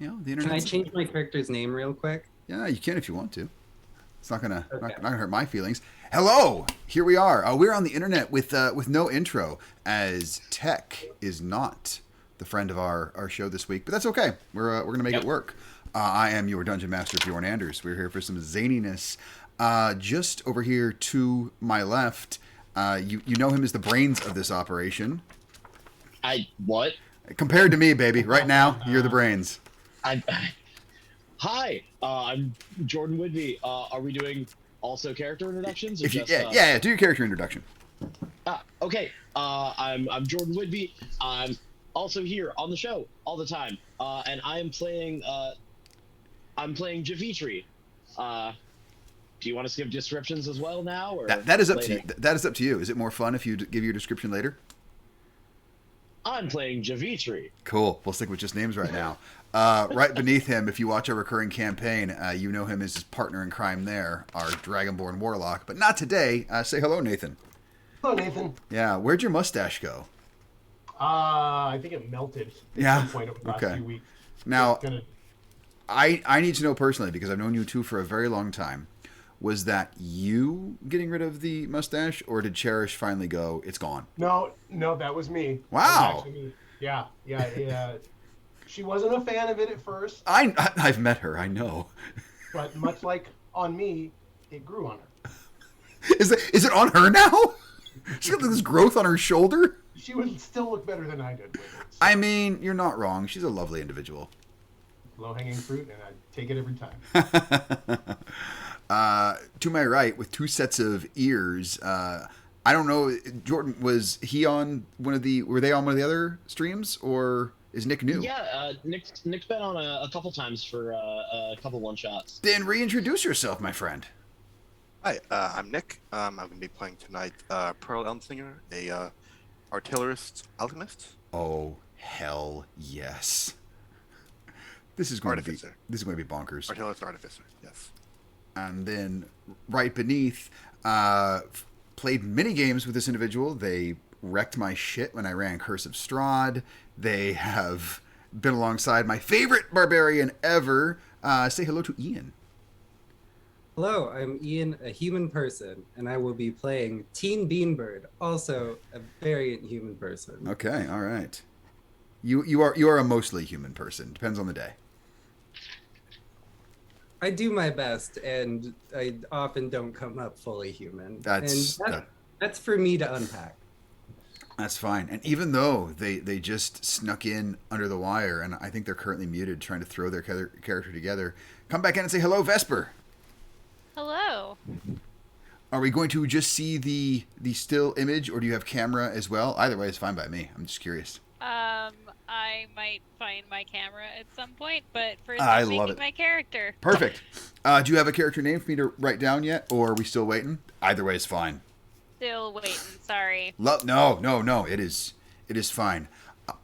The Can I internet's... change my character's name real quick? Yeah, you can if you want to. It's not gonna Okay. not gonna hurt my feelings. Hello, here we are. We're on the internet with no intro, as Tech is not the friend of our show this week, but that's okay. We're gonna make it Yep. work. I am your dungeon master, Bjorn Anders. We're here for some zaniness. Just over here to my left, you know him as the brains of this operation. What? Compared to me, baby, right now you're the brains. I Hi, I'm Jordan Whitby. Are we doing also character introductions or If you, just yeah, do your character introduction. Okay. I'm Jordan Whitby. I'm also here on the show all the time. And I'm playing Javitri. Do you want to give descriptions as well now, or That is up to you. later? That is up to you. Is it more fun if you give your description later? I'm playing Javitri. Cool. We'll stick with just names right now. Right beneath him, if you watch our recurring campaign, you know him as his partner in crime there, our Dragonborn Warlock. But not today. Say hello, Nathan. Hello, Nathan. Yeah, where'd your mustache go? I think it melted Yeah, at some point over the last okay. few weeks. Now, It's gonna- I need to know personally, because I've known you two for a very long time. Was that you getting rid of the mustache, or did Cherish finally go, it's gone? No, that was me. That was Wow. actually me. Yeah. She wasn't a fan of it at first, I've met her, I know. but much like on me, it grew on her. Is it on her now? She's got this growth on her shoulder? She would still look better than I did with it. I mean, you're not wrong. She's a lovely individual. Low-hanging fruit, and I take it every time. To my right, with two sets of ears, I don't know, Jordan, was he on were they on one of the other streams, or is Nick new? Yeah, Nick's been on a couple times for a couple one shots. Then reintroduce yourself, my friend. Hi, I'm Nick. I'm going to be playing tonight Pearl Elmsinger, a artillerist alchemist. Oh, hell yes. This is going Artificer. to be bonkers. Artillerist artificer, yes. And then right beneath, played mini games with this individual. They wrecked my shit when I ran Curse of Strahd. They have been alongside my favorite barbarian ever. Say hello to Ian. Hello, I'm Ian, a human person, and I will be playing Teen Beanbird, also a variant human person. Okay, all right. You are a mostly human person. Depends on the day. I do my best, and I often don't come up fully human. That's That's for me to unpack. That's fine. And even though they just snuck in under the wire, and I think they're currently muted, trying to throw their character together, come back in and say hello, Vesper. Hello. Are we going to just see the still image, or do you have camera as well? Either way is fine by me. I'm just curious. I might find my camera at some point, but first I I'm love making it. my character. Perfect. Do you have a character name for me to write down yet, or are we still waiting? Either way is fine. Still waiting. Sorry. No. It is fine.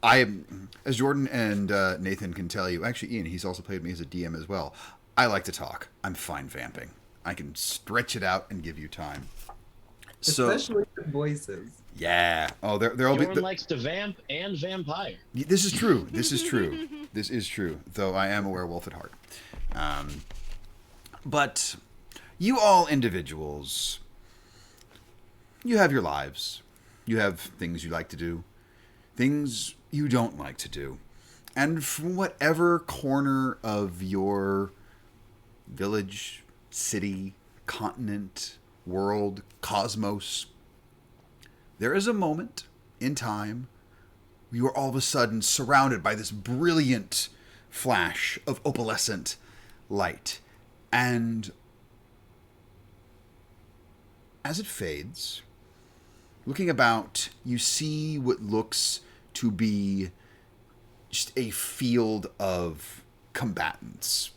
I am, as Jordan and Nathan can tell you. Actually, Ian, he's also played me as a DM as well. I like to talk. I'm fine vamping. I can stretch it out and give you time. So, Especially with voices. yeah. Oh, there'll be. Jordan likes to vamp and vampire. This is true. This is true. This is true. Though I am a werewolf at heart. But you all individuals, you have your lives. You have things you like to do, things you don't like to do. And from whatever corner of your village, city, continent, world, cosmos, there is a moment in time you are all of a sudden surrounded by this brilliant flash of opalescent light. And as it fades, looking about, you see what looks to be just a field of combatants.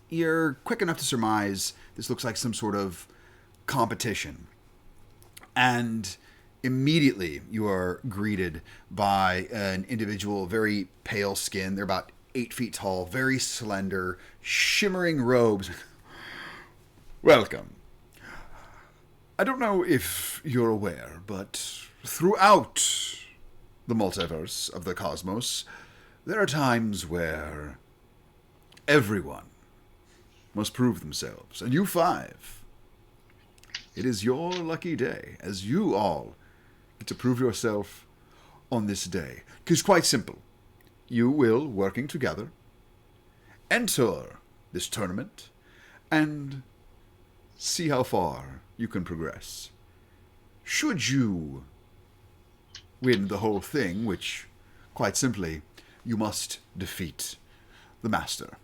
You're quick enough to surmise this looks like some sort of competition. And immediately you are greeted by an individual, very pale skin. They're about 8 feet tall, very slender, shimmering robes. Welcome. I don't know if you're aware, but throughout the multiverse of the cosmos, there are times where everyone must prove themselves. And you five, it is your lucky day, as you all get to prove yourself on this day. Because quite simple, you will, working together, enter this tournament and see how far you can progress. Should you win the whole thing, which, quite simply, you must defeat the Master.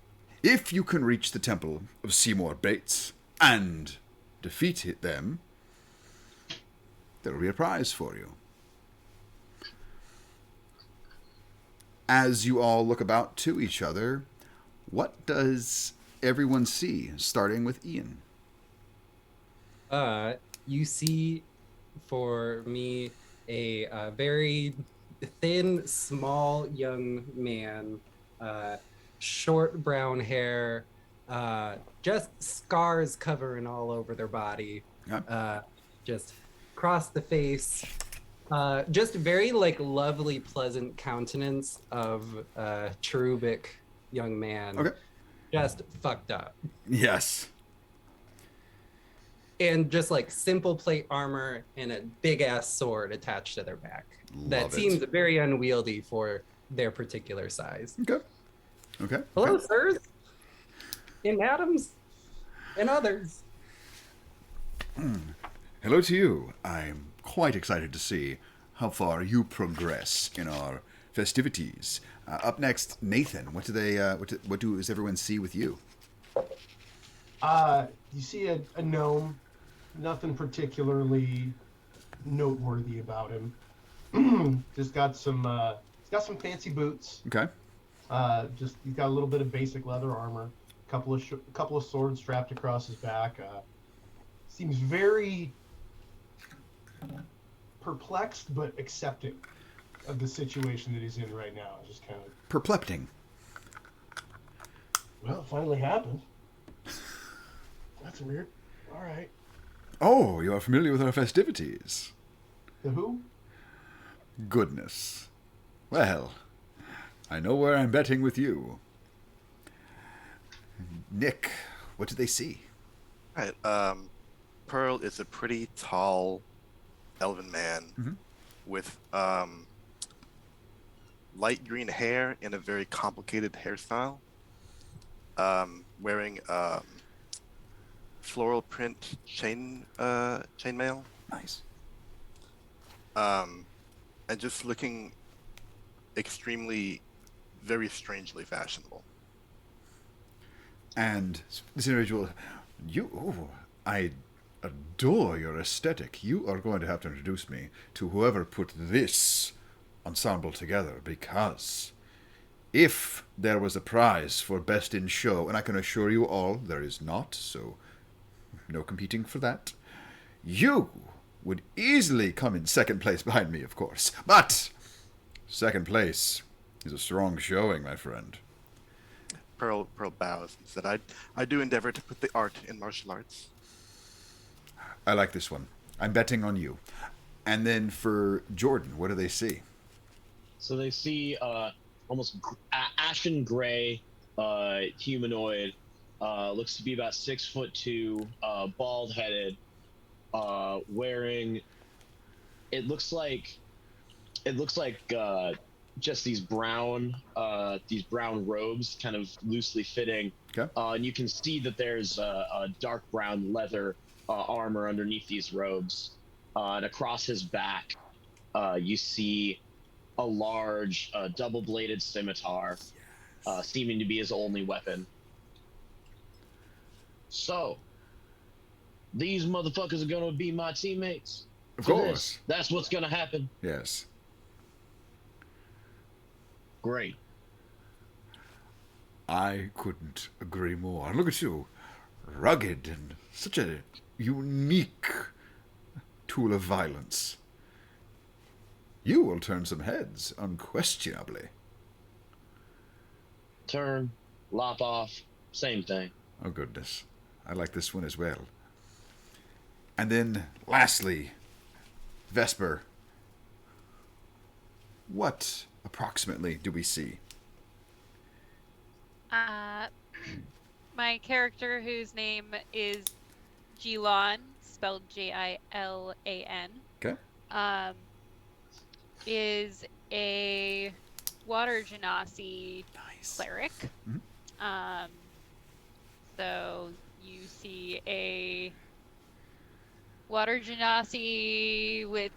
If you can reach the Temple of Seymour Bates and defeat them, there will be a prize for you. As you all look about to each other, what does everyone see, starting with Ian? You see, for me, a very thin, small young man, short brown hair, just scars covering all over their body, Yeah. just across the face, just very like lovely, pleasant countenance of cherubic young man, Okay. just fucked up. Yes. And just like simple plate armor and a big ass sword attached to their back. That Love it. seems very unwieldy for their particular size. Okay. Okay. Hello, Okay. sirs, and madams, and others. Hello to you. I'm quite excited to see how far you progress in our festivities. Up next, Nathan. What does everyone see with you? You see a gnome. Nothing particularly noteworthy about him. Just got some. He's got some fancy boots. Okay. Just he's got a little bit of basic leather armor. Couple of swords strapped across his back. Seems very perplexed but accepting of the situation that he's in right now. Just kind of. Perplepting. Well, it finally happened. That's weird. All right. Oh, you are familiar with our festivities. The who? Goodness. Well, I know where I'm betting with you. Nick, what did they see? Right. Pearl is a pretty tall elven man with light green hair and a very complicated hairstyle. Wearing floral print chainmail. Nice. And just looking extremely, very strangely fashionable. And this individual, I adore your aesthetic. You are going to have to introduce me to whoever put this ensemble together, because if there was a prize for best in show, and I can assure you all there is not, so no competing for that, you would easily come in second place behind me, of course. But second place is a strong showing, my friend. Pearl bows and said, I do endeavor to put the art in martial arts. I like this one. I'm betting on you. And then for Jordan, what do they see? So they see almost ashen gray humanoid. Looks to be about 6'2", bald headed, wearing. It looks like just these brown robes, kind of loosely fitting. Okay. And you can see that there's a dark brown leather armor underneath these robes, and across his back, you see a large double-bladed scimitar, seeming to be his only weapon. So, these motherfuckers are gonna be my teammates. Of For course. this. That's what's gonna happen. Yes. Great. I couldn't agree more. Look at you. Rugged and such a unique tool of violence. You will turn some heads, unquestionably. Turn, lop off, same thing. Oh, goodness. I like this one as well. And then, lastly, Vesper. What, approximately, do we see? my character, whose name is Jilan, spelled Jilan, Okay. is a water genasi Nice. cleric. Mhm. So you see a water genasi with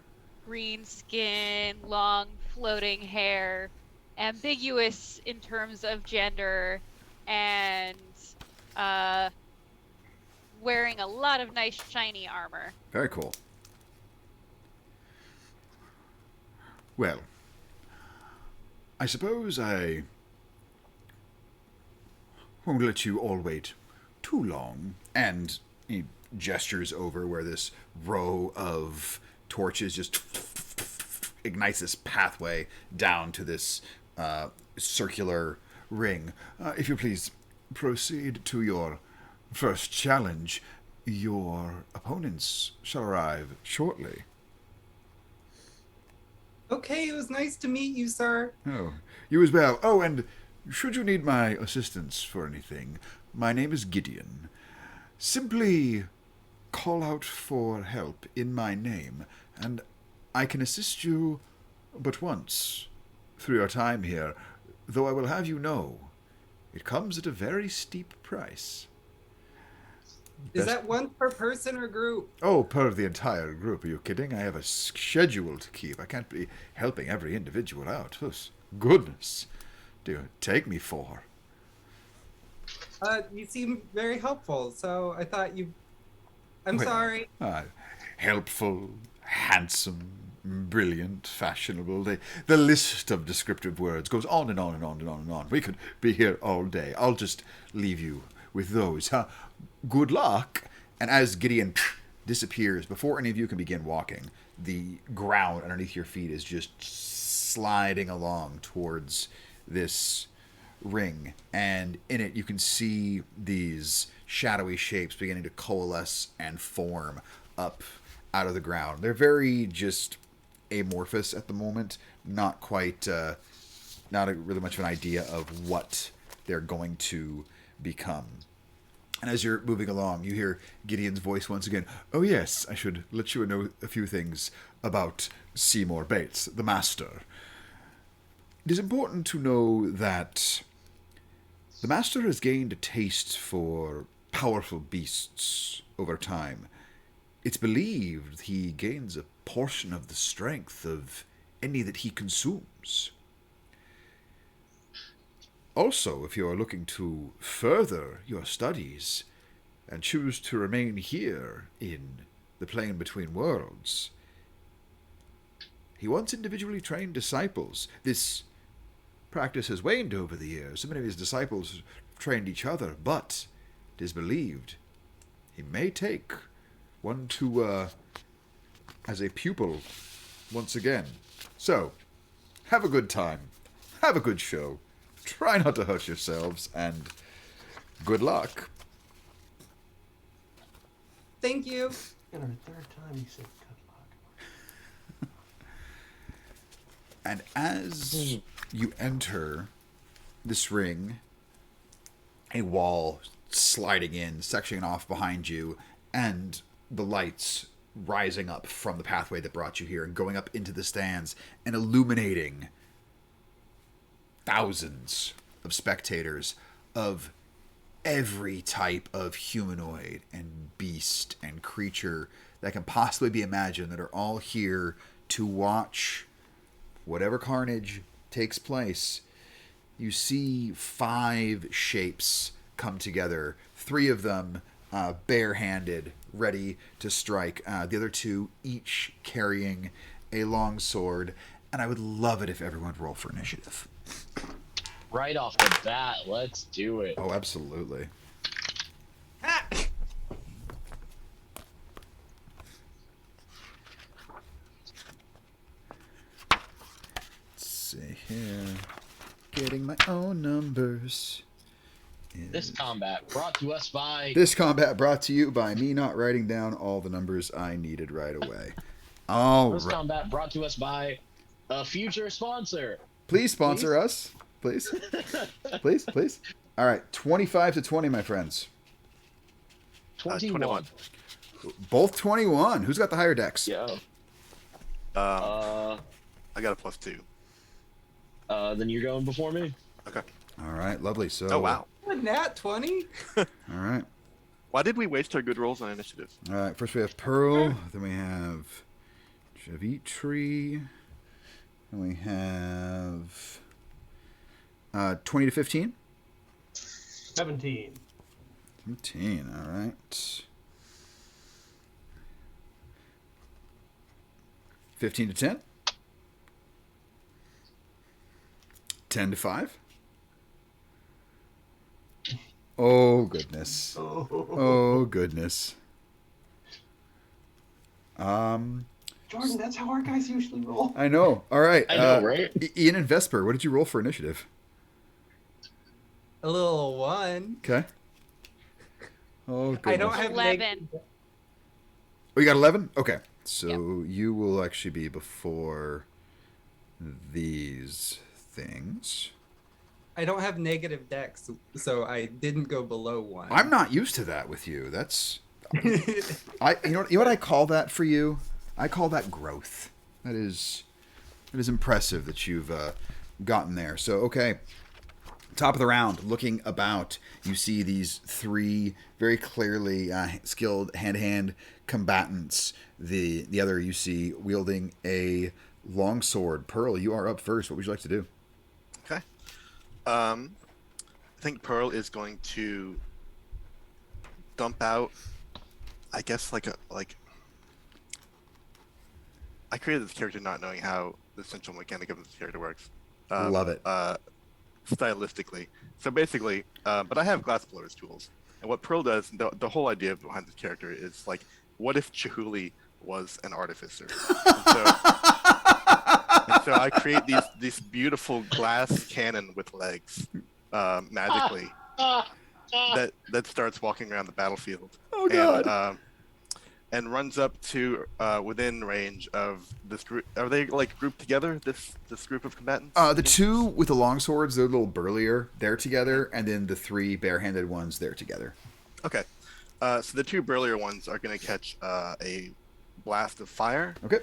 green skin, long floating hair, ambiguous in terms of gender, and wearing a lot of nice shiny armor. Very cool. Well, I suppose I won't let you all wait too long. And he gestures over where this row of torches just ignites this pathway down to this circular ring. If you please, proceed to your first challenge. Your opponents shall arrive shortly. Okay, it was nice to meet you, sir. Oh, you as well. Oh, and should you need my assistance for anything, my name is Gideon. Simply call out for help in my name, and I can assist you but once through your time here, though I will have you know, it comes at a very steep price. Is Best- that one per person or group? Oh, per the entire group. Are you kidding? I have a schedule to keep. I can't be helping every individual out. Oh, goodness. Do you take me for? You seem very helpful, so I thought you. I'm Well, sorry. Helpful, handsome, brilliant, fashionable. The list of descriptive words goes on and on and on and on and on. We could be here all day. I'll just leave you with those. Good luck. And as Gideon disappears, before any of you can begin walking, the ground underneath your feet is just sliding along towards this ring, and in it you can see these shadowy shapes beginning to coalesce and form up out of the ground. They're very just amorphous at the moment, not quite really much of an idea of what they're going to become. And as you're moving along, you hear Gideon's voice once again. Oh yes, I should let you know a few things about Seymour Bates, the master. It is important to know that the master has gained a taste for powerful beasts over time. It's believed he gains a portion of the strength of any that he consumes. Also, if you are looking to further your studies and choose to remain here in the plane between worlds, he wants individually trained disciples. This practice has waned over the years. So many of his disciples trained each other, but it is believed he may take one to as a pupil once again. So, have a good time. Have a good show. Try not to hurt yourselves, and good luck. Thank you. And our third time he said good luck. And as you enter this ring, a wall sliding in, sectioning off behind you, and the lights rising up from the pathway that brought you here and going up into the stands and illuminating thousands of spectators of every type of humanoid and beast and creature that can possibly be imagined, that are all here to watch whatever carnage takes place. You see 5 shapes come together, 3 of them barehanded, ready to strike, the other 2 each carrying a long sword, and I would love it if everyone would roll for initiative. Right off the bat, let's do it. Oh, absolutely. Ah! Let's see here. Getting my own numbers. This combat brought to us by... This combat brought to you by me not writing down all the numbers I needed right away. All This right. combat brought to us by a future sponsor. Please sponsor us. Please. Please, please. All right, 25 to 20, my friends. 21. Both 21. Who's got the higher dex? Yeah. I got a +2. Then you're going before me. Okay. All right, lovely. So. Oh wow. A nat 20? All right. Why did we waste our good rolls on initiative? All right. First we have Pearl. Then we have Javitri. Then we have 20 to 15. 17. 17. All right. 15 to 10. 10 to 5. Oh, goodness. Oh, goodness. Jordan, that's how our guys usually roll. I know. All right. I know, right? Ian and Vesper, what did you roll for initiative? A little 1. Okay. Oh, goodness. I don't have 11. Oh, you got 11? Okay. So you will actually be before these things. I don't have negative dex, so I didn't go below 1. I'm not used to that with you. That's you know what I call that for you? I call that growth. That is impressive that you've gotten there. So okay. Top of the round, looking about, you see these 3 very clearly skilled hand-to-hand combatants. The other you see wielding a longsword. Pearl, you are up first. What would you like to do? Okay. I think Pearl is going to dump out. I guess I created this character not knowing how the central mechanic of this character works. Love it. Stylistically. So basically, but I have glassblowers tools, and what Pearl does, the whole idea behind this character is like, what if Chihuly was an artificer? And so I create these beautiful glass cannon with legs, magically, that starts walking around the battlefield. Oh, God. And runs up to within range of this group. Are they like grouped together? This group of combatants? The 2 with the long swords, they're a little burlier. They're together, and then the 3 barehanded ones, they're together. Okay. So the 2 burlier ones are going to catch a blast of fire. Okay.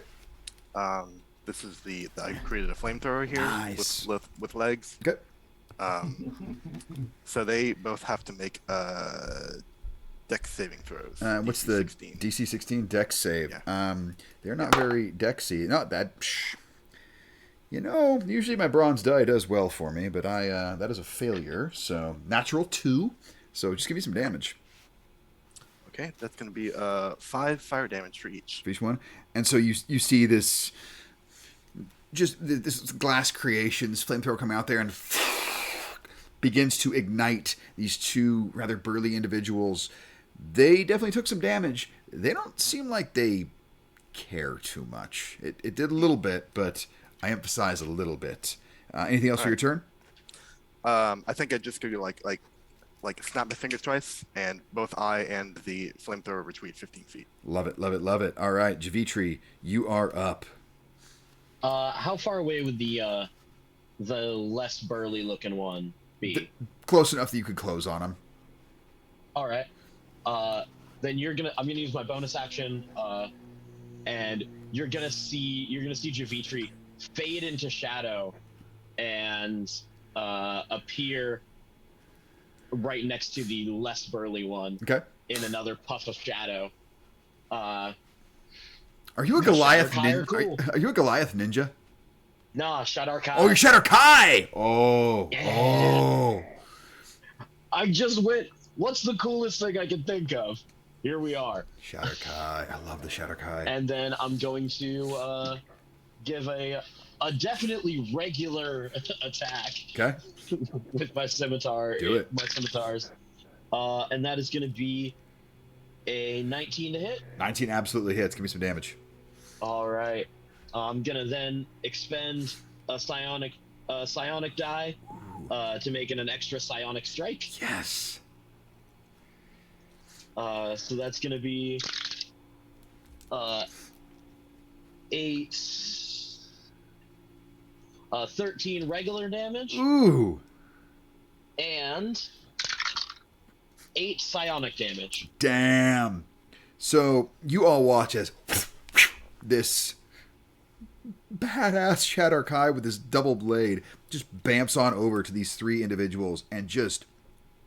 This is I created a flamethrower here Nice. with legs. Okay. So they both have to make dex saving throws. What's DC the 16. DC 16 dex save? Yeah. They're not very dexy. Not that. You know, usually my bronze die does well for me, but that is a failure. So natural 2. So just give me some damage Okay, that's going to be 5 fire damage for each. for each one. And so you see this, just this glass creation, this flamethrower come out there and begins to ignite these 2 rather burly individuals. They definitely took some damage. They don't seem like they care too much. It did a little bit, but I emphasize a little bit. Anything else for your turn? I think I just give you like snap my fingers twice, and both I and the flamethrower retreat 15 feet. Love it, love it, love it. All right, Javitri, you are up. How far away would the less burly looking one be? Close enough that you could close on him. All right. Then I'm gonna use my bonus action, and you're gonna see Javitri fade into shadow, and appear right next to the less burly one. Okay. In another puff of shadow. Are you a Goliath Shadow Kai are ninja? cool. Are you a Goliath ninja? Nah, Shadar Kai. Oh, you're Shadow Kai! Oh, Yeah. oh. I just went. What's the coolest thing I can think of? Here we are. Shadow Kai. I love the Shadow Kai. And then I'm going to give a definitely regular attack Okay. with my scimitar. Do it. My scimitars. And that is going to be a 19 to hit. 19 absolutely hits. Give me some damage. All right. I'm going to then expend a psionic die to make it an extra psionic strike. Yes. So that's going to be 13 regular damage Ooh. and 8 psionic damage. Damn. So you all watch as this badass Shadar-kai with this double blade just bamps on over to these 3 individuals and just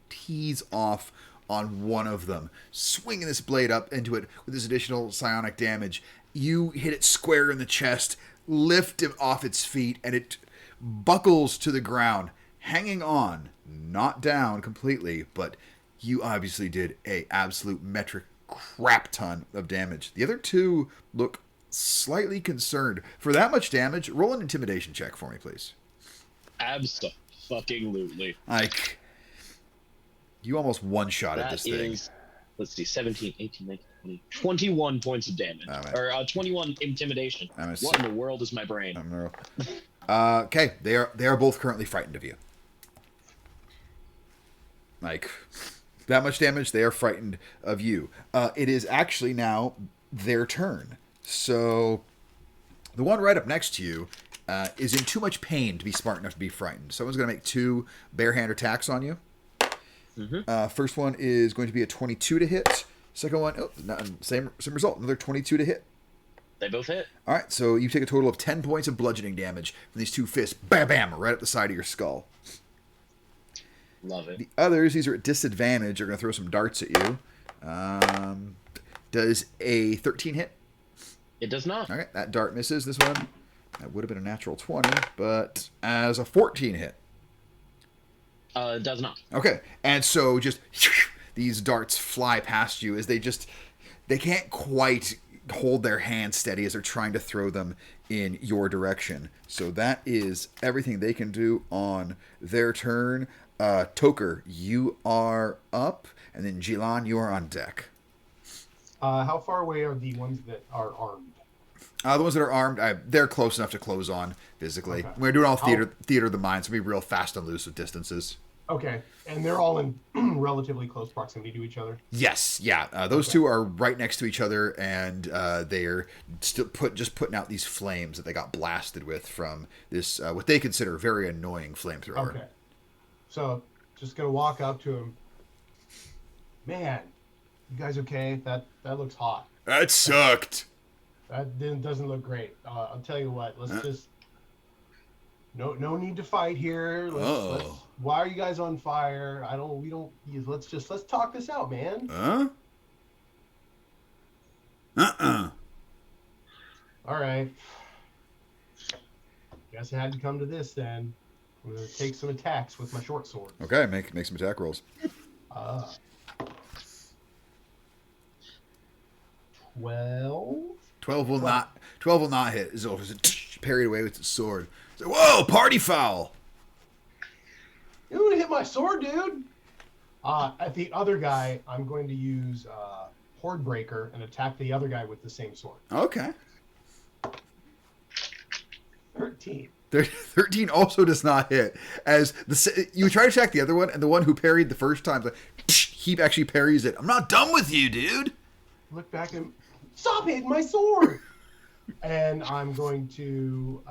tees off on one of them, swinging this blade up into it with this additional psionic damage. You hit it square in the chest, lift it off its feet, and it buckles to the ground, hanging on, not down completely, but you obviously did a absolute metric crap ton of damage. The other 2 look slightly concerned. For that much damage, roll an intimidation check for me, please. Abso-fucking-lutely. Like, you almost one-shotted That this thing. is, let's see, 17, 18, 19, 20, 21 points of damage. All right. Or 21 intimidation. I'm What in the world is my brain? I'm gonna roll. Okay, they are both currently frightened of you. Like, that much damage, they are frightened of you. It is actually now their turn. So, the one right up next to you is in too much pain to be smart enough to be frightened. Someone's going to make 2 bare-hand attacks on you. First one is going to be a 22 to hit. Second one, same result, another 22 to hit. They both hit. All right, so you take a total of 10 points of bludgeoning damage from these 2 fists. Bam, bam, right up the side of your skull. Love it. The others, these are at disadvantage, are going to throw some darts at you. Does a 13 hit? It does not. All right, that dart misses. This one, that would have been a natural 20, but as a 14 hit. It does not. Okay, and so just these darts fly past you as they can't quite hold their hands steady as they're trying to throw them in your direction. So that is everything they can do on their turn. Toker, you are up, and then Jilan, you are on deck. How far away are the ones that are armed? The ones that are armed, they're close enough to close on physically. Okay. We're doing all theater of the mind, so be real fast and loose with distances. Okay, and they're all in relatively close proximity to each other. Yes, yeah. Those 2 are right next to each other, and they're still putting out these flames that they got blasted with from this what they consider very annoying flamethrower. Okay, so just gonna walk up to him. Man, you guys okay? That looks hot. That sucked. Doesn't look great. I'll tell you what. Let's just. No need to fight here. Let's. Why are you guys on fire? We don't. Let's talk this out, man. Huh? All right. Guess it had to come to this then. I'm gonna take some attacks with my short sword. Okay, make some attack rolls. 12. 12 will not hit. Zoltar just parried away with his sword. So, whoa, party foul! You gonna hit my sword, dude? At the other guy, I'm going to use Horde Breaker and attack the other guy with the same sword. Okay. 13. 13 also does not hit. As you try to attack the other one, and the one who parried the first time, he actually parries it. I'm not done with you, dude. Look back and stop hitting my sword. And I'm going to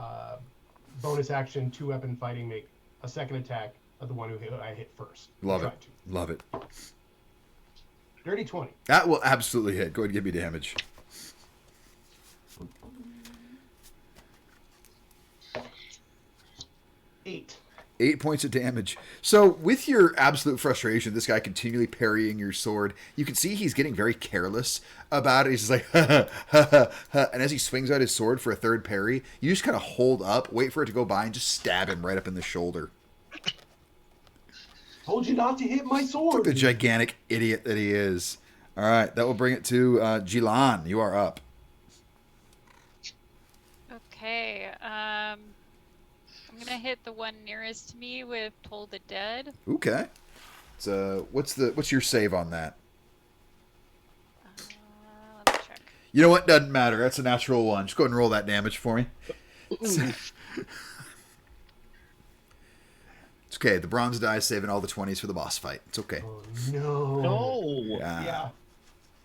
bonus action 2-weapon fighting, make a second attack of the one I hit first. Love it. Dirty 20. That will absolutely hit. Go ahead and give me damage. 8. 8 points of damage. So, with your absolute frustration, this guy continually parrying your sword, you can see he's getting very careless about it. He's just like, ha, ha, ha, ha. And as he swings out his sword for a third parry, you just kind of hold up, wait for it to go by, and just stab him right up in the shoulder. Told you not to hit my sword. The gigantic idiot that he is. All right, that will bring it to Jilan. You are up. Okay. I'm gonna hit the one nearest to me with Toll the Dead. Okay. So, what's your save on that? Let me check. You know what? Doesn't matter. That's a natural one. Just go ahead and roll that damage for me. It's okay. The bronze die is saving all the 20s for the boss fight. It's okay. Oh, no. No. Yeah.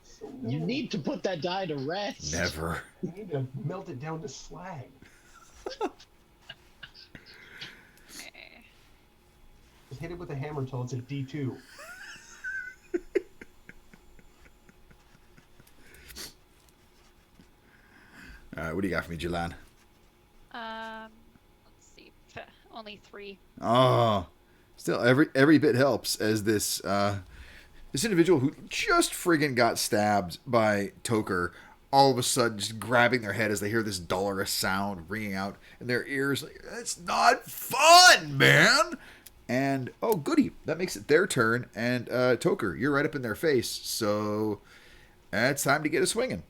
So You need to put that die to rest. Never. You need to melt it down to slag. Okay. Just hit it with a hammer till it's a D2. All right, what do you got for me, Jalan? Let's see. Only 3. Oh, still every bit helps as this this individual who just friggin' got stabbed by Toker, all of a sudden just grabbing their head as they hear this dolorous sound ringing out in their ears. Like, that's not fun, man. And oh, goody, that makes it their turn. And Toker, you're right up in their face, so it's time to get a swinging.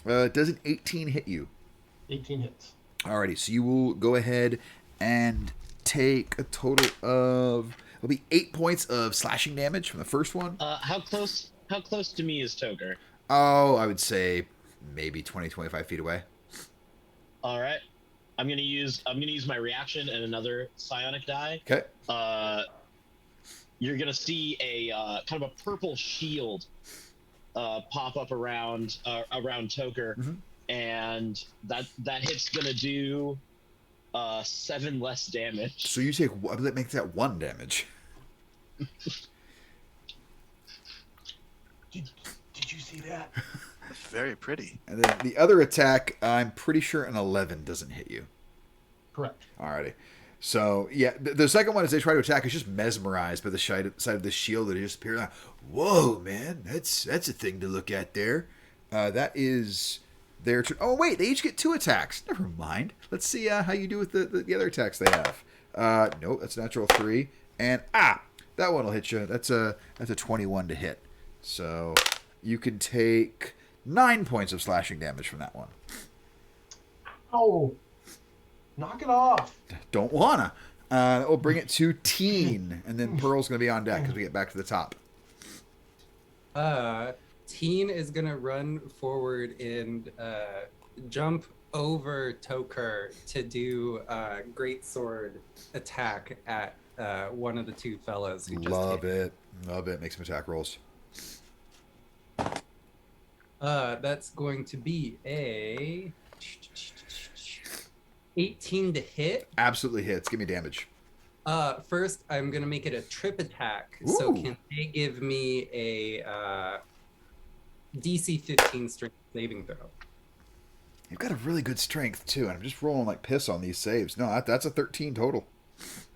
Does an 18 hit you? 18 hits. Alrighty, so you will go ahead and take a total of, it'll be 8 points of slashing damage from the first one. How close to me is Toker? Oh, I would say maybe 20, 25 feet away. All right. I'm gonna use my reaction and another psionic die. Okay. You're gonna see a kind of a purple shield pop up around Toker, Mm-hmm. and that hit's gonna do 7 less damage. So you take, that makes that 1 damage. Did you see that? That's very pretty. And then the other attack, I'm pretty sure an 11 doesn't hit you. Correct. Alrighty. So, yeah, the second one, as they try to attack, is just mesmerized by the side of the shield that just appeared. Like, whoa, man, that's a thing to look at there. That is their turn. Oh, wait, they each get 2 attacks. Never mind. Let's see how you do with the other attacks they have. No, that's natural 3. And, that one will hit you. That's a 21 to hit. So, you can take 9 points of slashing damage from that one. Oh, knock it off. Don't wanna. That will bring it to Teen, and then Pearl's gonna be on deck as we get back to the top. Teen is gonna run forward and jump over Toker to do a great sword attack at one of the 2 fellows who just Love hit. it. Make some attack rolls. That's going to be a 18 to hit. Absolutely hits. Give me damage. First, I'm gonna make it a trip attack. So Ooh. can they give me a DC 15 strength saving throw? You've got a really good strength too, and I'm just rolling like piss on these saves. No, that's a 13 total.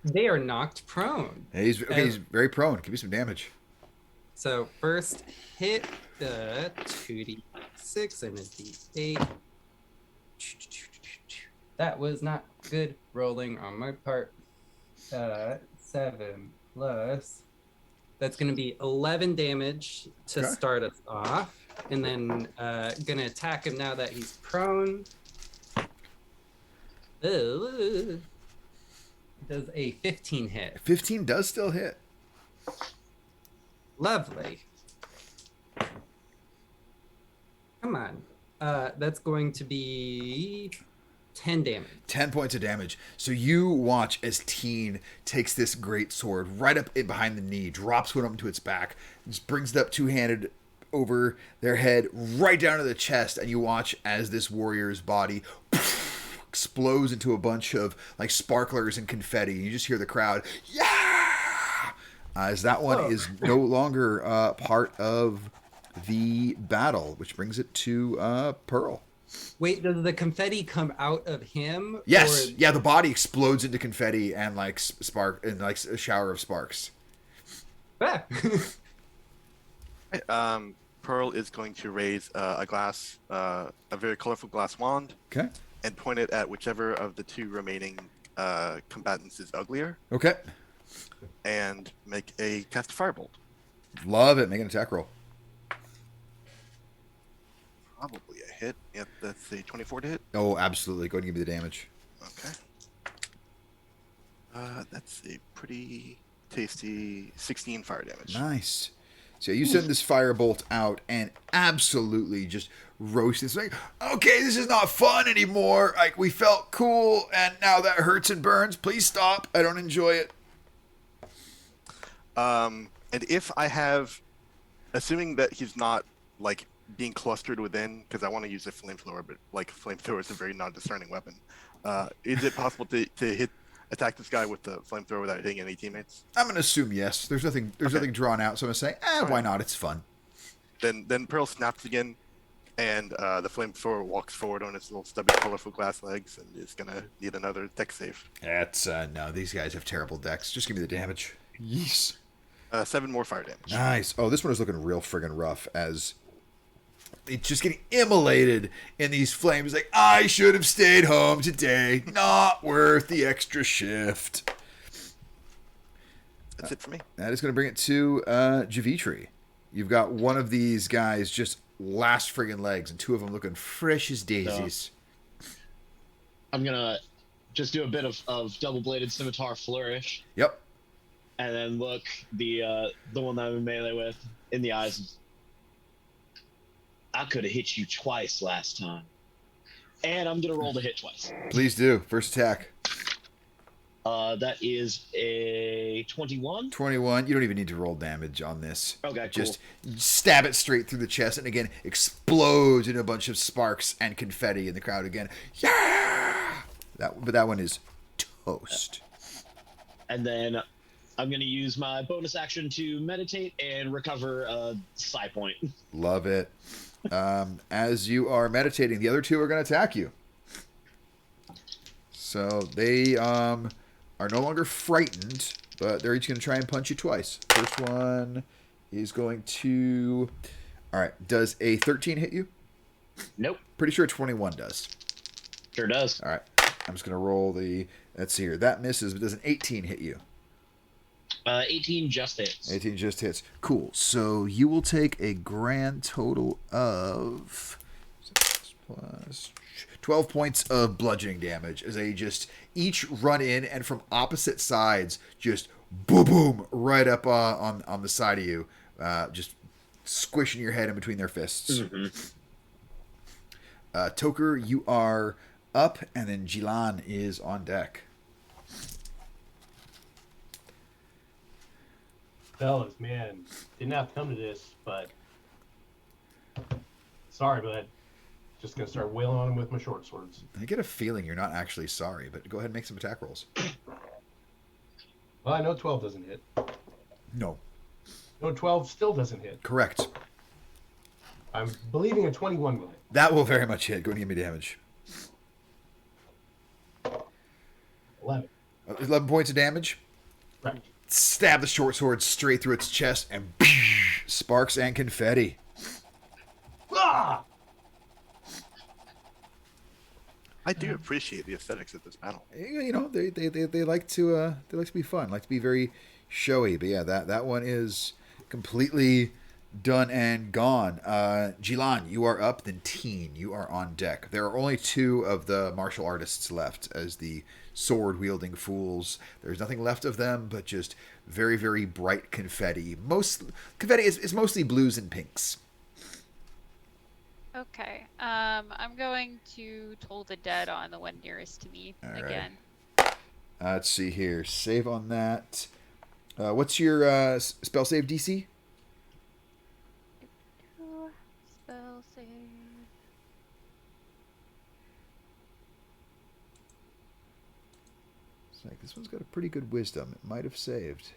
They are knocked prone. Hey, he's very prone. Give me some damage. So first hit the 2d6 and a d8. That was not good rolling on my part. 7 plus. That's going to be 11 damage to Okay. start us off. And then going to attack him now that he's prone. Does a 15 hit. 15 does still hit. Lovely. Come on. That's going to be 10 damage. 10 points of damage. So you watch as Teen takes this great sword right up behind the knee, drops one up to its back, just brings it up two-handed over their head, right down to the chest, and you watch as this warrior's body explodes into a bunch of like sparklers and confetti. And you just hear the crowd, yeah! As that one is no longer part of the battle, which brings it to Pearl. Wait, does the confetti come out of him? Yes, Or... yeah. The body explodes into confetti and like spark and like a shower of sparks. Ah. Pearl is going to raise a glass, a very colorful glass wand, Okay. and point it at whichever of the 2 remaining combatants is uglier, Okay. and make a cast a firebolt. Love it. Make an attack roll. Probably a hit. Yep, that's a 24 to hit. Oh, absolutely. Go ahead and give me the damage. Okay. That's a pretty tasty 16 fire damage. Nice. So you send this firebolt out and absolutely just roast this. Like, okay, this is not fun anymore. Like, we felt cool, and now that hurts and burns. Please stop. I don't enjoy it. And if I have, assuming that he's not like being clustered within, because I want to use a flamethrower, but like flamethrower is a very non-discerning weapon. Is it possible to attack this guy with the flamethrower without hitting any teammates? I'm gonna assume yes. There's nothing drawn out, so I'm gonna say, why Alright. not? It's fun. Then Pearl snaps again, And the flamethrower walks forward on its little stubby, colorful glass legs and is gonna need another deck save. That's no. These guys have terrible decks. Just give me the damage. Yes. 7 more fire damage. Nice. Oh, this one is looking real friggin' rough as it's just getting immolated in these flames. Like, I should have stayed home today. Not worth the extra shift. That's it for me. That is going to bring it to Javitri. You've got one of these guys just last friggin' legs, and 2 of them looking fresh as daisies. I'm gonna just do a bit of double-bladed scimitar flourish, Yep. and then look the one that I'm in melee with in the eyes. I could have hit you twice last time, and I'm gonna roll to hit twice. Please do. First attack. That is a 21. 21. You don't even need to roll damage on this. Okay, cool. Just stab it straight through the chest, and again, explodes in a bunch of sparks and confetti in the crowd again. Yeah! But that one is toast. And then I'm going to use my bonus action to meditate and recover a psi point. Love it. As you are meditating, the other 2 are going to attack you. So they are no longer frightened, but they're each going to try and punch you twice. First one is going to... All right. Does a 13 hit you? Nope. Pretty sure a 21 does. Sure does. All right. I'm just going to roll the... Let's see here. That misses, but does an 18 hit you? 18 just hits. 18 just hits. Cool. So you will take a grand total of 6 plus 12 points of bludgeoning damage as they just each run in and from opposite sides just boom boom right up on the side of you, just squishing your head in between their fists. Mm-hmm. Toker, you are up, and then Jilan is on deck. Fellas, man, didn't have to come to this, but sorry, bud. Just gonna start wailing on him with my short swords. I get a feeling you're not actually sorry, but go ahead and make some attack rolls. Well, I know 12 doesn't hit. No. No, 12 still doesn't hit. Correct. I'm believing a 21 will hit. That will very much hit. Go and give me damage. 11. 11 points of damage. Right. Stab the short sword straight through its chest, and sparks and confetti. Ah! I do appreciate the aesthetics of this battle. You know, they like to be fun, like to be very showy. But yeah, that one is completely done and gone. Jilan, you are up. Then Teen, you are on deck. There are only 2 of the martial artists left as the sword-wielding fools. There's nothing left of them but just very, very bright confetti. Most confetti is mostly blues and pinks. Okay. I'm going to Toll the Dead on the one nearest to me All right. again. Let's see here. Save on that. What's your spell save DC? Spell save. It's like this one's got a pretty good wisdom. It might have saved.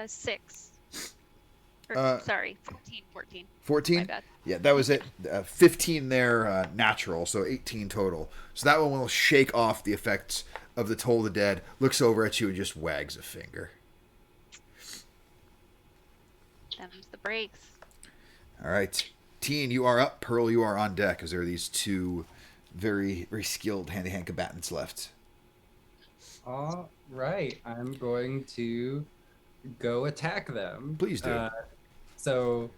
6. Sorry, 14. 14. 14? My bad. Yeah, that was it. 15 there, natural, so 18 total. So that one will shake off the effects of the Toll the Dead, looks over at you, and just wags a finger. Them's the breaks. All right. Teen, you are up. Pearl, you are on deck, as there are these 2 very, very skilled hand-to-hand combatants left. All right, I'm going to go attack them. Please do. So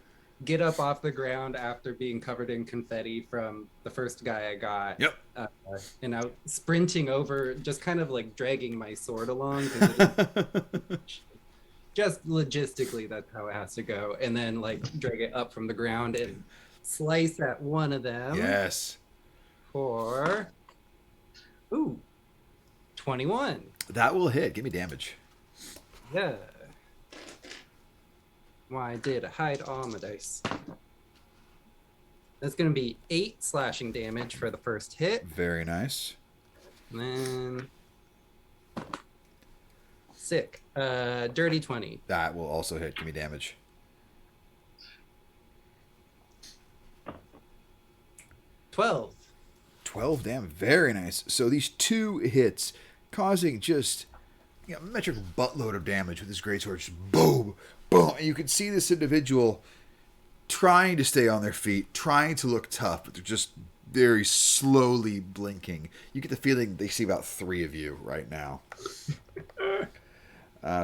get up off the ground after being covered in confetti from the first guy I got. Yep. And out sprinting over, just kind of like dragging my sword along. 'Cause just logistically, that's how it has to go. And then like drag it up from the ground and slice at one of them. Yes. For 21. That will hit. Give me damage. Yeah. Why did I hide all my dice? That's gonna be 8 slashing damage for the first hit. Very nice. And then sick. Dirty 20. That will also hit. Give me damage. 12. 12 damage. Very nice. So these 2 hits causing just a metric buttload of damage with this greatsword. Just boom, boom. And you can see this individual trying to stay on their feet, trying to look tough, but they're just very slowly blinking. You get the feeling they see about 3 of you right now.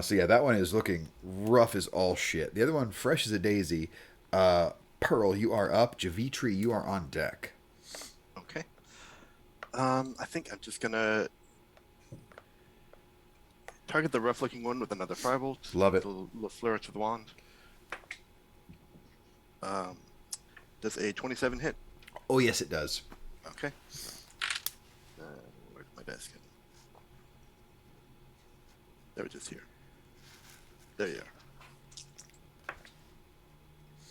So yeah, that one is looking rough as all shit. The other one, fresh as a daisy. Pearl, you are up. Javitri, you are on deck. Okay. I think I'm just gonna target the rough-looking one with another firebolt. Love it. A little flourish with the wand. Does a 27 hit? Oh yes, it does. Okay. Where's my desk? There it is here. There you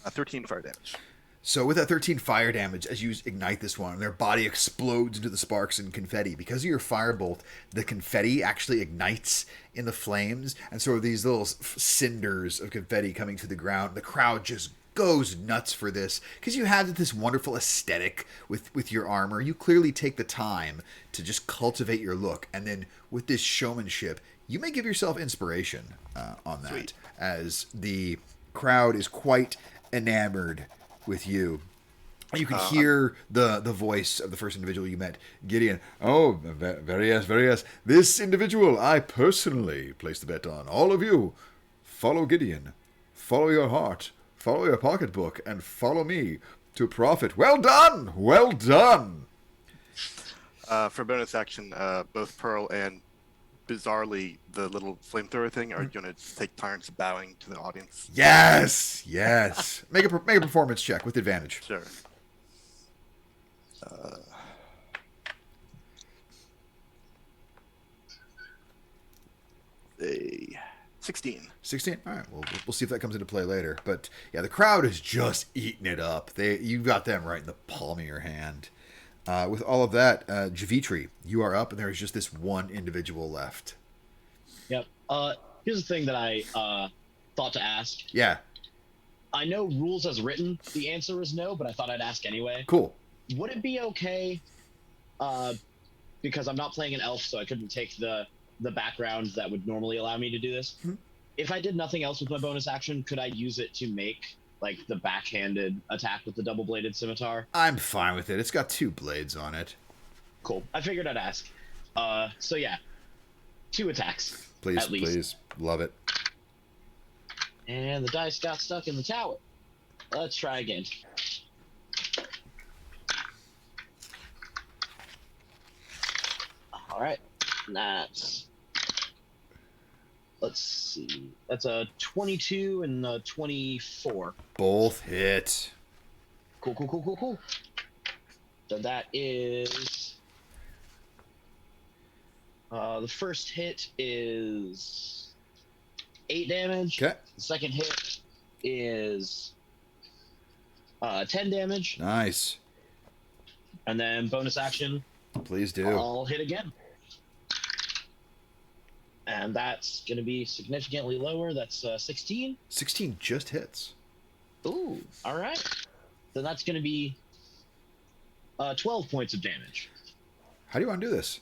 are. 13 fire damage. So with that 13 fire damage, as you ignite this one, their body explodes into the sparks and confetti. Because of your firebolt, the confetti actually ignites in the flames, and so these little cinders of confetti coming to the ground. The crowd just goes nuts for this because you have this wonderful aesthetic with your armor. You clearly take the time to just cultivate your look, and then with this showmanship, you may give yourself inspiration on that. Sweet. As the crowd is quite enamored with you. You can hear the voice of the first individual you met, Gideon. Oh, very yes, very yes. This individual I personally placed the bet on. All of you, follow Gideon. Follow your heart. Follow your pocketbook. And follow me to profit. Well done! Well done! For bonus action, both Pearl and, bizarrely, the little flamethrower thing are going to take turns bowing to the audience. Yes! Yes! Make a performance check with advantage. Sure. A 16. 16? All right, we'll see if that comes into play later. But yeah, the crowd is just eating it up. You got them right in the palm of your hand. With all of that, Javitri, you are up, and there is just this one individual left. Yep. Here's the thing that I thought to ask. Yeah, I know rules as written, the answer is no, but I thought I'd ask anyway. cool. Would it be okay, because I'm not playing an elf, so I couldn't take the background that would normally allow me to do this. Mhm. If I did nothing else with my bonus action, could I use it to make like the backhanded attack with the double-bladed scimitar? I'm fine with it. It's got 2 blades on it. Cool. I figured I'd ask. So yeah, 2 attacks. Please, At least. please. Love it. And the dice got stuck in the tower. Let's try again. All right, that's, let's see, that's a 22 and a 24. Both hit. Cool. So that is, the first hit is 8 damage. Okay. The second hit is 10 damage, Nice. and then bonus action, Please do. I'll hit again. And that's going to be significantly lower. That's 16. 16 just hits. Ooh, all right. Then that's going to be 12 points of damage. How do you want to do this?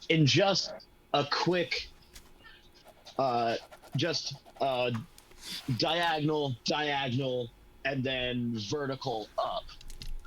In just a quick, diagonal, and then vertical up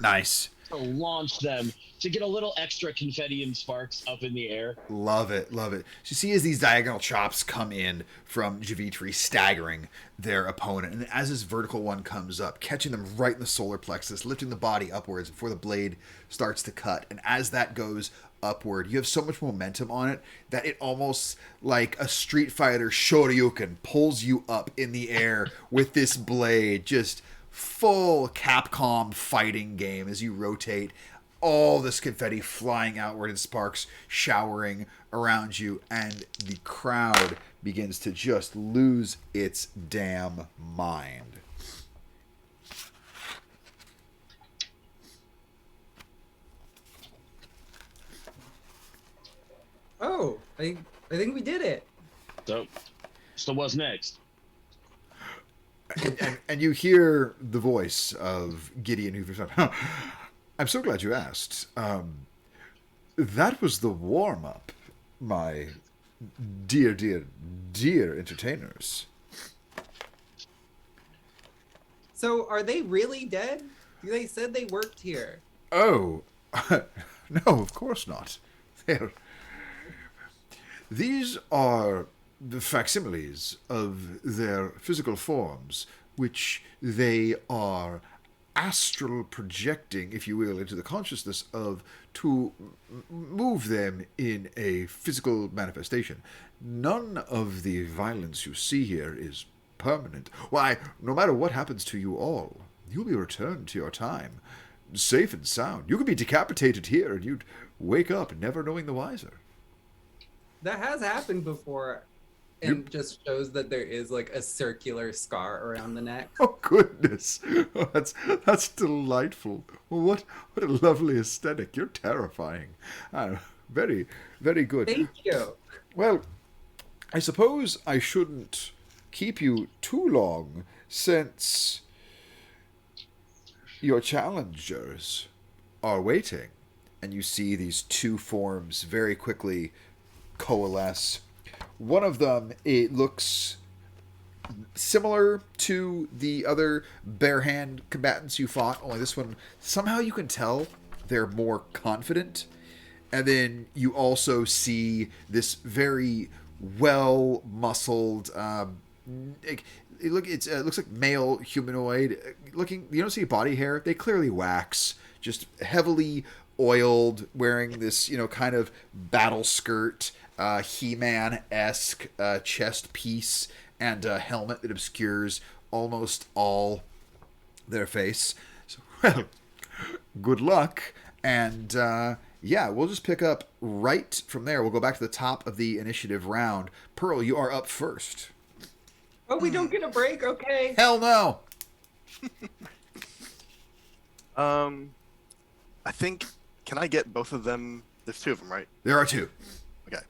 Nice. to launch them to get a little extra confetti and sparks up in the air. Love it, love it. So you see as these diagonal chops come in from Javitri, staggering their opponent, and as this vertical one comes up, catching them right in the solar plexus, lifting the body upwards before the blade starts to cut. And as that goes upward, you have so much momentum on it that it almost like a Street Fighter Shoryuken pulls you up in the air with this blade, just full Capcom fighting game as you rotate, all this confetti flying outward and sparks showering around you, and the crowd begins to just lose its damn mind. Oh, I think we did it. So what's next? and you hear the voice of Gideon Hoover's. I'm so glad you asked. That was the warm-up, my dear, dear, dear entertainers. So, are they really dead? They said they worked here. Oh, no, of course not. These are the facsimiles of their physical forms, which they are astral projecting, if you will, into the consciousness of to move them in a physical manifestation. None of the violence you see here is permanent. Why, no matter what happens to you all, you'll be returned to your time, safe and sound. You could be decapitated here, and you'd wake up never knowing the wiser. That has happened before, and just shows that there is like a circular scar around the neck. Oh goodness, oh, that's delightful. What a lovely aesthetic. You're terrifying. Very, very good. Thank you. Well, I suppose I shouldn't keep you too long, since your challengers are waiting, and you see these two forms very quickly coalesce. One of them, it looks similar to the other bare hand combatants you fought, only this one, somehow you can tell they're more confident. And then you also see this very well muscled, it looks like male humanoid looking. You don't see body hair. They clearly wax, just heavily oiled, wearing this, kind of battle skirt, He-Man-esque chest piece, and a helmet that obscures almost all their face. So, well, good luck. And, yeah, we'll just pick up right from there. We'll go back to the top of the initiative round. Pearl, you are up first. Oh, we don't get a break? Okay. Hell no! I think, can I get both of them? There's two of them, right? There are two. Okay.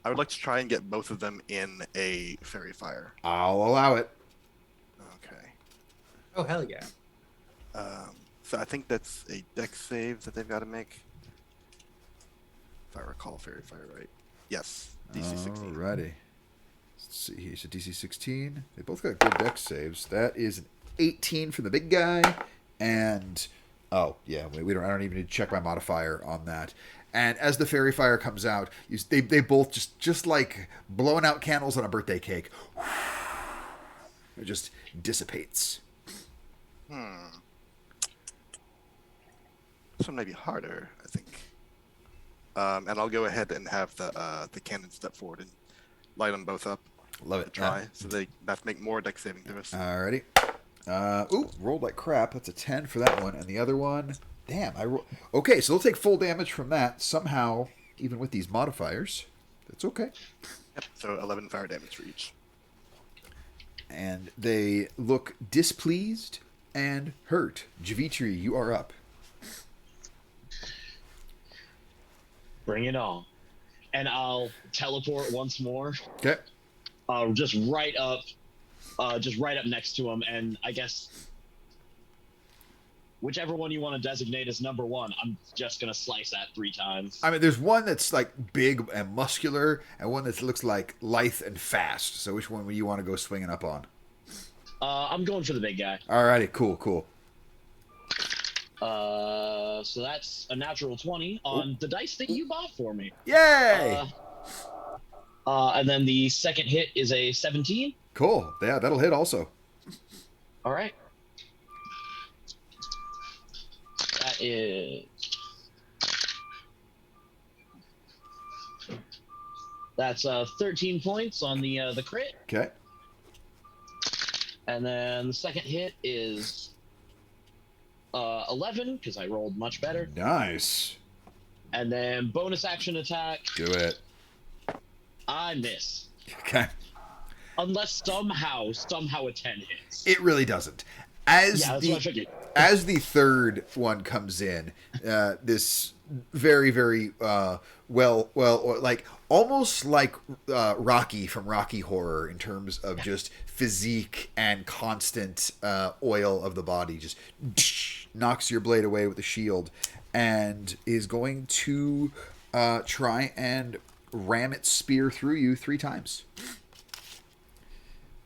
I would like to try and get both of them in a fairy fire. I'll allow it. Okay. Oh, hell yeah. So I think that's a dex save that they've got to make. If I recall fairy fire right. Yes. DC 16. Alrighty. Let's see here. So DC 16. They both got good dex saves. That is an 18 for the big guy. And, oh, yeah, I don't even need to check my modifier on that. And as the fairy fire comes out, they both just like blowing out candles on a birthday cake. It just dissipates. This one may be harder, I think. And I'll go ahead and have the cannon step forward and light them both up. Love it. Try, so they have to make more dex saving throws. Alrighty. Rolled like crap. That's a 10 for that one. And the other one, damn, okay, so they'll take full damage from that somehow, even with these modifiers. That's okay. Yep, so 11 fire damage for each. And they look displeased and hurt. Javitri, you are up. Bring it on. And I'll teleport once more. Okay. Just right up next to him, and I guess whichever one you want to designate as number one, I'm just gonna slice that 3 times. I mean, there's one that's like big and muscular, and one that looks like lithe and fast. So which one would you want to go swinging up on? I'm going for the big guy. Alrighty, cool. So that's a natural 20 on the dice that you bought for me. Yay! And then the second hit is a 17. Cool. Yeah, that'll hit also. All right. That is... That's 13 points on the crit. Okay. And then the second hit is 11, because I rolled much better. Nice. And then bonus action attack. Do it. I miss. Okay. Unless somehow a 10 hits. It really doesn't. As Yeah, that's the what I figured. as the third one comes in, this very, very like almost like Rocky from Rocky Horror in terms of just physique and constant oil of the body, just knocks your blade away with the shield, and is going to try and ram its spear through you 3 times.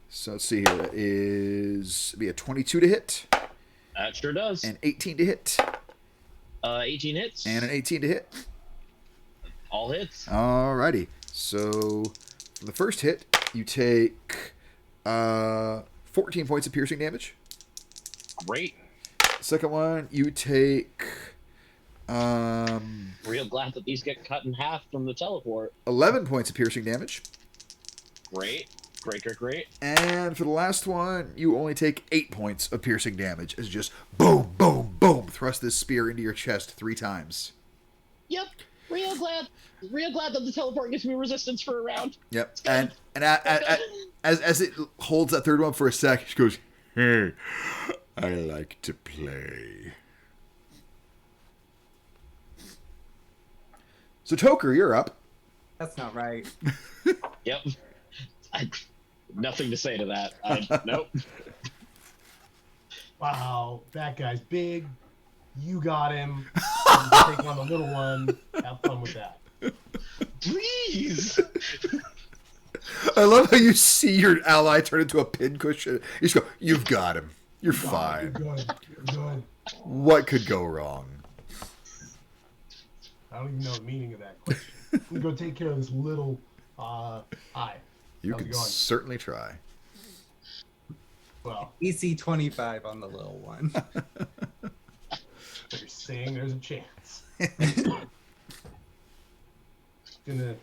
So let's see here. It is be a 22 to hit. That sure does. An 18 to hit. 18 hits. And an 18 to hit. All hits. Alrighty. So, from the first hit, you take 14 points of piercing damage. Great. Second one, you take Real glad that these get cut in half from the teleport. 11 points of piercing damage. Great. Great. And for the last one, you only take 8 points of piercing damage as you just boom, boom, boom, thrust this spear into your chest 3 times. Yep. Real glad that the teleport gives me resistance for a round. Yep. And as it holds that third one for a sec, she goes, "Hey, I like to play." So Toker, you're up. That's not right. Yep. Nothing to say to that. Nope. Wow, that guy's big. You got him. You take on the little one. Have fun with that. Please. I love how you see your ally turn into a pincushion. You just go, "You've got him. You're fine. You're good. You're good. What could go wrong?" I don't even know the meaning of that question. We go take care of this little eye. You How's it can going? certainly try. Well, EC 25 on the little one. you're saying there's a chance. Gonna. Is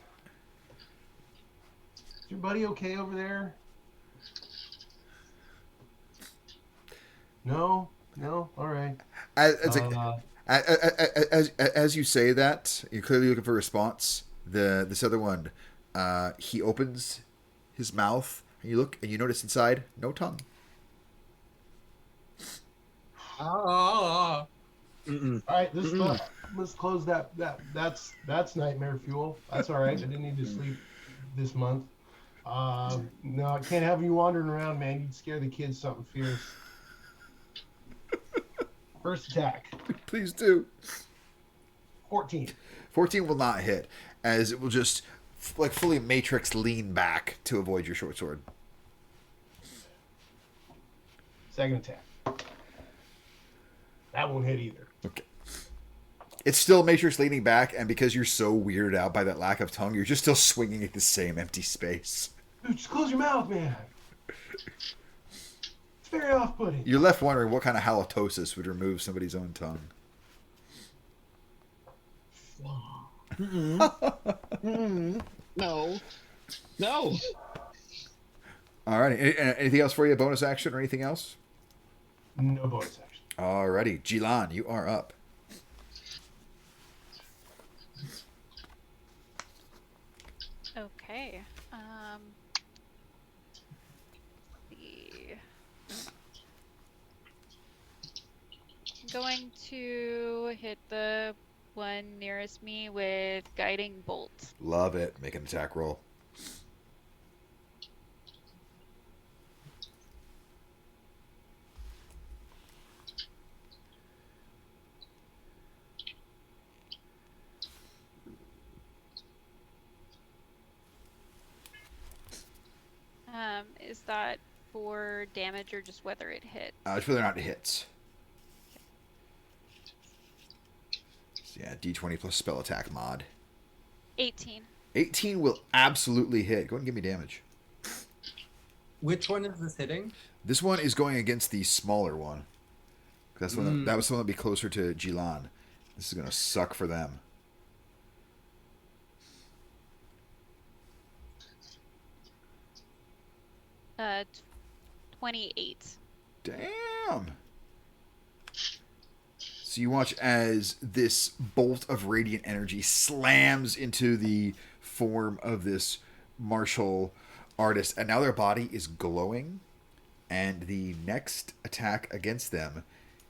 your buddy okay over there? No. All right. As you say that, you're clearly looking for a response. This other one, he opens his mouth, and you look, and you notice inside no tongue. Oh. Mm-mm. All right. Let's close that. That's nightmare fuel. That's all right. I didn't need to sleep this month. No, I can't have you wandering around, man. You'd scare the kids something fierce. First attack. Please do. 14. 14 will not hit, as it will just like fully Matrix lean back to avoid your short sword. Second attack. That won't hit either. Okay. It's still Matrix leaning back, and because you're so weirded out by that lack of tongue, you're just still swinging at the same empty space. Dude, just close your mouth, man. It's very off-putting. You're left wondering what kind of halitosis would remove somebody's own tongue. No. All right. Anything else for you? Bonus action or anything else? No bonus action. Alrighty. Jilan, you are up. Okay. See. I'm going to hit the one nearest me with guiding bolt. Love it. Make an attack roll. Is that for damage or just whether it hit? It's whether or not it hits. So yeah, D20 plus spell attack mod. 18. 18 will absolutely hit. Go ahead and give me damage. Which one is this hitting? This one is going against the smaller one. That's one. That was the one that'd be closer to Jilan. This is gonna suck for them. 28. Damn. So you watch as this bolt of radiant energy slams into the form of this martial artist, and now their body is glowing and the next attack against them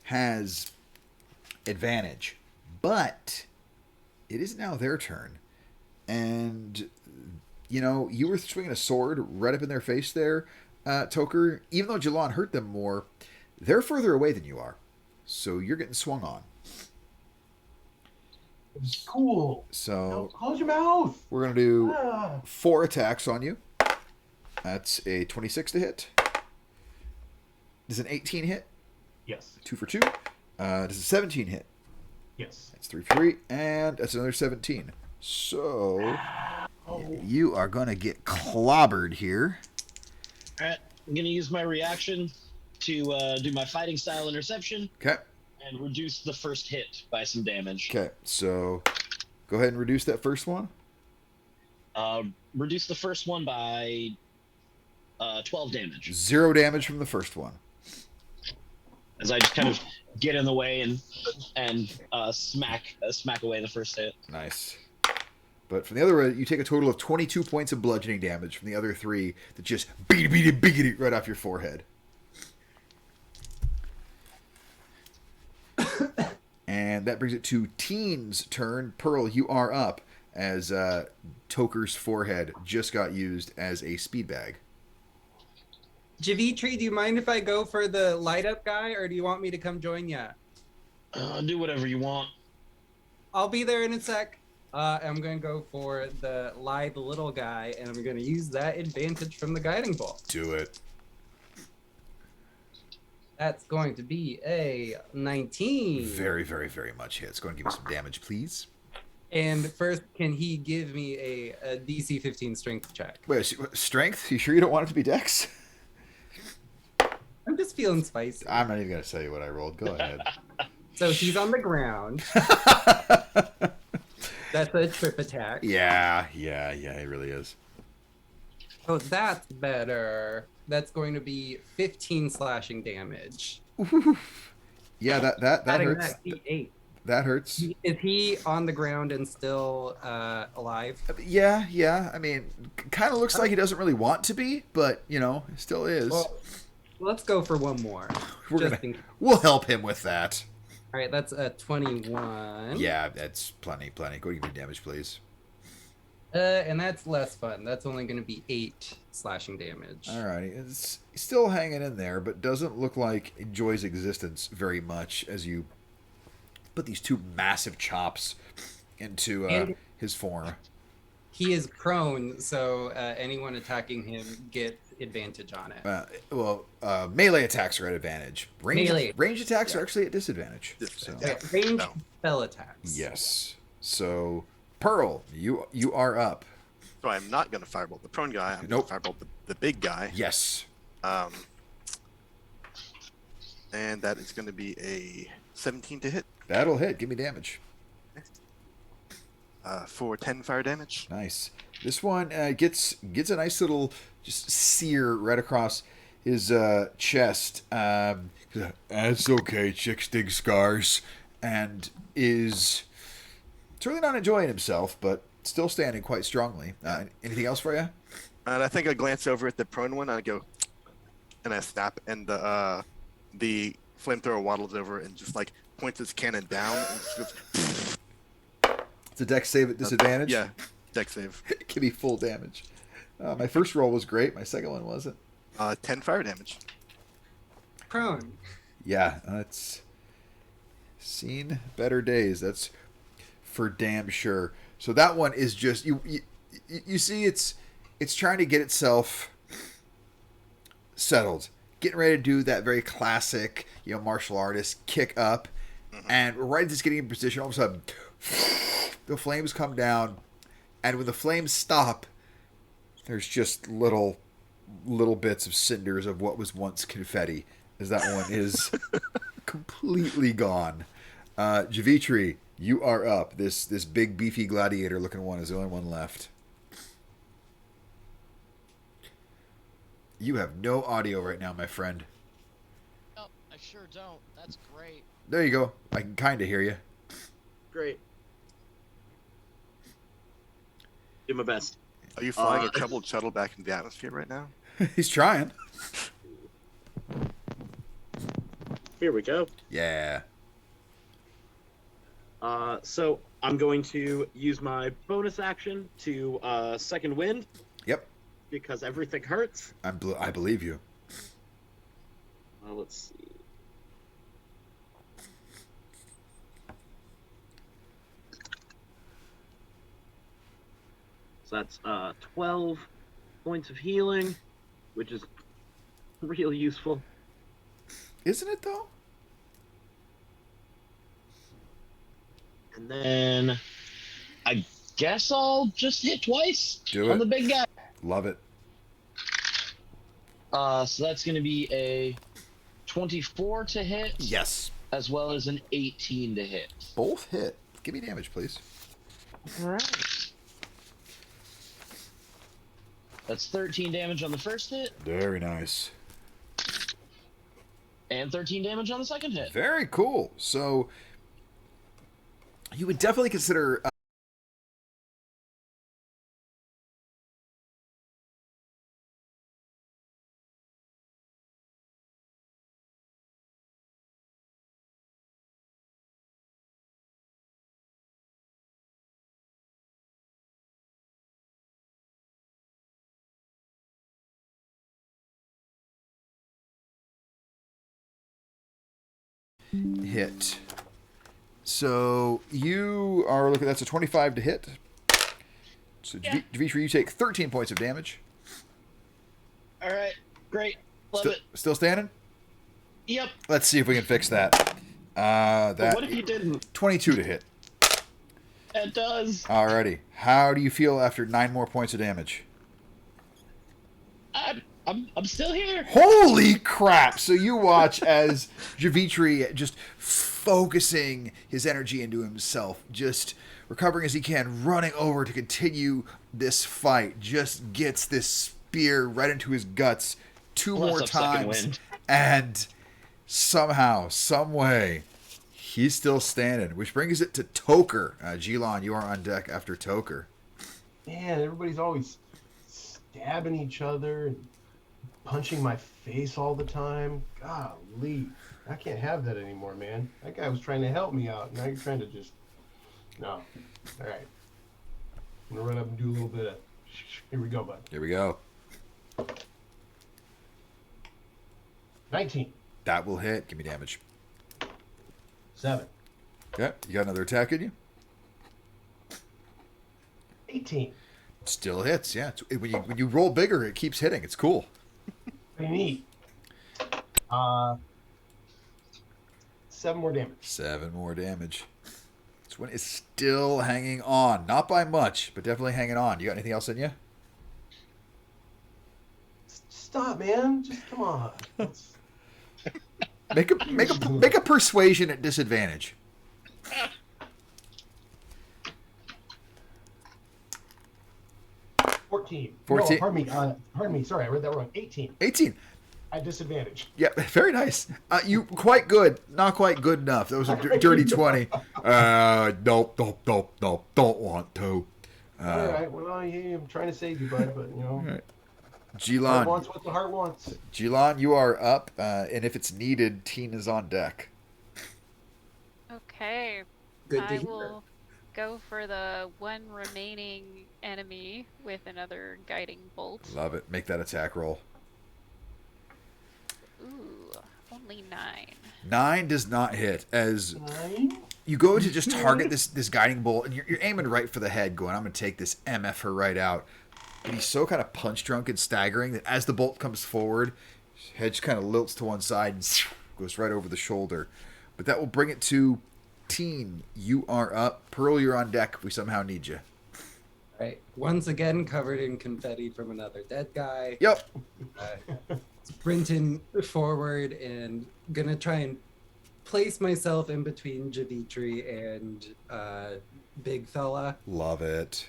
has advantage, but it is now their turn. And, you were swinging a sword right up in their face there, Toker. Even though Jalon hurt them more, they're further away than you are. So you're getting swung on. It's cool. So No, close your mouth. we're going to do Ah. 4 attacks on you. That's a 26 to hit. Does an 18 hit? Yes. 2 for 2. Does a 17 hit? Yes. That's 3 for 3. And that's another 17. So you are going to get clobbered here. All right, I'm gonna use my reaction to do my fighting style interception Okay. and reduce the first hit by some damage. Okay. So go ahead and reduce that first one. Reduce the first one by 12 damage. 0 damage from the first one. As I just kind of get in the way and smack away the first hit. Nice. But from the other way, you take a total of 22 points of bludgeoning damage from the other 3 that just beat it right off your forehead. And that brings it to Teen's turn. Pearl, you are up as Toker's forehead just got used as a speed bag. Javitri, do you mind if I go for the light up guy, or do you want me to come join ya? Do whatever you want. I'll be there in a sec. I'm going to go for the lithe little guy, and I'm going to use that advantage from the guiding bolt. Do it. That's going to be a 19. Very, very, very much hits. Go ahead and give me some damage, please. And first, can he give me a DC 15 strength check? Wait, strength? You sure you don't want it to be dex? I'm just feeling spicy. I'm not even going to tell you what I rolled. Go ahead. So he's on the ground. That's a trip attack. Yeah, it really is. Oh, that's better. That's going to be 15 slashing damage. Yeah, that Adding hurts. that D8. That hurts. Is he on the ground and still alive? Yeah. I mean, kind of looks like he doesn't really want to be, but still is. Well, let's go for one more. We'll help him with that. All right, that's a 21. Yeah, that's plenty. Go ahead and give me damage, please. And that's less fun. That's only going to be 8 slashing damage. Alrighty, it's still hanging in there, but doesn't look like enjoys existence very much as you put these 2 massive chops into his form. He is prone, so anyone attacking him gets advantage on it. Melee attacks are at advantage. Range attacks are actually at disadvantage. So. Range spell attacks. Yes. So, Pearl, you are up. So I'm not going to firebolt the prone guy. I'm Nope. going to firebolt the big guy. Yes. And that is going to be a 17 to hit That'll hit. Give me damage. for 10 fire damage. Nice. This one gets a nice little just sear right across his chest. That's okay. Chicks dig scars, and is certainly not enjoying himself, but still standing quite strongly. Anything else for you? And I think I glance over at the prone one and I go, and I snap, and the flamethrower waddles over and just like points its cannon down and just goes, It's a dex save at disadvantage. yeah, dex save. Give me full damage. My first roll was great. My second one wasn't. 10 fire damage. Prone. Yeah, that's seen better days. That's for damn sure. So that one is just you see it's trying to get itself settled, getting ready to do that very classic martial artist kick up, and right as it's getting in position, all of a sudden the flames come down, and when the flames stop, there's just little bits of cinders of what was once confetti, as that one is completely gone. Javitri, you are up. This big beefy gladiator looking one is the only one left. You have no audio right now, my friend. No, I sure don't. That's great. There you go. I can kind of hear you. Great. Do my best. Are you flying a troubled shuttle back into the atmosphere right now? He's trying. Here we go. Yeah. So I'm going to use my bonus action to second wind Yep. because everything hurts. I believe you. Let's see. So that's 12 points of healing, which is real useful. Isn't it though? And then I guess I'll just hit twice Do on it. the big guy. Love it. So that's going to be a 24 to hit, Yes. as well as an 18 to hit. Both hit. Give me damage, please. All right. That's 13 damage on the first hit, Very nice. and 13 damage on the second hit. Very cool. So you would definitely consider hit. So you are looking. That's a 25 to hit. So Yeah. Dimitri, you take 13 points of damage. All right, great. Love Still, it. still standing? Yep. Let's see if we can fix that. But That what if you didn't? 22 to hit. It does. Alrighty. How do you feel after 9 more points of damage? I'm still here. Holy crap! So you watch as Javitri just focusing his energy into himself, just recovering as he can, running over to continue this fight, just gets this spear right into his guts 2 Bless more up, second times, wind. and somehow, some way, he's still standing. Which brings it to Toker. Gilon, you are on deck after Toker. Man, everybody's always stabbing each other and punching my face all the time. Golly. I can't have that anymore, man. That guy was trying to help me out. Now you're trying to just... No. All right. I'm going to run up and do a little bit of... Here we go, bud. Here we go. 19. That will hit. Give me damage. 7. Okay, you got another attack in you? 18. Still hits, yeah. When you roll bigger, it keeps hitting. It's cool. Pretty neat. 7 more damage. 7 more damage. This one is still hanging on. Not by much, but definitely hanging on. You got anything else in you? Stop, man. Just come on. Let's- Make a persuasion at disadvantage. $14. 14. No, pardon me. Sorry, I read that wrong. 18. 18. At disadvantage. Yeah, very nice. You quite good. Not quite good enough. That was a dirty 20. Nope. Don't want to. All right. Well, yeah, I'm trying to save you, bud, but you know. Right. Heart Heart Gilon, wants what the heart wants. Gilon, you are up, and if it's needed, Teen is on deck. Okay. Good to I hear. will go for the one remaining enemy with another guiding bolt. Love it. Make that attack roll. Ooh, only 9. 9 does not hit, as 9. you go to just target this guiding bolt, and you're aiming right for the head, going, I'm going to take this MF her right out. But he's so kind of punch drunk and staggering that as the bolt comes forward, his head just kind of lilts to one side and goes right over the shoulder. But that will bring it to Teen. You are up. Pearl, you're on deck if we somehow need you. Right. Once again, covered in confetti from another dead guy. Yep. Sprinting forward and gonna try and place myself in between Javitri and Big Fella. Love it.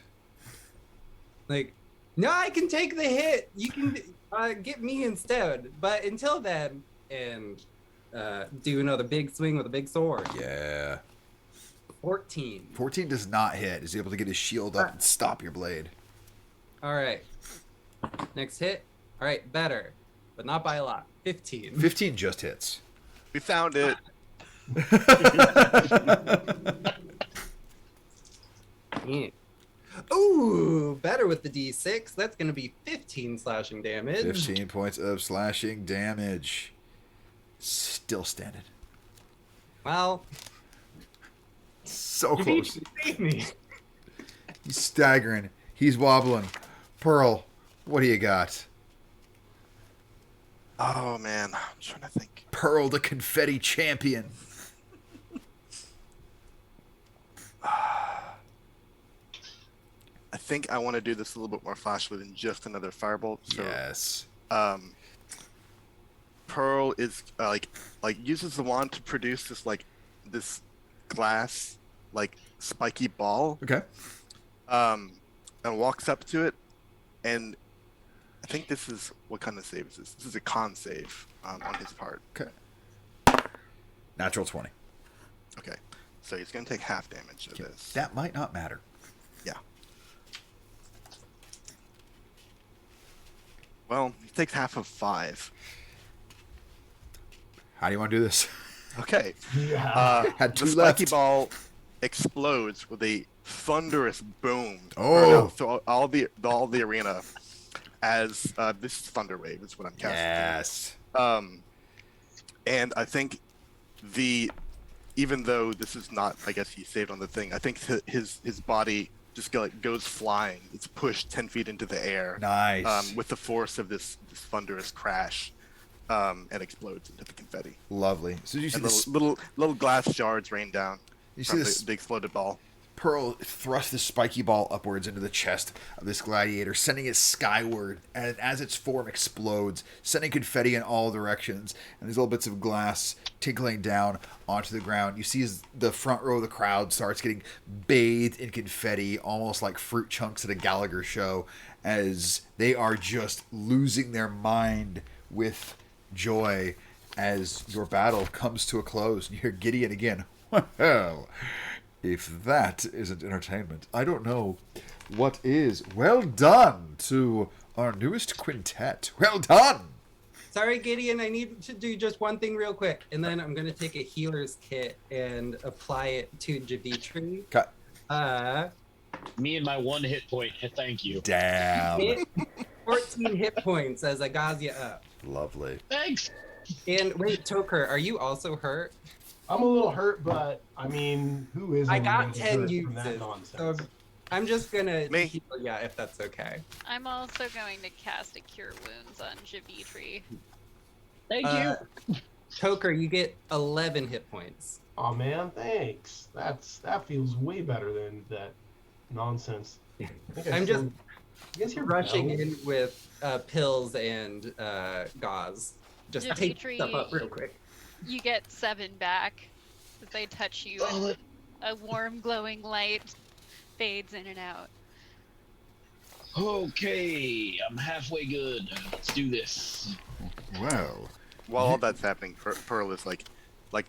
Like, no, I can take the hit. You can get me instead. But until then, and do another big swing with a big sword. Yeah. 14. 14 does not hit. Is able to get his shield up and stop your blade. All right. Next hit. All right, better, but not by a lot. 15. 15 just hits. We found it. Yeah. Ooh, better with the D6. That's going to be 15 slashing damage. 15 points of slashing damage. Still standing. Well, So you close. beat me. He's staggering. He's wobbling. Pearl, what do you got? Oh man, I'm trying to think. Pearl, the confetti champion. I think I want to do this a little bit more flashily than just another firebolt. So, Yes. Pearl is like uses the wand to produce this glass spiky ball, Okay. and walks up to it, and I think this is what kind of save is this? This is a con save on his part. Okay. Natural 20. Okay, so he's gonna take half damage of this. That might not matter. Yeah. Well, he takes half of 5. How do you want to do this? Okay. Yeah. Had The 2 spiky left. ball explodes with a thunderous boom Oh. through all the arena as this is thunder wave is what I'm casting. Yes. And I think even though this is not, I guess he saved on the thing, I think his body just goes flying. It's pushed 10 feet into the air. Nice. With the force of this thunderous crash, and explodes into the confetti. Lovely. So you see And this little glass shards rain down You see from this the exploded ball. Pearl thrust this spiky ball upwards into the chest of this gladiator, sending it skyward, and as its form explodes, sending confetti in all directions, and these little bits of glass tinkling down onto the ground. You see as the front row of the crowd starts getting bathed in confetti, almost like fruit chunks at a Gallagher show, as they are just losing their mind with joy as your battle comes to a close. And you hear Gideon again. Well, if that isn't entertainment, I don't know what is. Well done to our newest quintet. Well done. Sorry, Gideon, I need to do just one thing real quick, and then I'm going to take a healer's kit and apply it to Javitri. Cut. Me and my 1 hit point. Thank you. Damn. 14 hit points as I gauze you up. Lovely. Thanks. And wait, Toker, are you also hurt? I'm a little hurt, but I mean, who isn't? I got gonna get 10 hurt from that uses, nonsense? so I'm just gonna Me. heal ya if that's okay. I'm also going to cast a Cure Wounds on Javitri. Thank Uh, you. Toker, you get 11 hit points. Oh man, thanks. That feels way better than that nonsense. I think I I'm still- just you guys hear rushing bells? in with pills and gauze. Just take Dimitri- stuff up real quick. You get 7 back as they touch you, and a warm, glowing light fades in and out. Okay, I'm halfway good. Let's do this. Well, While all that's happening, Pearl is like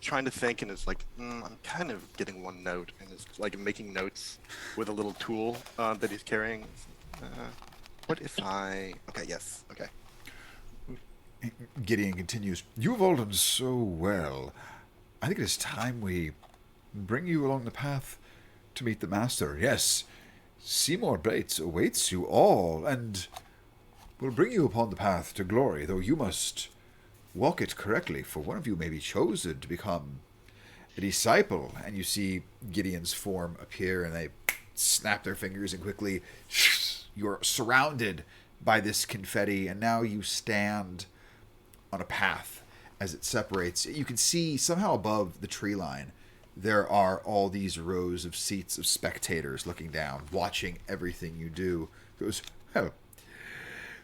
trying to think and is like, I'm kind of getting one note, and is like making notes with a little tool that he's carrying. What if I? Okay, yes, okay. Gideon continues. You've all done so well. I think it is time we bring you along the path to meet the master. Yes, Seymour Bates awaits you all, and will bring you upon the path to glory, though you must walk it correctly, for one of you may be chosen to become a disciple. And you see Gideon's form appear, and they snap their fingers, and quickly you're surrounded by this confetti, and now you stand on a path as it separates. You can see somehow above the tree line there are all these rows of seats of spectators looking down, watching everything you do. It goes, well,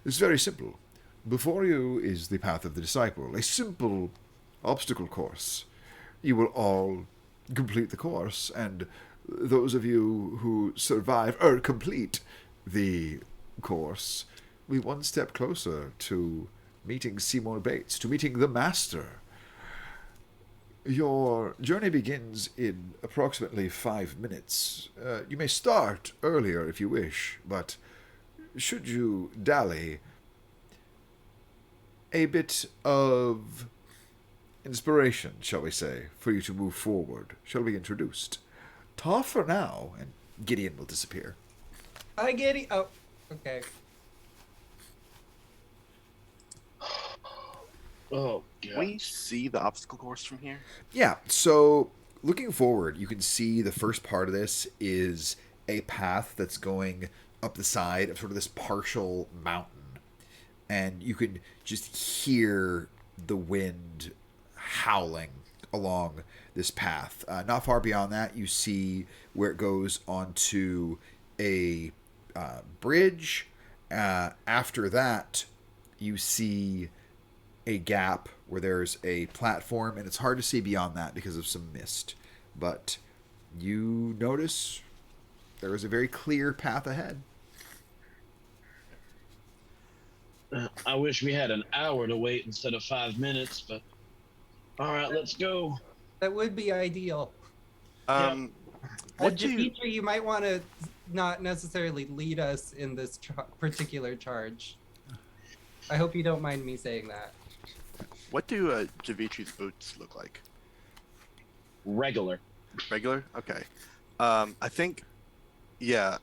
it's very simple. Before you is the path of the disciple, a simple obstacle course. You will all complete the course, and those of you who survive or complete the course will be one step closer to meeting Seymour Bates, to meeting the master. Your journey begins in approximately 5 minutes. You may start earlier if you wish, but should you dally, a bit of inspiration, shall we say, for you to move forward shall be introduced. Ta for now, and Gideon will disappear. Hi, Giddy. Oh, okay. Oh, God. We see the obstacle course from here. Yeah, so looking forward, you can see the first part of this is a path that's going up the side of sort of this partial mountain. And you can just hear the wind howling along this path. Not far beyond that, you see where it goes onto a bridge. After that, you see a gap where there's a platform, and it's hard to see beyond that because of some mist. But you notice there is a very clear path ahead. I wish we had an hour to wait instead of 5 minutes, but all right, let's go. That would be ideal. What do you? Dimitri, you might want to not necessarily lead us in this particular charge. I hope you don't mind me saying that. What do Javitri's boots look like? Regular. Regular? Okay. I think, yeah,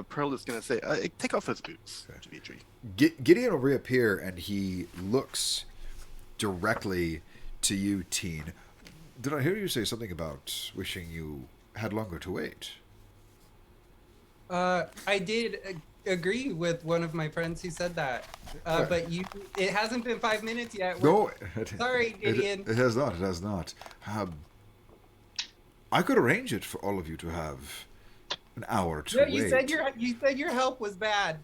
Pearl is going to say, take off those boots, Javitri. Gideon will reappear, and he looks directly to you, Teen. Did I hear you say something about wishing you had longer to wait? I did agree with one of my friends who said that. But it hasn't been 5 minutes yet. No, Sorry, Gideon. It has not. It has not. I could arrange it for all of you to have an hour to wait. You said your help was bad.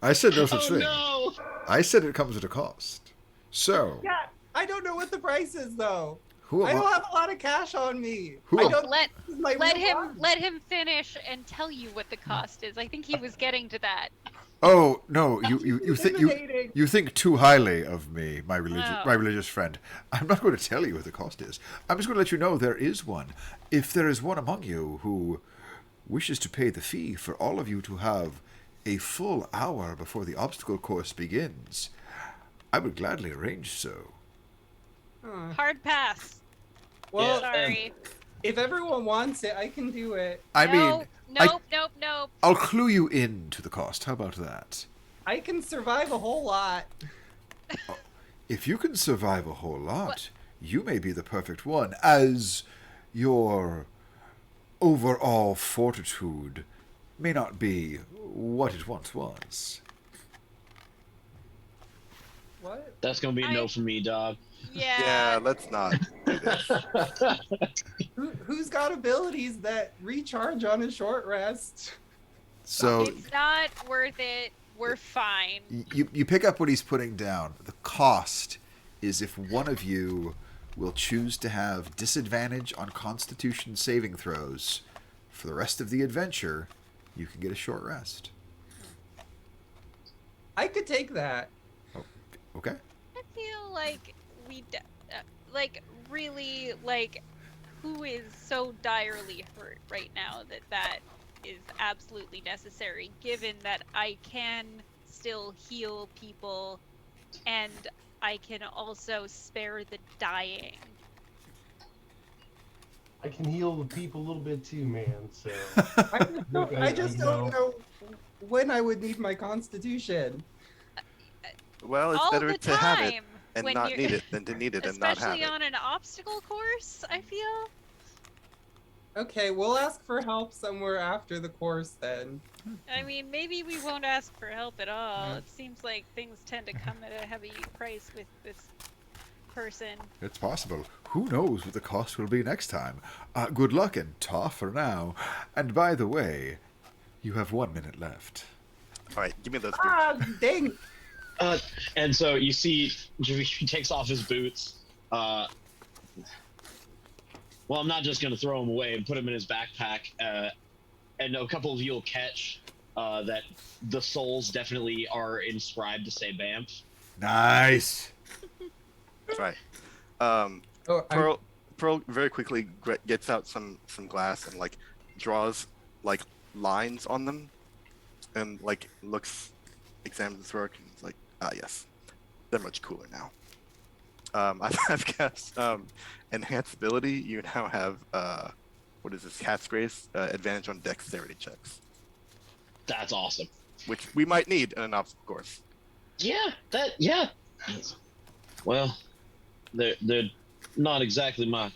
I said no such thing. No! I said it comes at a cost. So, Yeah, I don't know what the price is though. who I am don't I? have a lot of cash on me. Who I am- don't. Let this is my let real him problem. let him finish and tell you what the cost is. I think he was getting to that. Oh no, you think Intimidating. you think too highly of me, my Oh. religious friend. I'm not going to tell you what the cost is. I'm just going to let you know there is one. If there is one among you who wishes to pay the fee for all of you to have a full hour before the obstacle course begins, I would gladly arrange so. Hard pass. Well, Sorry. if everyone wants it, I can do it. I no, mean, nope. I'll clue you in to the cost. How about that? I can survive a whole lot. If you can survive a whole lot, you may be the perfect one, as your overall fortitude may not be what it once was. What? That's gonna be a no for me, dog. Yeah. Yeah, let's not do this. Who's got abilities that recharge on a short rest? So It's not worth it. We're fine. you pick up what he's putting down. The cost is if one of you will choose to have disadvantage on Constitution saving throws for the rest of the adventure, you can get a short rest. I could take that. Okay? I feel like really, who is so direly hurt right now that is absolutely necessary, given that I can still heal people and I can also spare the dying. I can heal the people a little bit too, man. So I just don't know when I would need my constitution. Well, it's All better the to have it time and when not you're- need it than to need it and not have Especially it. on an obstacle course, I feel. Okay, we'll ask for help somewhere after the course then. I mean, maybe we won't ask for help at all. It seems like things tend to come at a heavy price with this person. It's possible. Who knows what the cost will be next time? Good luck and ta for now. And by the way, you have 1 minute left. All right, give me those boots. Ah, dang! And so you see, he takes off his boots. Well, I'm not just gonna throw them away and put them in his backpack. And a couple of you will catch that the soles definitely are inscribed to say Banff. Nice. That's right. Oh, Pearl very quickly gets out some glass and draws lines on them, and examines his work and is like, ah yes, they're much cooler now. I've cast enhanced ability. You now have what is this? Cat's Grace advantage on dexterity checks, That's awesome. which we might need in an obstacle course. Yeah. Well, they're not exactly my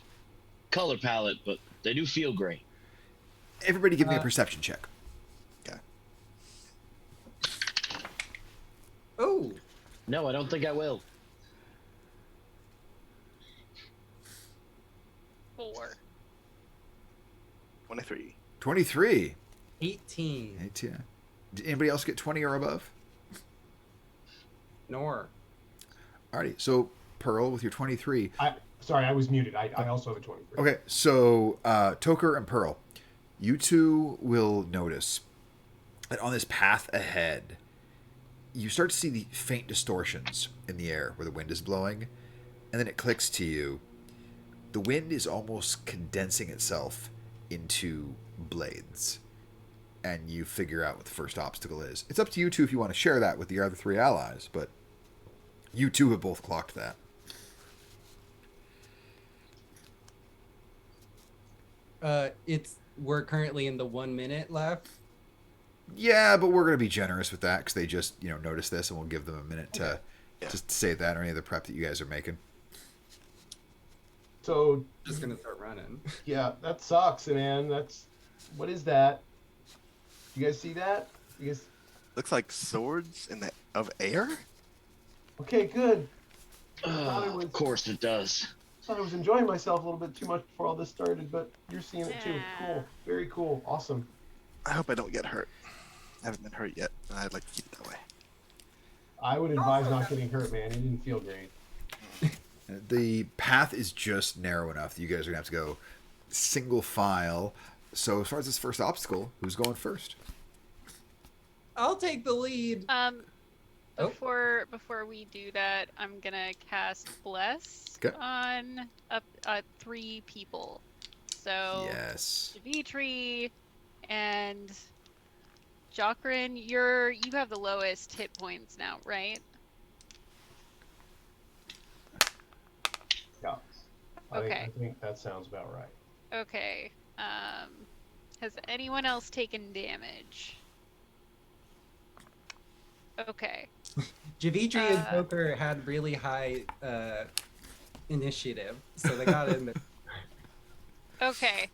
color palette, but they do feel great. Everybody give me a perception check. Oh, No, I don't think I will. 4. 23. 23. 18. 18. Did anybody else get 20 or above? Nor. Alrighty, so Pearl with your 23. Sorry, I was muted. I also have a 23. Okay, so Toker and Pearl, you two will notice that on this path ahead, you start to see the faint distortions in the air where the wind is blowing, and then it clicks to you. The wind is almost condensing itself into blades, and you figure out what the first obstacle is. It's up to you two if you want to share that with the other 3 allies, but you two have both clocked that. We're currently in the 1 minute left. Yeah, but we're going to be generous with that because they just, notice this, and we'll give them a minute to just say that or any other prep that you guys are making. So Just gonna start running. yeah, that sucks, man. What is that? You guys see that? You guys? Looks like swords of air. Okay, good. thought it was- Of course it does. I was enjoying myself a little bit too much before all this started, but you're seeing it too. Yeah. Cool. Very cool. Awesome. I hope I don't get hurt. I haven't been hurt yet, and I'd like to keep it that way. I would advise not getting hurt, man. It didn't feel great. The path is just narrow enough that you guys are going to have to go single file. So as far as this first obstacle, who's going first? I'll take the lead. Oh. Before we do that, I'm gonna cast Bless Okay. on 3 people. So Yes. Dimitri and Jokrin, you have the lowest hit points now, right? Yeah. Okay. I think that sounds about right. Okay. Has anyone else taken damage? Okay. Javitri and Joker had really high initiative, so they got in there. Okay.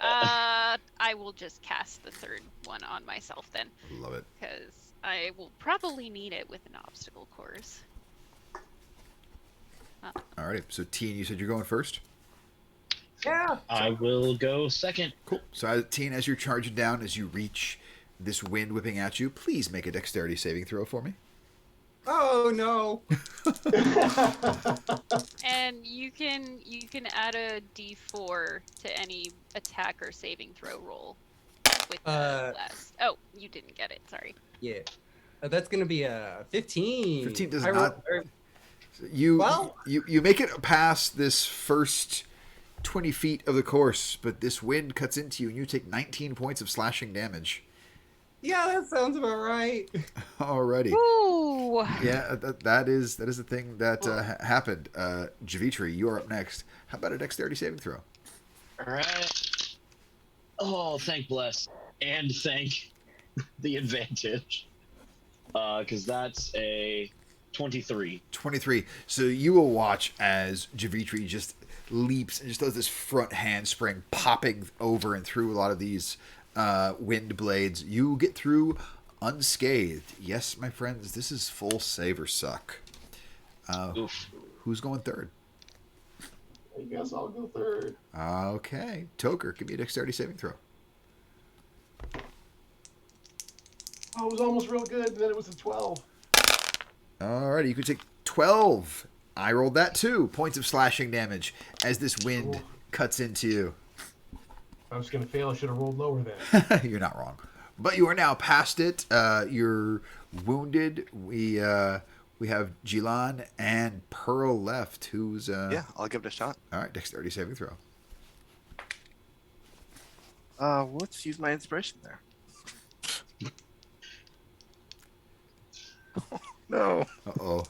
I will just cast the 3rd one on myself then, Love it. because I will probably need it with an obstacle course. Alrighty. So Teen, you said you're going first? Yeah. I will go second. Cool. So Teen, as you're charging down, as you reach this wind whipping at you, please make a dexterity saving throw for me. Oh no. And you can add a D4 to any attack or saving throw roll with the last. Oh, you didn't get it. Sorry. Yeah. That's gonna be a 15. 15 does I not- rolled- You make it past this first 20 feet of the course, but this wind cuts into you and you take 19 points of slashing damage. Yeah, that sounds about right. Alrighty. Ooh. Yeah, that is the thing that happened. Javitri, you are up next. How about a dexterity saving throw? All right. Oh, thank Bless. And thank the advantage. Because that's a 23. 23. So you will watch as Javitri just leaps and just does this front handspring, popping over and through a lot of these wind blades. You get through unscathed. Yes, my friends, this is full save or suck. Oof. Who's going third? I guess I'll go third. Okay. Toker, give me a dexterity saving throw. Oh, it was almost real good, and then it was a 12. Alrighty, you can take 12. I rolled that too. Points of slashing damage as this wind Cool. cuts into you. If I was going to fail, I should have rolled lower then. You're not wrong. But you are now past it. You're wounded. We have Jilan and Pearl left. Who's Yeah, I'll give it a shot. all right? Dexterity saving throw. Let's use my inspiration there. No. Uh oh.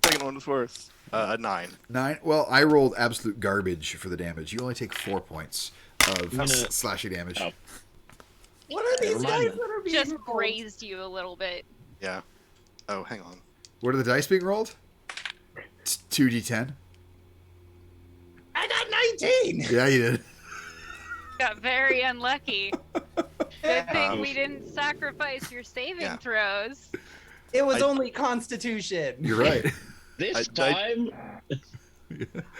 Second one becomes worse. A 9. 9. Well, I rolled absolute garbage for the damage. You only take 4 points of slashing damage. Oh. What are these Never guys mind. that are being Just rolled? grazed you a little bit. Yeah. Oh, hang on. What are the dice being rolled? 2d10. I got 19. Yeah, you did. Got very unlucky. Good thing we didn't sacrifice your saving Yeah. throws. It was I- only Constitution. You're right. This I- time,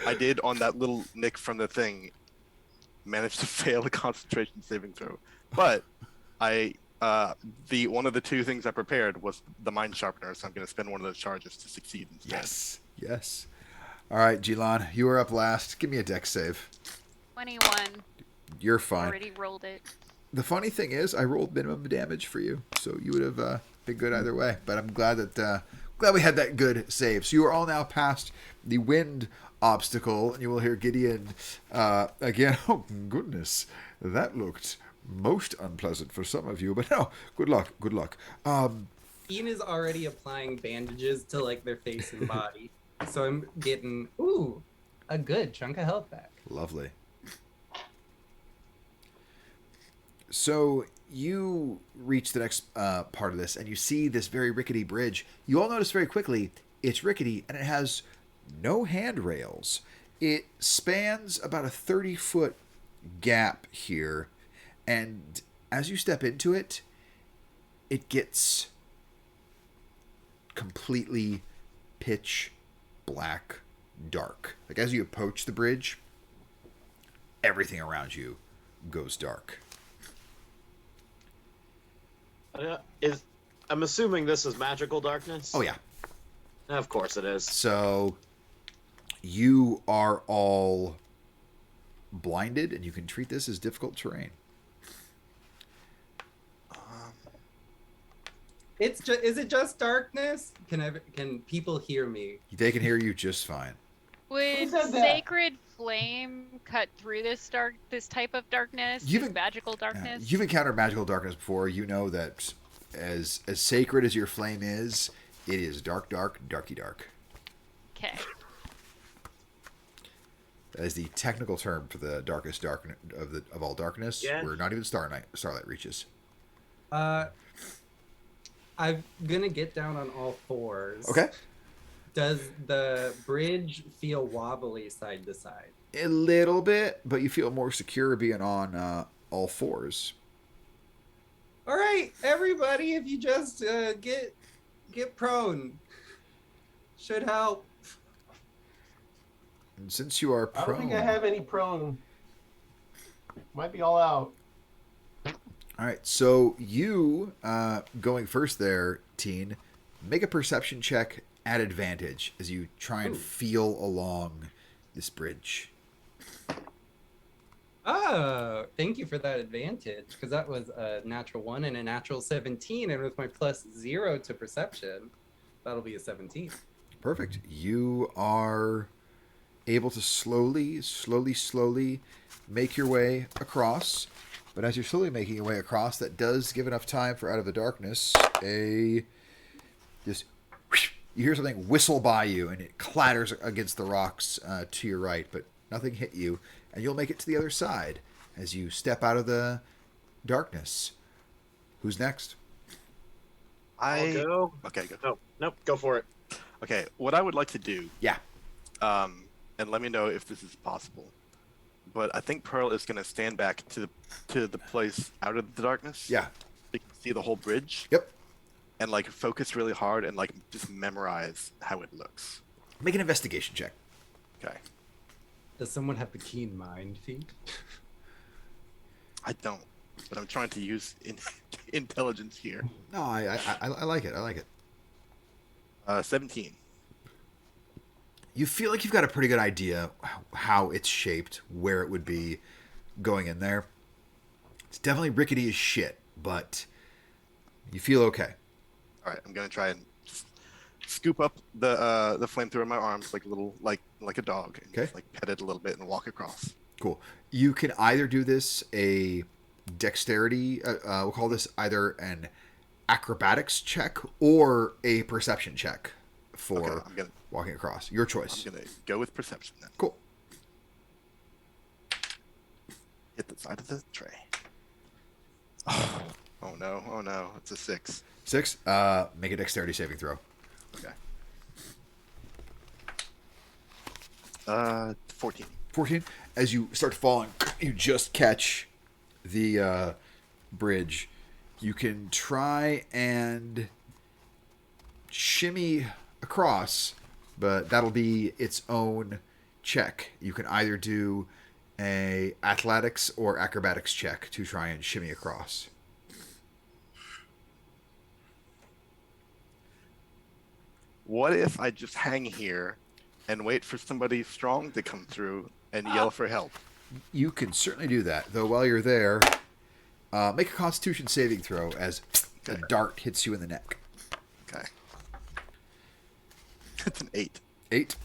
I did on that little nick from the thing manage to fail a concentration saving throw. But I the one of the 2 things I prepared was the mind sharpener, so I'm gonna spend one of those charges to succeed instead. Yes. Yes. All right, Gilan, you are up last. Give me a dex save. 21. You're fine. Already rolled it. The funny thing is, I rolled minimum damage for you, so you would have been good either way. But I'm glad that glad we had that good save. So you are all now past the wind obstacle, and you will hear Gideon again. Oh goodness, that looked most unpleasant for some of you, but no, good luck, good luck. Ian is already applying bandages to like their face and body. So I'm getting a good chunk of health back. Lovely. So you reach the next part of this, and you see this very rickety bridge. You all notice very quickly it's rickety, and it has no handrails. It spans about a 30-foot gap here, and as you step into it, it gets completely pitch black dark. Like as you approach the bridge, everything around you goes dark. I'm assuming this is magical darkness? Oh yeah. Of course it is. So you are all blinded, and you can treat this as difficult terrain. Is it just darkness? Can people hear me? They can hear you just fine. Would said that? sacred flame cut through this type of darkness? You've This en- magical darkness? You've encountered magical darkness before. You know that as sacred as your flame is, it is dark, darky dark. Okay. That is the technical term for the darkest dark of all darkness, Yeah. where not even starlight reaches. I'm gonna get down on all fours. Okay. Does the bridge feel wobbly side to side? A little bit, but you feel more secure being on all fours. All right, everybody, if you just get prone, should help. And since you are I prone, don't think I have any prone. Might be all out. all right. So you going first there, Teen. Make a perception check at advantage as you try and feel along this bridge. Oh, thank you for that advantage, because that was a natural 1 and a natural 17, and with my +0 to perception, that'll be a 17. Perfect. You are able to slowly make your way across. But as you're slowly making your way across, that does give enough time for out of the darkness just you hear something whistle by you, and it clatters against the rocks to your right, but nothing hit you, and you'll make it to the other side as you step out of the darkness. Who's next? I'll go. Okay, go. No, nope, go for it. Okay, what I would like to do, Yeah. and let me know if this is possible, but I think Pearl is going to stand back to the place out of the darkness. Yeah. You can see the whole bridge. Yep. And like focus really hard and like just memorize how it looks. Make an investigation check. Okay. Does someone have the keen mind feat? I don't, but I'm trying to use intelligence here. No, I like it. I like it. 17. You feel like you've got a pretty good idea how it's shaped, where it would be going in there. It's definitely rickety as shit, but you feel okay. All right, I'm gonna try and just scoop up the flamethrower in my arms like a little like a dog, and Okay. just like pet it a little bit and walk across. Cool. You can either do this a dexterity, we'll call this either an acrobatics check or a perception check. for Okay, I'm gonna walking across. Your choice. I'm gonna go with perception then. Cool. Hit the side of the tray. Oh no, it's a 6. 6. Make a dexterity saving throw. 14. 14. As you start falling, you just catch the bridge. You can try and shimmy across, but that'll be its own check. You can either do a athletics or acrobatics check to try and shimmy across. What if I just hang here and wait for somebody strong to come through and yell for help? You can certainly do that, though while you're there, make a constitution saving throw as the dart hits you in the neck. Okay. It's an 8. 8.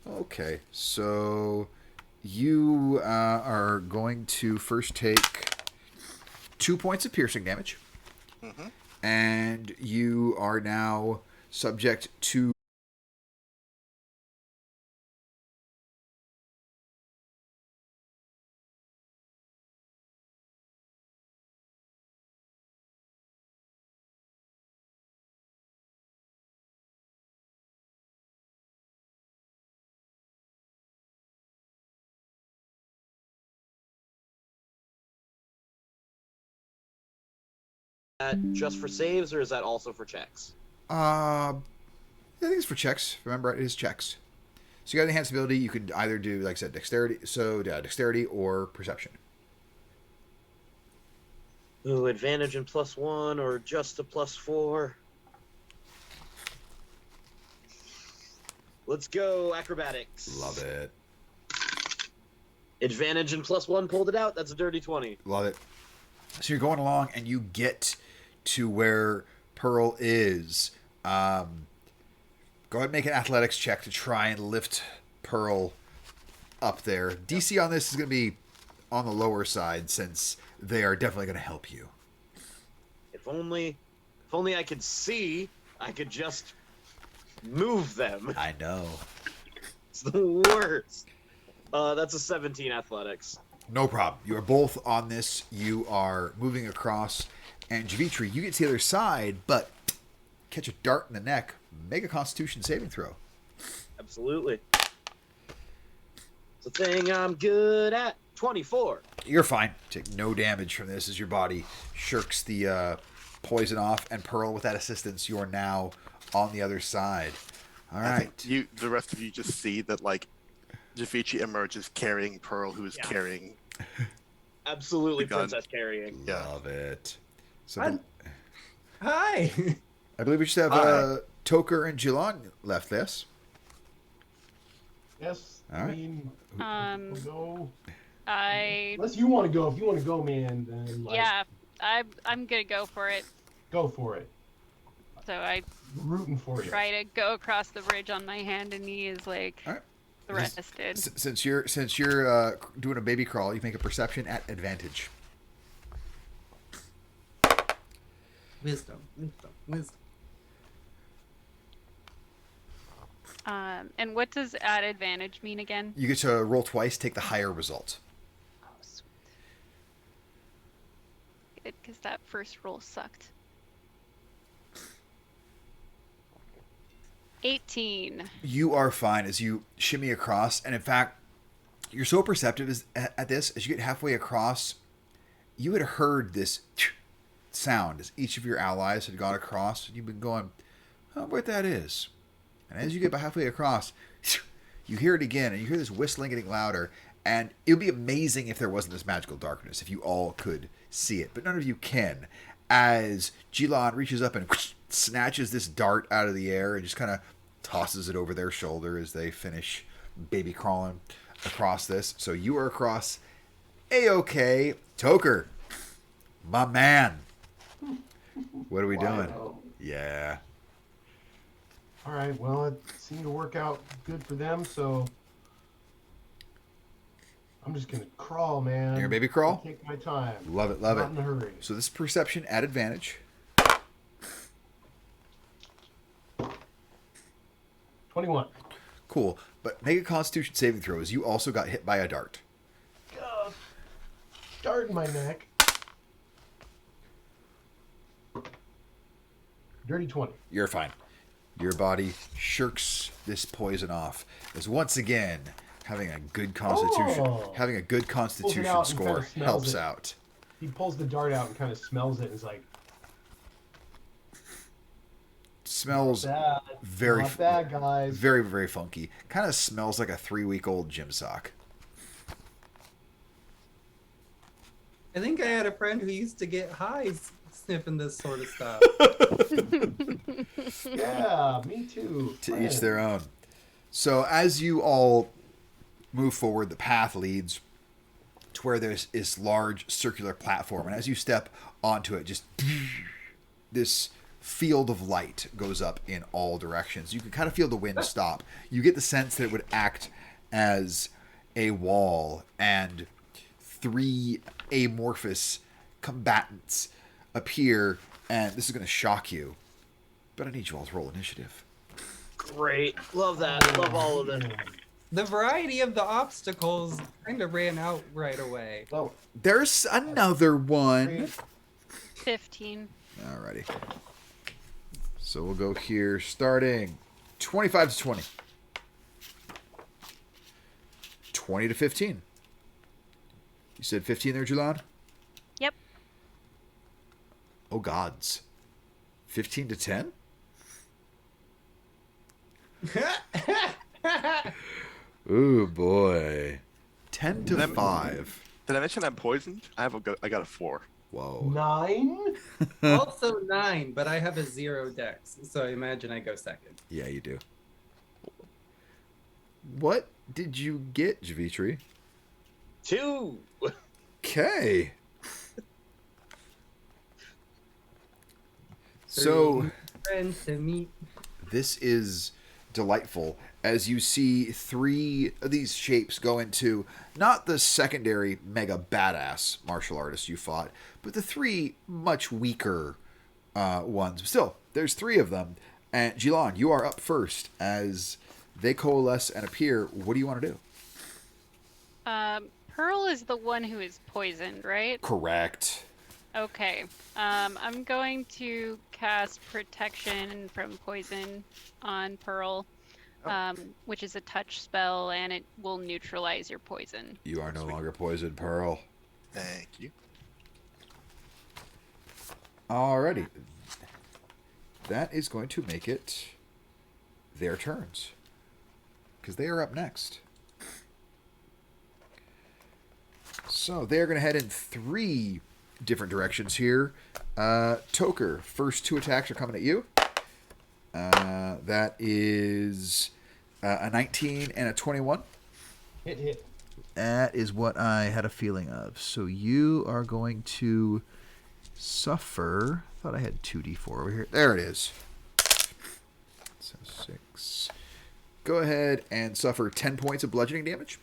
Okay, so you are going to first take 2 points of piercing damage, and you are now subject to Just for saves, or is that also for checks? I think it's for checks. Remember, it is checks. So you got enhanced ability. You could either do, like I said, dexterity. So dexterity or perception. Ooh, advantage and +1, or just a +4. Let's go acrobatics. Love it. Advantage and +1 pulled it out. That's a dirty 20. Love it. So you're going along, and you get to where Pearl is. Go ahead and make an athletics check to try and lift Pearl up there. DC on this is going to be on the lower side, since they are definitely going to help you. If only I could see, I could just move them. I know. It's the worst. That's a 17 athletics. No problem. You are both on this. You are moving across. And Javitri, you get to the other side, but catch a dart in the neck. Make a constitution saving throw. Absolutely. It's a thing I'm good at. 24. You're fine. Take no damage from this as your body shirks the poison off. And Pearl, with that assistance, you're now on the other side. All I right. think the rest of you just see that, like, Javici emerges carrying Pearl, who is carrying. Absolutely, the gun. princess carrying. Yeah. Love it. So Hi. I believe we should have Toker and Jilon left this. Yes. All I right. mean, Um, go. I Unless you want to go. If you want to go, man, then like, yeah, I'm gonna go for it. go for it. So I I'm rooting for you. try to go across the bridge on my hand and knees like All right. the rest did. Since you're doing a baby crawl, you make a perception at advantage. Wisdom. And what does at advantage mean again? You get to roll twice, take the higher result. Oh, sweet. Good, because that first roll sucked. 18. You are fine as you shimmy across, and in fact, you're so perceptive at this. As you get halfway across, you had heard this sound as each of your allies had gone across, and you've been going, I wonder what that is. And as you get about halfway across, you hear it again, and you hear this whistling getting louder, and it would be amazing if there wasn't this magical darkness, if you all could see it, but none of you can. As Jilon reaches up and snatches this dart out of the air and just kind of tosses it over their shoulder as they finish baby crawling across this. So you are across A-OK. Toker, my man. What are we doing? Yeah. All right. Well, it seemed to work out good for them, so I'm just gonna crawl, man. Your baby crawl? Take my time. Love it, love Not it. in a hurry. So this is perception at advantage. 21. Cool. But make a Constitution saving throw as you also got hit by a dart. Dart in my neck. Dirty 20. You're fine. Your body shirks this poison off as once again having a good constitution out and score kinda smells helps it. out. He pulls the dart out and kind of smells it and is like, Smells bad. very Not bad, guys. very, very funky. Kind of smells like a 3-week-old gym sock. I think I had a friend who used to get high sniffing this sort of stuff. Yeah, me too. To each their own. So as you all move forward, the path leads to where there's this large circular platform, and as you step onto it, just this field of light goes up in all directions. You can kind of feel the wind stop. You get the sense that it would act as a wall, and 3 amorphous combatants appear, and this is going to shock you. But I need you all to roll initiative. Great. Love that. Love all of it. The variety of the obstacles kind of ran out right away. Oh, There's another one. 15. Alrighty. So we'll go here starting 25 to 20. 20 to 15. You said 15 there, Julan? Yep. Oh, gods. 15 to 10? Ooh, boy. 10 to 5. Did I mention I'm poisoned? I got a 4. Whoa. 9? Also 9, but I have a 0 dex, so I imagine I go second. Yeah, you do. What did you get, Javitri? 2. Okay. So Friends to meet. this is delightful as you see 3 of these shapes go into not the secondary mega badass martial artists you fought, but the 3 much weaker ones. Still, there's 3 of them. And Jilan, you are up first as they coalesce and appear. What do you want to do? Pearl is the one who is poisoned, right? Correct. Okay. I'm going to cast Protection from Poison on Pearl, which is a touch spell, and it will neutralize your poison. You are no longer poisoned, Pearl. Thank you. Alrighty. That is going to make it their turns. Because they are up next. So they are going to head in 3 different directions here. Toker, first 2 attacks are coming at you. That is a 19 and a 21. Hit. That is what I had a feeling of. So you are going to suffer. I thought I had 2d4 over here. There it is. So 6. Go ahead and suffer 10 points of bludgeoning damage.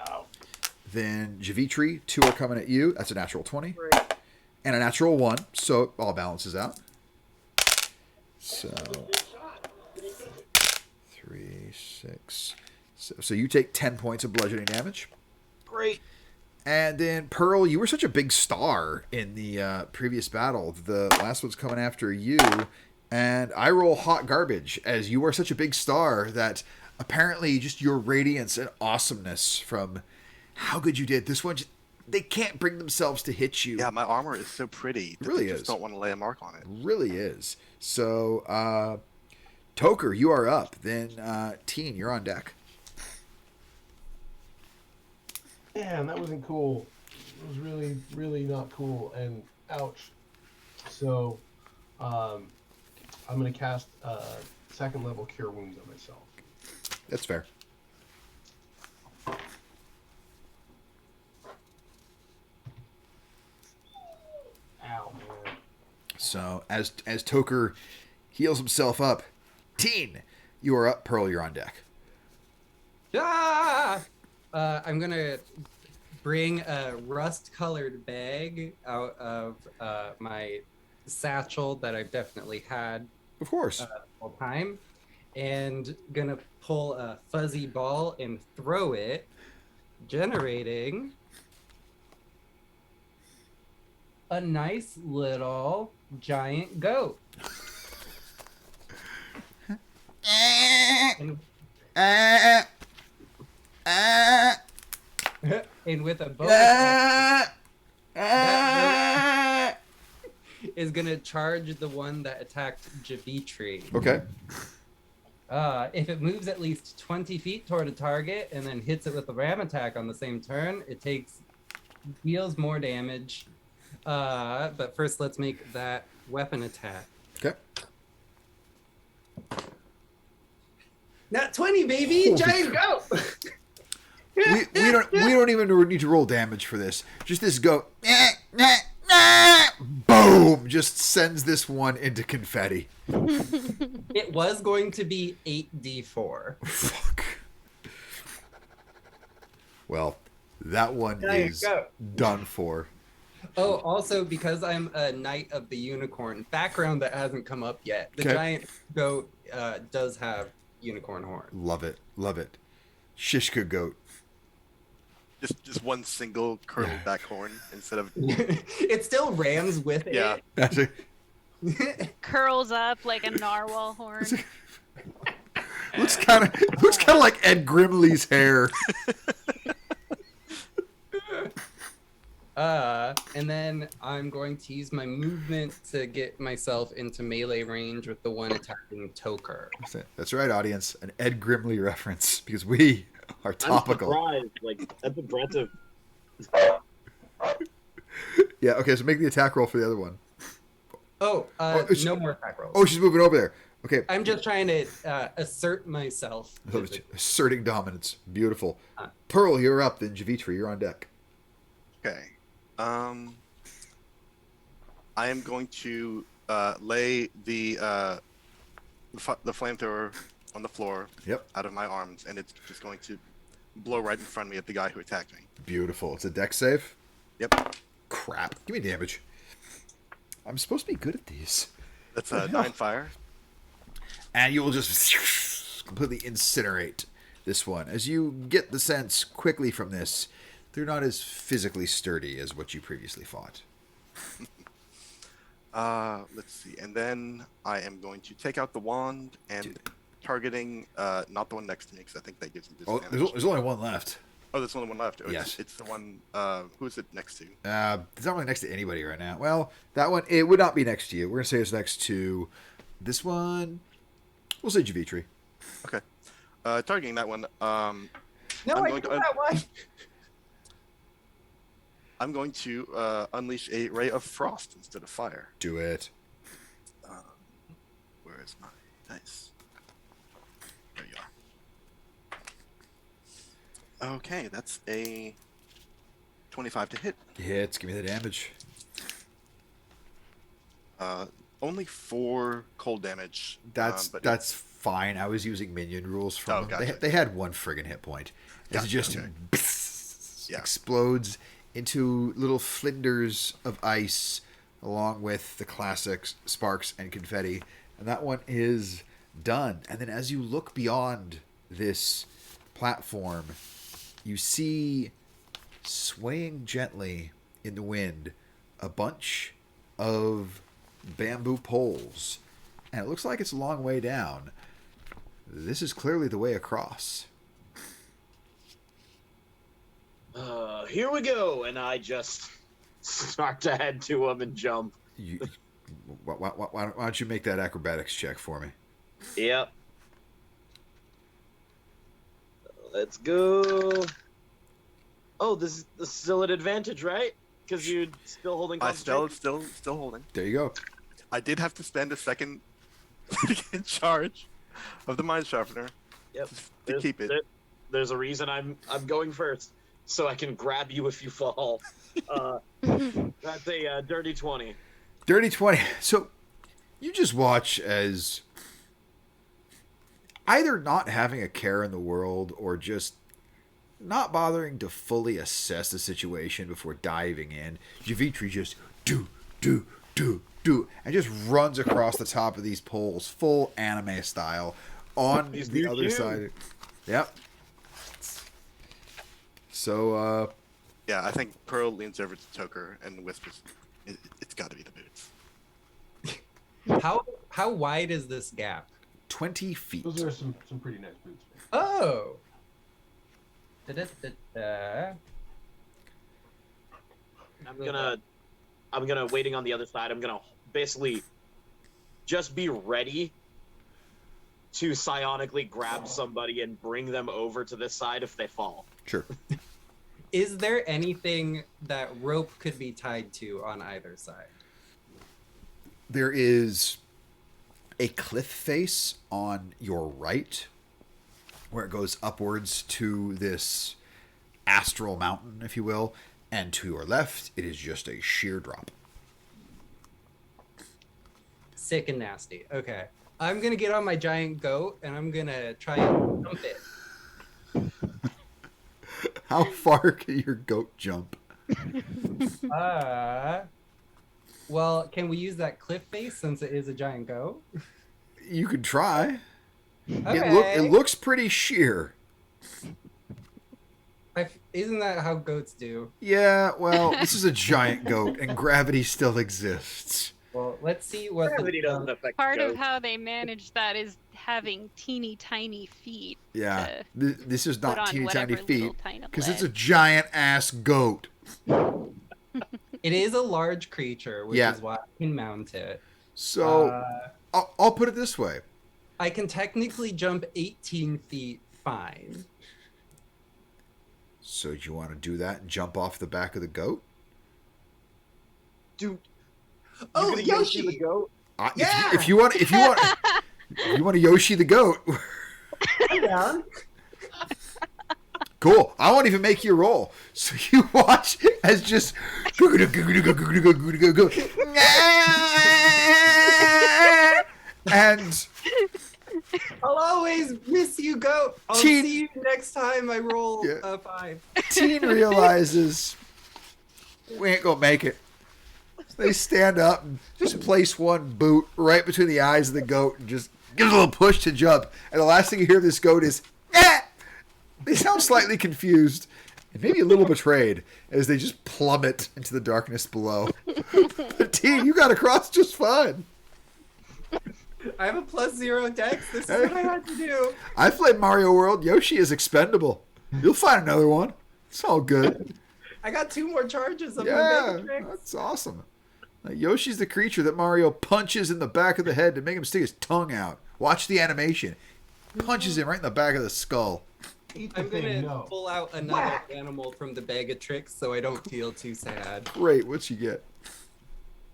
Ow. Then Javitri, 2 are coming at you. That's a natural 20. Right. And a natural 1. So it all balances out. So 3, 6. So you take 10 points of bludgeoning damage. Great. And then Pearl, you were such a big star in the previous battle. The last one's coming after you. And I roll hot garbage as you are such a big star that apparently just your radiance and awesomeness from how good you did. This one, they can't bring themselves to hit you. Yeah, my armor is so pretty. It really they is. just don't want to lay a mark on it. Really is. So, Toker, you are up. Then, Teen, you're on deck. Man, that wasn't cool. It was really, really not cool, and ouch. So, I'm gonna cast 2nd level Cure Wounds on myself. That's fair. Ow, man. So, as Toker heals himself up, Teen, you are up. Pearl, you're on deck. Ah! I'm gonna bring a rust-colored bag out of my satchel that I've definitely had Of course. the whole time, and gonna pull a fuzzy ball and throw it, generating a nice little giant goat. And, and with a bonus, that goat is gonna charge the one that attacked Javitri. Okay. If it moves at least 20 feet toward a target and then hits it with a ram attack on the same turn, it deals more damage. But first, let's make that weapon attack. Okay. Not 20, baby! Holy Giant goat! We don't even need to roll damage for this. Just this go. Boom! Just sends this one into confetti. It was going to be 8d4. Fuck. Well, that one Giant is goat. done for. Oh, also, because I'm a Knight of the Unicorn, background that hasn't come up yet, the Okay. giant goat does have unicorn horn. Love it. Love it. Shishka goat. Just one single curled back horn instead of It still rams with yeah. That's it. it. Curls up like a narwhal horn. Looks kind of like Ed Grimley's hair. And then I'm going to use my movement to get myself into melee range with the one attacking Toker. That's right, audience. An Ed Grimley reference because we are topical. I'm surprised. Like at the breadth of. Yeah. Okay. So make the attack roll for the other one. No more attack rolls. Oh, she's moving over there. Okay. I'm just trying to assert myself. Asserting dominance. Beautiful. Pearl, you're up. Then Javitri, you're on deck. Okay. I am going to lay the flamethrower on the floor Yep. out of my arms, and it's just going to blow right in front of me at the guy who attacked me. Beautiful. It's a deck save. Yep. Crap. Give me damage. I'm supposed to be good at these. That's What the hell? 9 fire. And you will just completely incinerate this one. As you get the sense quickly from this, they're not as physically sturdy as what you previously fought. Let's see. And then I am going to take out the wand and targeting not the one next to me because I think that gives me Oh, disadvantage. there's only one left. Oh, there's only one left. Oh, Yes. It's the one. Who is it next to? It's not really next to anybody right now. Well, that one, it would not be next to you. We're going to say it's next to this one. We'll say Javitri. Okay. Targeting that one. No, I'm I going know to- that one. I'm going to unleash a ray of frost instead of fire. Do it. Where is my dice? There you are. Okay, that's a 25 to hit. Hits. Give me the damage. Only 4 cold damage. but That's fine. I was using minion rules from Oh, them. gotcha. They had one friggin' hit point. As it Gotcha, just okay. Yeah. explodes into little flinders of ice along with the classic sparks and confetti. And that one is done. And then as you look beyond this platform, you see swaying gently in the wind a bunch of bamboo poles. And it looks like it's a long way down. This is clearly the way across. Here we go, and I just start to head to him and jump. Why don't you make that acrobatics check for me? Yep. Let's go. Oh, this is still an advantage, right? Because you're still holding. I still concentration? holding. There you go. I did have to spend a second charge of the mind sharpener Yep. to keep it. There's a reason I'm going first, so I can grab you if you fall. That's a dirty 20. Dirty 20. So you just watch as either not having a care in the world or just not bothering to fully assess the situation before diving in. Javitri just do, and just runs across the top of these poles, full anime style, on He's the new other too. side. Yep. So, Yeah, I think Pearl leans over to Toker and whispers, "It's got to be the boots." How wide is this gap? 20 feet. Those are some pretty nice boots. Oh. Da-da-da-da. I'm gonna waiting on the other side. I'm gonna basically just be ready to psionically grab somebody and bring them over to this side if they fall. Sure. Is there anything that rope could be tied to on either side? There is a cliff face on your right where it goes upwards to this astral mountain, if you will, and to your left, it is just a sheer drop. Sick and nasty. Okay. I'm going to get on my giant goat and I'm going to try and jump it. How far can your goat jump? Well, can we use that cliff face since it is a giant goat? You could try. Okay. It looks pretty sheer. Isn't that how goats do? Yeah, well, this is a giant goat, and gravity still exists. Well, let's see what Gravity doesn't affect Part of goats. how they manage that is having teeny tiny feet. Yeah, to this is put not on teeny tiny whatever feet little tiny because it's a leg. giant ass goat. It is a large creature, which Yeah. is why I can mount it. So I'll put it this way: I can technically jump 18 feet fine. so do you want to do that and jump off the back of the goat? Dude. Oh, gonna Yoshi the Yoshi! goat? Yeah! If you want to Yoshi the goat, I'm down. cool. I won't even make you roll. So you watch as just and I'll always miss you, goat. I'll Teen- see you next time I roll Yeah. a 5. Teen realizes we ain't gonna make it. So they stand up and just place one boot right between the eyes of the goat and just give it a little push to jump. And the last thing you hear of this goat is, eh! They sound slightly confused and maybe a little betrayed as they just plummet into the darkness below. But Teen, you got across just fine. I have a +0 dex. This is what I had to do. I played Mario World. Yoshi is expendable. You'll find another one. It's all good. I got 2 more charges of my Yeah, Mega Tricks. that's awesome. Yoshi's the creature that Mario punches in the back of the head to make him stick his tongue out. Watch the animation. Punches him right in the back of the skull. Eat the I'm thing, gonna no. pull out another Whack. animal from the bag of tricks so I don't feel too sad. Great, what you get?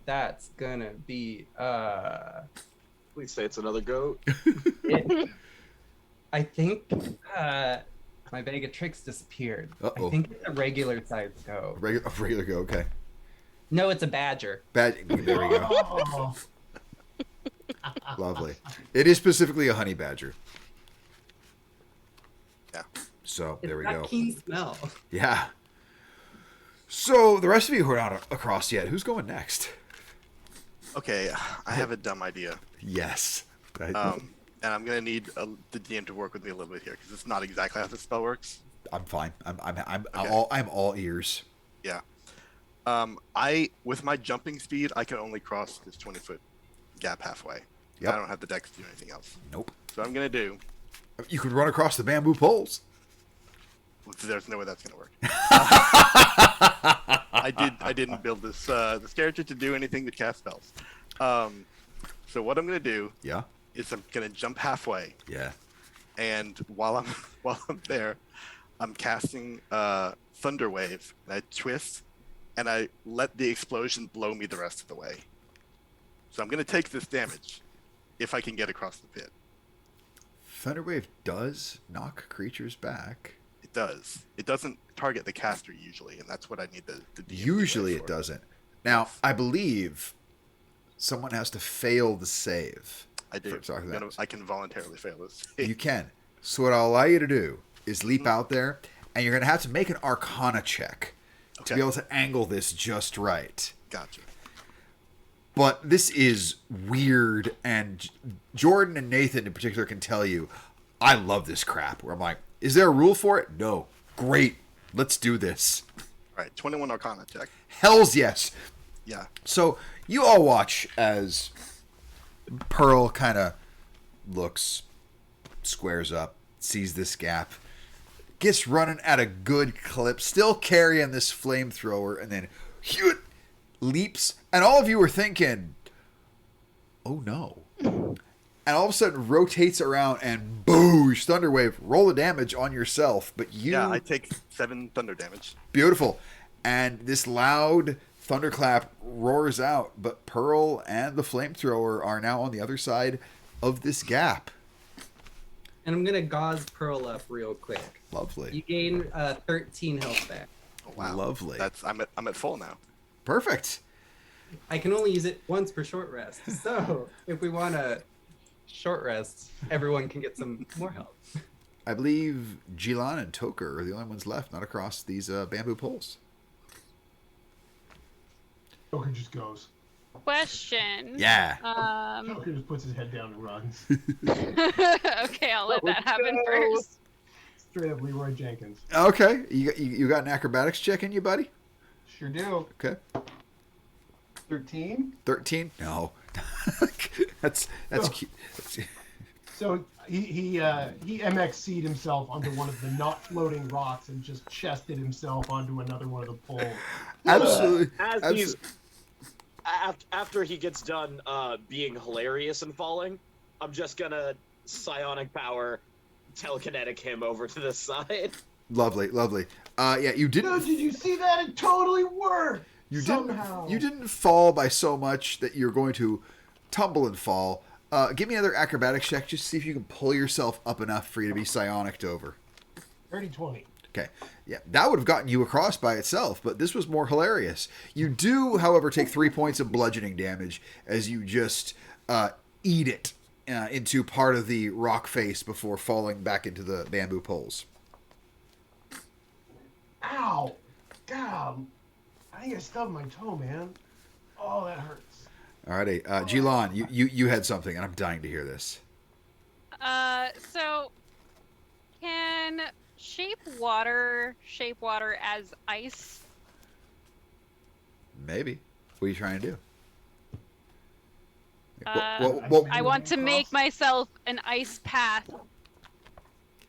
That's gonna be Please say it's another goat. I think my bag of tricks disappeared. Uh-oh. I think it's a regular size goat. A regular go, okay. No, it's a badger. There we go. Oh, Lovely. It is specifically a honey badger. Yeah. So, It's there we got go. keen smell. Yeah. So, the rest of you who are not across yet, who's going next? Okay, I have a dumb idea. Yes. And I'm gonna need the DM to work with me a little bit here because it's not exactly how the spell works. I'm fine. I'm Okay. all ears. Yeah. With my jumping speed, I can only cross this 20-foot gap halfway. Yep. I don't have the dex to do anything else. Nope. So I'm gonna do. You could run across the bamboo poles. There's no way that's gonna work. I didn't build this character to do anything but cast spells. So what I'm gonna do Yeah. is I'm gonna jump halfway, Yeah. and while I'm there, I'm casting Thunder Wave, and I twist, and I let the explosion blow me the rest of the way. So I'm gonna take this damage if I can get across the pit. Thunderwave does knock creatures back. It does. It doesn't target the caster usually, and that's what I need the DM to do Usually it for. doesn't. Now, I believe someone has to fail the save. I do. for talking about I can voluntarily fail this. You can. So what I'll allow you to do is leap out there, and you're going to have to make an Arcana check to Okay. be able to angle this just right. Gotcha. But this is weird, and Jordan and Nathan in particular can tell you, I love this crap. Where I'm like, is there a rule for it? No. Great. Let's do this. All right, 21 Arcana check. Hells yes. Yeah. So you all watch as Pearl kind of looks, squares up, sees this gap, gets running at a good clip, still carrying this flamethrower, and then leaps. And all of you are thinking, oh no. And all of a sudden rotates around and boosh, Thunderwave, roll the damage on yourself. But you... Yeah, I take 7 thunder damage. Beautiful. And this loud thunderclap roars out, but Pearl and the flamethrower are now on the other side of this gap. And I'm gonna gauze Pearl up real quick. Lovely. You gain 13 health back. Oh, wow. Lovely. I'm at full now. Perfect. I can only use it once per short rest. So if we want to short rest, everyone can get some more health. I believe Jilan and Toker are the only ones left, not across these bamboo poles. Joker just goes. Question. Yeah. Joker just puts his head down and runs. Okay, I'll let that happen first. Straight up Leroy Jenkins. Okay. You got an acrobatics check in you, buddy? Sure do. Okay. 13. 13? No. that's cute. So he MXC'd himself onto one of the not floating rocks and just chested himself onto another one of the poles. Absolutely. After he gets done being hilarious and falling, I'm just gonna psionic power telekinetic him over to the side. Lovely. Yeah, you didn't. No, did you see that? It totally worked. Somehow. You didn't fall by so much that you're going to tumble and fall. Give me another acrobatics check just to see if you can pull yourself up enough for you to be psionicked over. 30-20. Okay. Yeah, that would have gotten you across by itself, but this was more hilarious. You do, however, take 3 points of bludgeoning damage as you just eat it into part of the rock face before falling back into the bamboo poles. Ow! God, I think I stubbed my toe, man. Oh, that hurts. Alrighty, Jilan, you had something, and I'm dying to hear this. So can shape water as ice? Maybe. What are you trying to do? I want to make myself an ice path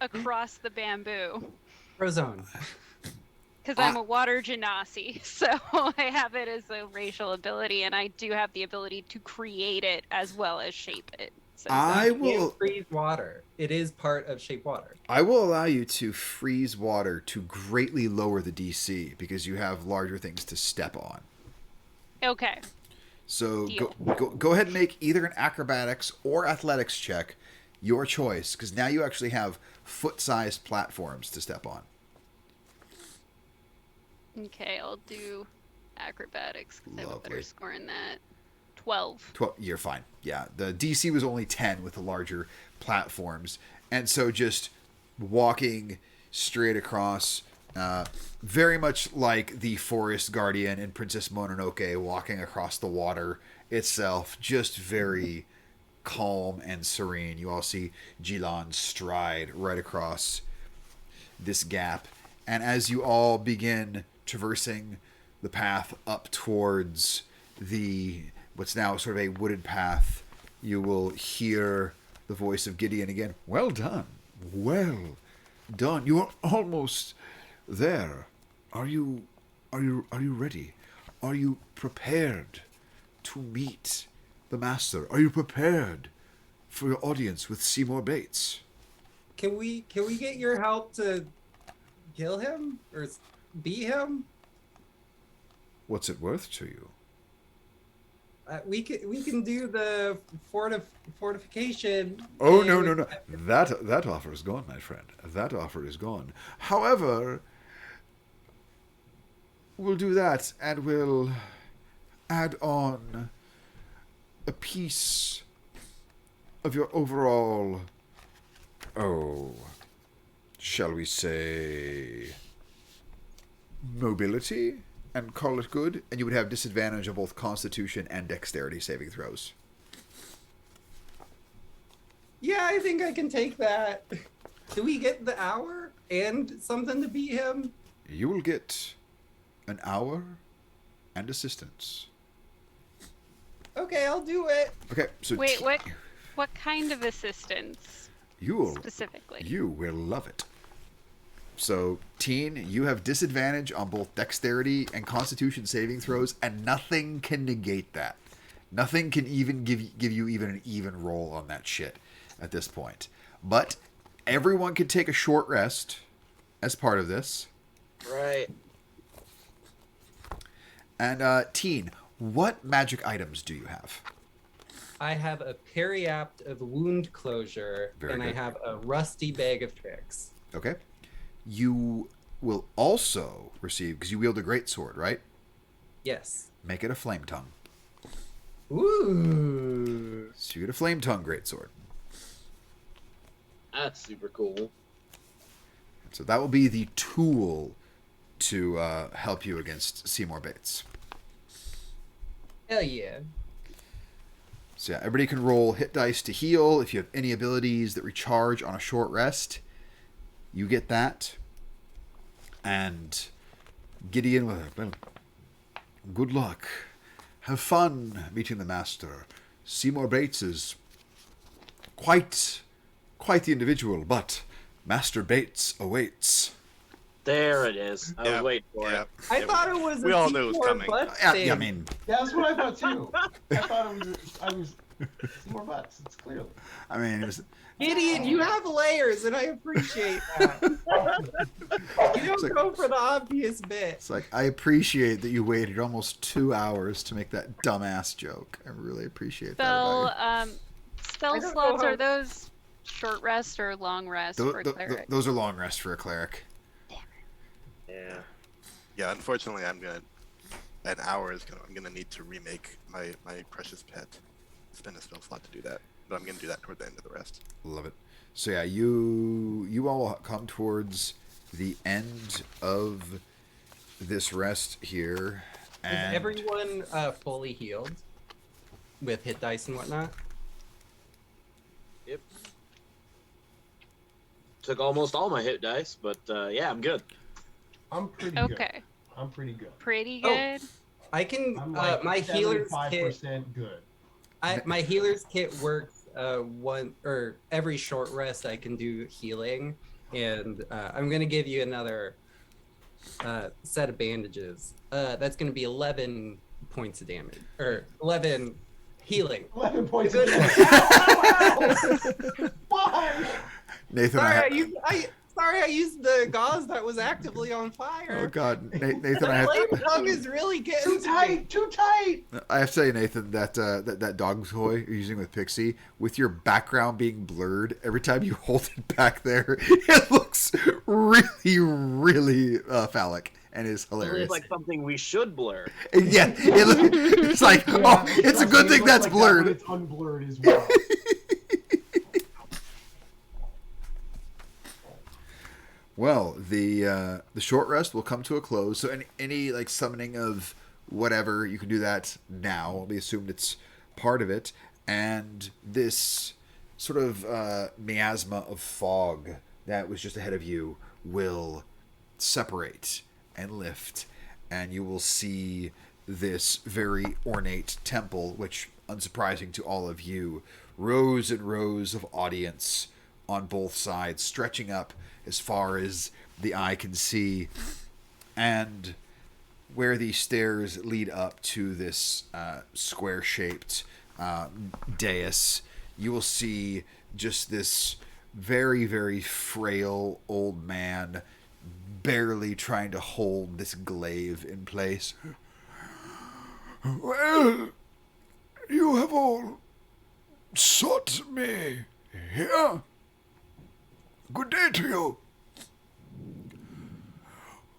across the bamboo. Frozone. Because I'm a water genasi, so I have it as a racial ability, and I do have the ability to create it as well as shape it. So I You will can't freeze water. It is part of shape water. I will allow you to freeze water to greatly lower the DC because you have larger things to step on. Okay. So Deal. go ahead and make either an acrobatics or athletics check, your choice, because now you actually have foot-sized platforms to step on. Okay, I'll do acrobatics because I have a better Lovely. score in that. 12. 12, you're fine. Yeah, the DC was only 10 with the larger platforms. And so just walking straight across, very much like the Forest Guardian in Princess Mononoke walking across the water itself, just very calm and serene. You all see Jilan stride right across this gap. And as you all begin traversing the path up towards the what's now sort of a wooded path, you will hear the voice of Gideon again. Well done. Well done. You are almost there. Are you ready? Are you prepared to meet the master? Are you prepared for your audience with Seymour Bates? Can we get your help to kill him or beat him? What's it worth to you? We can do the fortification. Oh, no. That offer is gone, my friend. That offer is gone. However, we'll do that, and we'll add on a piece of your overall, shall we say, mobility? and call it good, and you would have disadvantage on both Constitution and Dexterity saving throws. Yeah, I think I can take that. Do we get the hour and something to beat him? You will get an hour and assistance. Okay, I'll do it. Okay, so Wait, what kind of assistance you will specifically? You will love it. So, Teen, you have disadvantage on both Dexterity and Constitution saving throws, and nothing can negate that. Nothing can even give you even an even roll on that shit at this point. But everyone can take a short rest as part of this. Right. And Teen, what magic items do you have? I have a periapt of wound closure, Very and I good. have a rusty bag of tricks. Okay. You will also receive, because you wield a great sword, right? Yes. Make it a flame tongue. Ooh. So you get a flame tongue greatsword. That's super cool. So that will be the tool to help you against Seymour Bates. Hell yeah. So yeah, everybody can roll hit dice to heal. If you have any abilities that recharge on a short rest, you get that. And Gideon, well, good luck. Have fun meeting the master. Seymour Bates is quite the individual, but Master Bates awaits. There it is. I was waiting for it. I thought it was We a all knew it was Seymour coming. Butt Yeah, thing. I mean, Yeah, that's what I thought too. I thought I was more butts. It's clearly. it was, Gideon, you have layers, and I appreciate that. You don't like- go for the obvious bit. it's like, I appreciate that you waited almost 2 hours to make that dumbass joke. I really appreciate that about you. Spell I don't know slots, how- are those short rest or long rest for cleric? Those are long rests for a cleric. Yeah. Yeah, unfortunately, I'm gonna need to remake my precious pet. Spend a spell slot to do that, but I'm gonna do that toward the end of the rest. Love it. So yeah, you all come towards the end of this rest here, Is and everyone fully healed with hit dice and whatnot? Yep. Took almost all my hit dice, but yeah, I'm good. I'm pretty good. Okay, I'm pretty good. pretty Oh. good. I can. I'm like My healer's kit. 75% good. My healer's kit works every short rest. I can do healing, and I'm gonna give you another set of bandages. That's gonna be 11 points of damage, or 11 healing. 11 points. Good. Why? Nathan, Sorry, I used the gauze that was actively on fire. oh god, Nathan, The flame tongue is really getting Too tight. Too tight. I have to tell you, Nathan, that dog toy you're using with Pixie, with your background being blurred, every time you hold it back there, it looks really phallic and is It hilarious. looks like something we should blur. Yeah, it's like, oh, it's a good thing that's Like blurred. That, it's unblurred as well. Well, the short rest will come to a close. So any like summoning of whatever, you can do that now. We assumed it's part of it, and this sort of miasma of fog that was just ahead of you will separate and lift, and you will see this very ornate temple, which, unsurprising to all of you, rows and rows of audience on both sides, stretching up as far as the eye can see, and where the stairs lead up to this square-shaped dais, you will see just this very, very frail old man barely trying to hold this glaive in place. Well, you have all sought me here. Good day to you.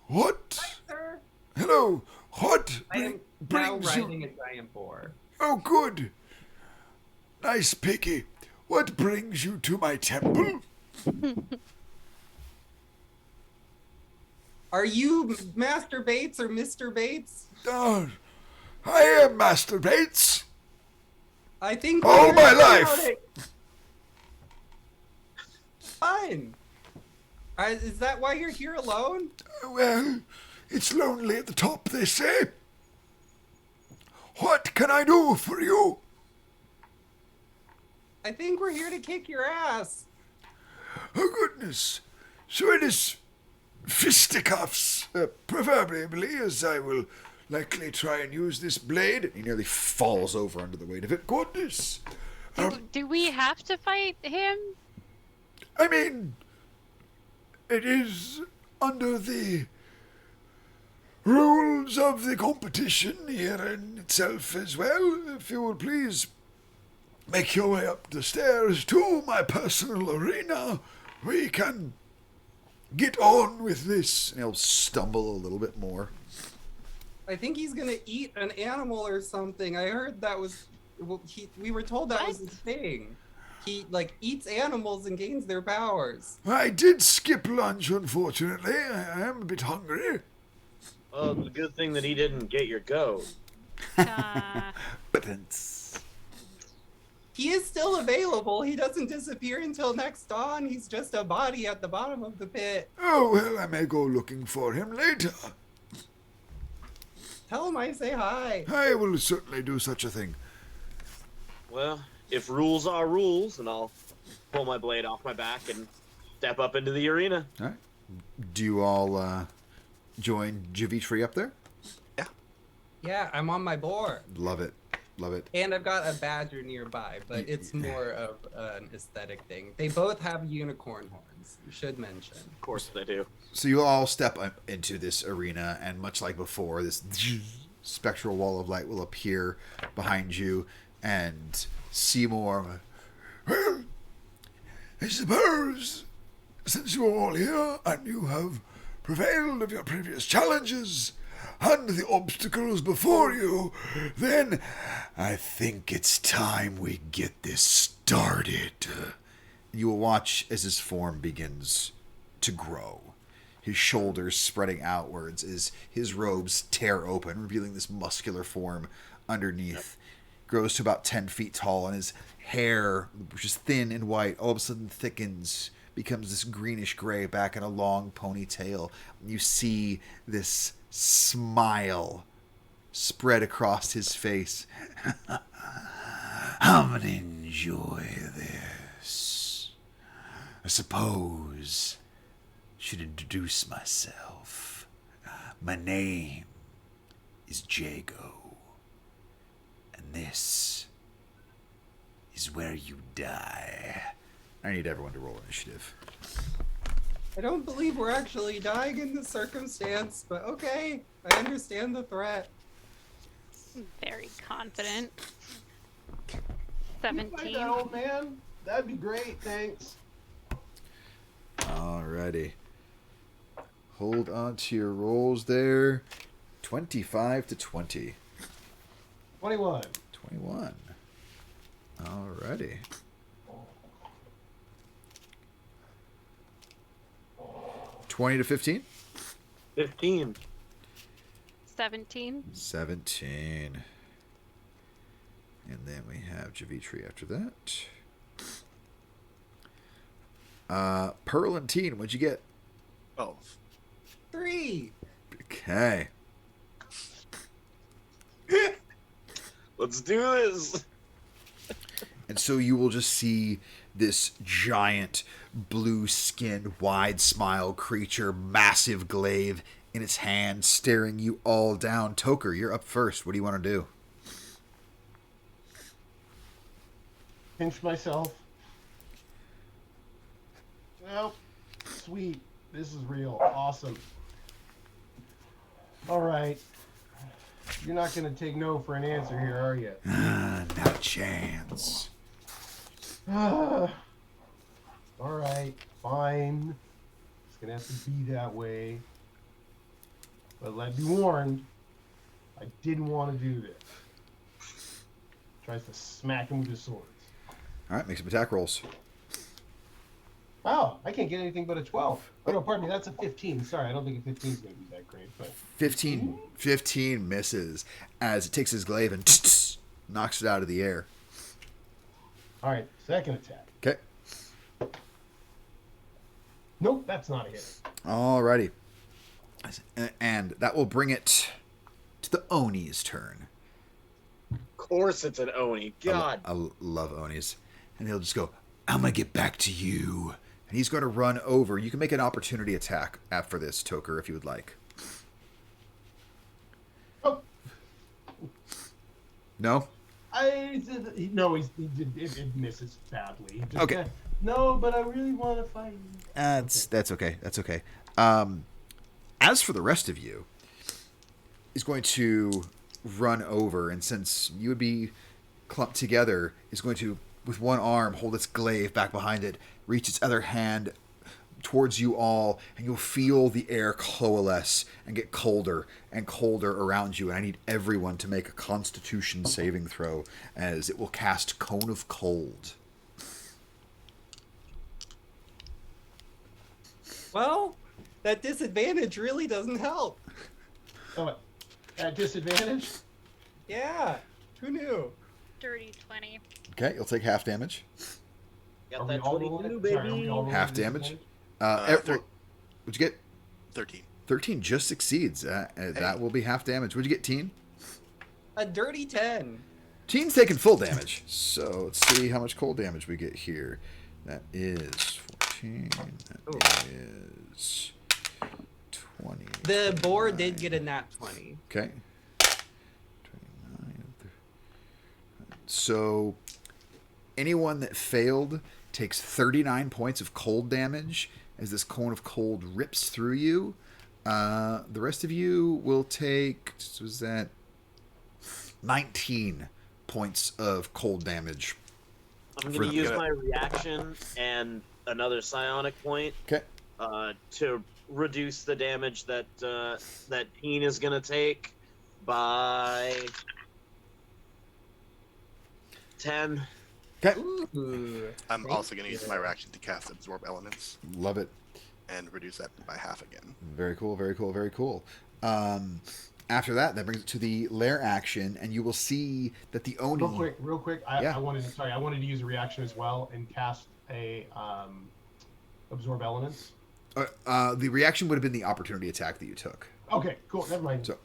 What? Sir, Hello. What I am now brings you? riding a giant boar. Oh, good. Nice piggy. What brings you to my temple? Are you Master Bates or Mr. Bates? I am Master Bates. I think All we're my about life. it. Fine. Is that why you're here alone? Well, it's lonely at the top, they say. What can I do for you? I think we're here to kick your ass. Oh, goodness. So it is fisticuffs, proverbially, as I will likely try and use this blade. He nearly falls over under the weight of it. Goodness. Do we have to fight him? I mean, it is under the rules of the competition here in itself as well. If you will please make your way up the stairs to my personal arena, we can get on with this. And he'll stumble a little bit more. I think he's gonna eat an animal or something. I heard that was. We were told that was his thing. He eats animals and gains their powers. I did skip lunch, unfortunately. I am a bit hungry. Oh, it's a good thing that he didn't get your goat. He is still available. He doesn't disappear until next dawn. He's just a body at the bottom of the pit. Oh, well, I may go looking for him later. Tell him I say hi. I will certainly do such a thing. Well, if rules are rules, and I'll pull my blade off my back and step up into the arena. All right. Do you all join Javitri up there? Yeah, I'm on my board. Love it. Love it. And I've got a badger nearby, but it's more of an aesthetic thing. They both have unicorn horns, you should mention. Of course they do. So you all step up into this arena, and much like before, this spectral wall of light will appear behind you, and Seymour, well, I suppose, since you are all here, and you have prevailed of your previous challenges, and the obstacles before you, then I think it's time we get this started. You will watch as his form begins to grow. His shoulders spreading outwards as his robes tear open, revealing this muscular form underneath. Grows to about 10 feet tall, and his hair, which is thin and white, all of a sudden thickens, becomes this greenish gray back in a long ponytail. You see this smile spread across his face. I'm gonna enjoy this. I suppose I should introduce myself. My name is Jago, and this is where you die. I need everyone to roll initiative. I don't believe we're actually dying in this circumstance, but okay, I understand the threat. Very confident. You 17. fight that old man? That'd be great, thanks. Alrighty. Hold on to your rolls there. 25 to 20. 21. 21. Alrighty. $20 to 15? 15. 17. 17. And then we have Javitri after that. Pearl and Teen, what'd you get? 12. 3. Okay. Let's do this. And so you will just see this giant, blue-skinned, wide-smiled creature, massive glaive in its hand, staring you all down. Toker, you're up first. What do you want to do? Pinch myself. Well, sweet. This is real. Awesome. All right. You're not going to take no for an answer here, are you? Not a chance. All right. Fine. It's going to have to be that way. But let me be warned. I didn't want to do this. Tries to smack him with his swords. All right, make some attack rolls. Wow, I can't get anything but a 12. Oh, no, pardon me, that's a 15. Sorry, I don't think a 15 is going to be that great. But 15 misses as it takes his glaive and knocks it out of the air. All right, second attack. Okay. Nope, that's not a hit. Alrighty. And that will bring it to the Oni's turn. Of course it's an Oni. God. I love Onis. And he'll just go, I'm going to get back to you. And he's going to run over. You can make an opportunity attack after this, Toker, if you would like. Oh. No? No, it misses badly. He just, Okay. No, but I really want to fight. That's okay. That's okay. As for the rest of you, he's going to run over, and since you would be clumped together, is going to, with one arm, hold its glaive back behind it, reach its other hand towards you all, and you'll feel the air coalesce and get colder and colder around you. And I need everyone to make a Constitution saving throw, as it will cast Cone of Cold. Well, that disadvantage really doesn't help. Oh, at disadvantage? Yeah, who knew? Dirty 20. Okay, you'll take half damage. Got Are we that all 22, rolling? baby. Sorry, are we all rolling Half this damage? advantage? What'd you get? 13. 13 just succeeds. That will be half damage. What'd you get, Teen? A dirty 10. Teen's taking full damage. So let's see how much cold damage we get here. That is 14. That is 20. The boar did get a nat 20. Okay. 29. So anyone that failed takes 39 points of cold damage as this cone of cold rips through you. The rest of you will take, was that 19 points of cold damage. I'm going to use my reaction and another psionic point Okay. to reduce the damage that that Teen is going to take by 10. Okay. Ooh. I'm also going to use my reaction to cast Absorb Elements Love it. and reduce that by half again. Very cool, very cool, very cool. After that brings it to the lair action, and you will see that the Oni... Real quick. Yeah. I wanted to use a reaction as well and cast a Absorb Elements. the reaction would have been the opportunity attack that you took. Okay, cool. Never mind. So,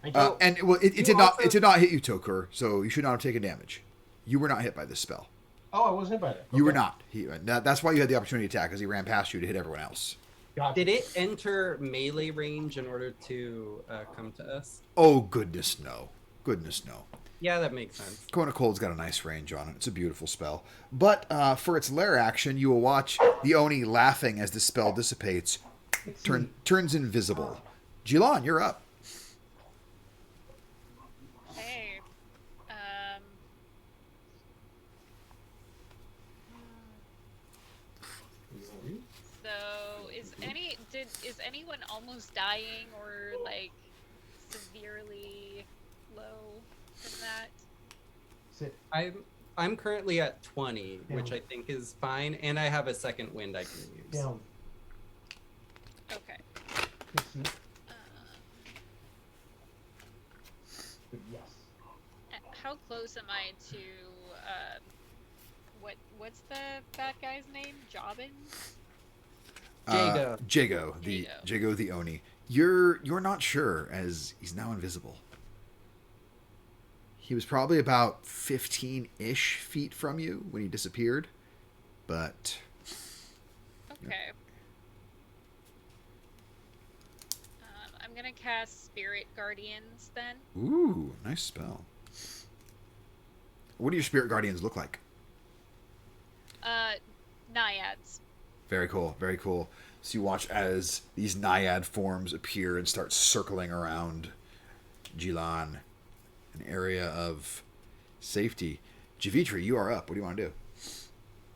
Thank you. and well, it You did not also- it did not hit you, Tokur, so you should not have taken damage. You were not hit by this spell. Oh, I wasn't hit by that. You were Okay. not. That's why you had the opportunity attack, because he ran past you to hit everyone else. Got Did it enter melee range in order to come to us? Oh, goodness, no. Goodness, no. Yeah, that makes sense. Cone of Cold's got a nice range on it. It's a beautiful spell. But for its lair action, you will watch the Oni laughing as the spell dissipates, turns invisible. Jilan, you're up. Hey. So is anyone almost dying or like severely low from that? Sit. I'm currently at 20, Yeah. which I think is fine, and I have a second wind I can use. Down. Okay. Good seat. Good yes. How close am I to what's the bad guy's name? Jobbins? Jago. Jago the Oni. You're not sure, as he's now invisible. He was probably about 15-ish feet from you when he disappeared, but Okay. I'm gonna cast Spirit Guardians then. ooh, nice spell. What do your spirit guardians look like? Naiads. Very cool, very cool. So you watch as these naiad forms appear and start circling around Jilan, an area of safety. Javitri, you are up. What do you want to do?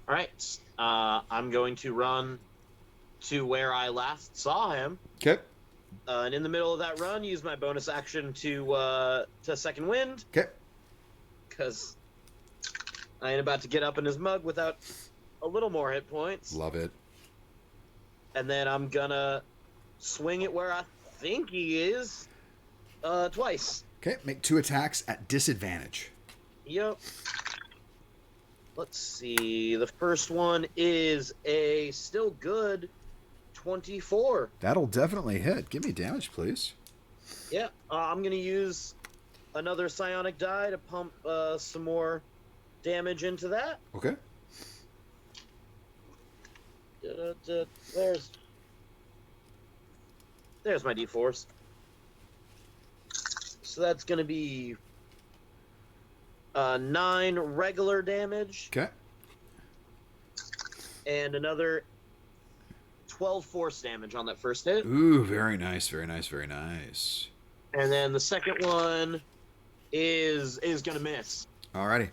All right. I'm going to run to where I last saw him. Okay. And in the middle of that run, use my bonus action to second wind, Okay. because I ain't about to get up in his mug without a little more hit points. Love it. and then I'm gonna swing it where I think he is, twice. Okay, make 2 attacks at disadvantage. Yep. Let's see. The first one is a still good 24. That'll definitely hit. Give me damage, please. Yeah, I'm gonna use another psionic die to pump some more damage into that. Okay. There's my d4s. So that's gonna be 9 regular damage Okay. and another 12 force damage on that first hit. Ooh, very nice, very nice, very nice. And then the second one is gonna miss. Alrighty.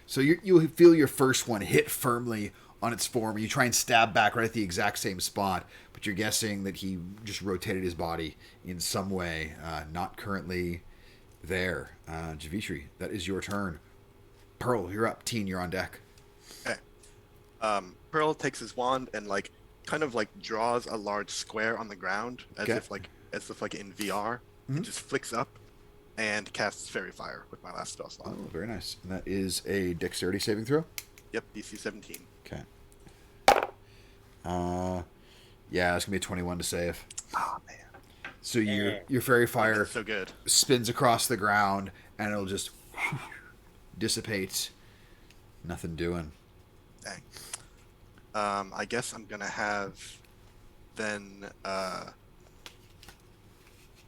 So you feel your first one hit firmly on its form. You try and stab back right at the exact same spot, but you're guessing that he just rotated his body in some way, not currently there. Javitri, that is your turn. Pearl, you're up. Teen, you're on deck. Okay. Pearl takes his wand and kind of draws a large square on the ground as Okay. if in VR. Mhm. It just flicks up and casts Fairy Fire with my last spell slot. Oh, very nice. And that is a dexterity saving throw. Yep, DC 17. Okay. Yeah, it's gonna be a 21 to save. Oh man, So your fairy fire that's so good. spins across the ground and it'll just dissipate. Nothing doing. Dang. I guess I'm gonna have then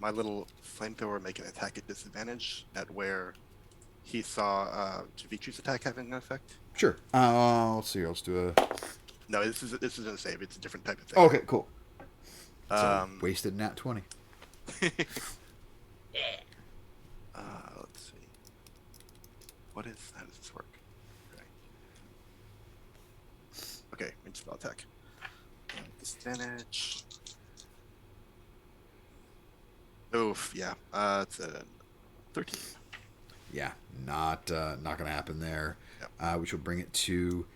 my little flamethrower make an attack at disadvantage at where he saw Javitri's attack having an effect. Sure. Let's see. Let's do a. No, this isn't a save. It's a different type of thing. Okay, cool. So, Um, wasted nat 20. Let's see. How does this work? Okay, range spell attack. Disadvantage. Oof, yeah. It's a 13. Yeah, not gonna happen there. Yep. Which will bring it to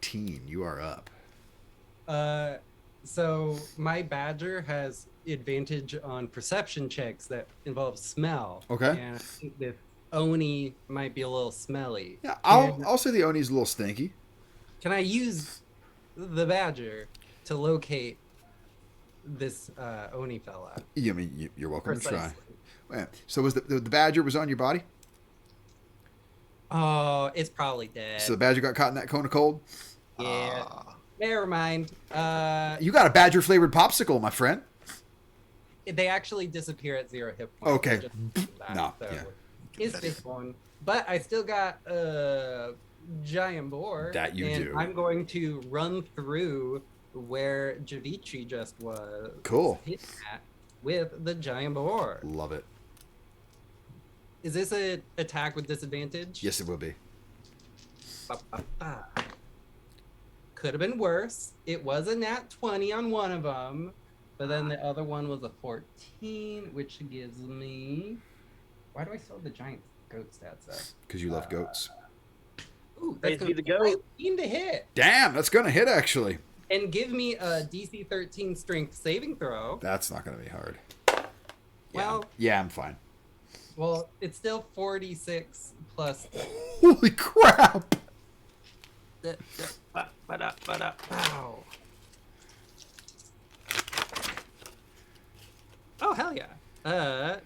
Teen. You are up. So my badger has advantage on perception checks that involve smell. Okay. And I think this Oni might be a little smelly. Yeah, Can- I'll say the Oni's a little stinky. Can I use the badger to locate this Oni fella? Yeah, I mean, you're welcome to try. Precisely. Yeah. So was the badger was on your body? Oh, it's probably dead. So the badger got caught in that cone of cold? Yeah. Ah, Never mind. You got a badger flavored popsicle, my friend. They actually disappear at 0 hit points. Okay. That, No, so yeah. It's this one. But I still got a giant boar. That you and do. I'm going to run through where Javitri just was. Cool. Hit at with the giant boar. Love it. Is this an attack with disadvantage? Yes, it will be. Ba-ba-ba. Could have been worse. It was a nat 20 on one of them, but then the other one was a 14, which gives me. Why do I still have the giant goat stats up? Because you love goats. Ooh, that's Crazy gonna to be go. 19 to hit. Damn, that's gonna hit actually. And give me a DC 13 strength saving throw. That's not gonna be hard. Well, Yeah, I'm fine. well, it's still 46 plus. Holy crap! Wow. Oh hell yeah! 9.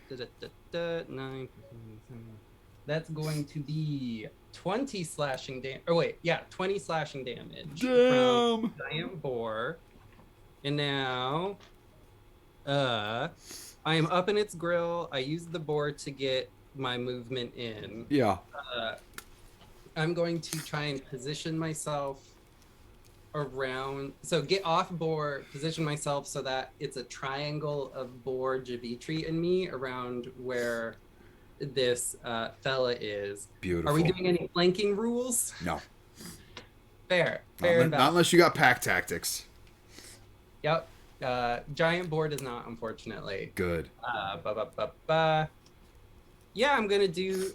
That's going to be 20 slashing damage. Oh wait, yeah, 20 slashing damage from giant boar. And now, I am up in its grill. I use the boar to get my movement in. Yeah. I'm going to try and position myself around. So get off boar, position myself so that it's a triangle of boar, Javitri, and me around where this fella is. Beautiful. Are we doing any flanking rules? No. Fair. Not, Fair and not valid. unless you got pack tactics. Yep. Giant boar does not, unfortunately. Good. Yeah, I'm gonna do.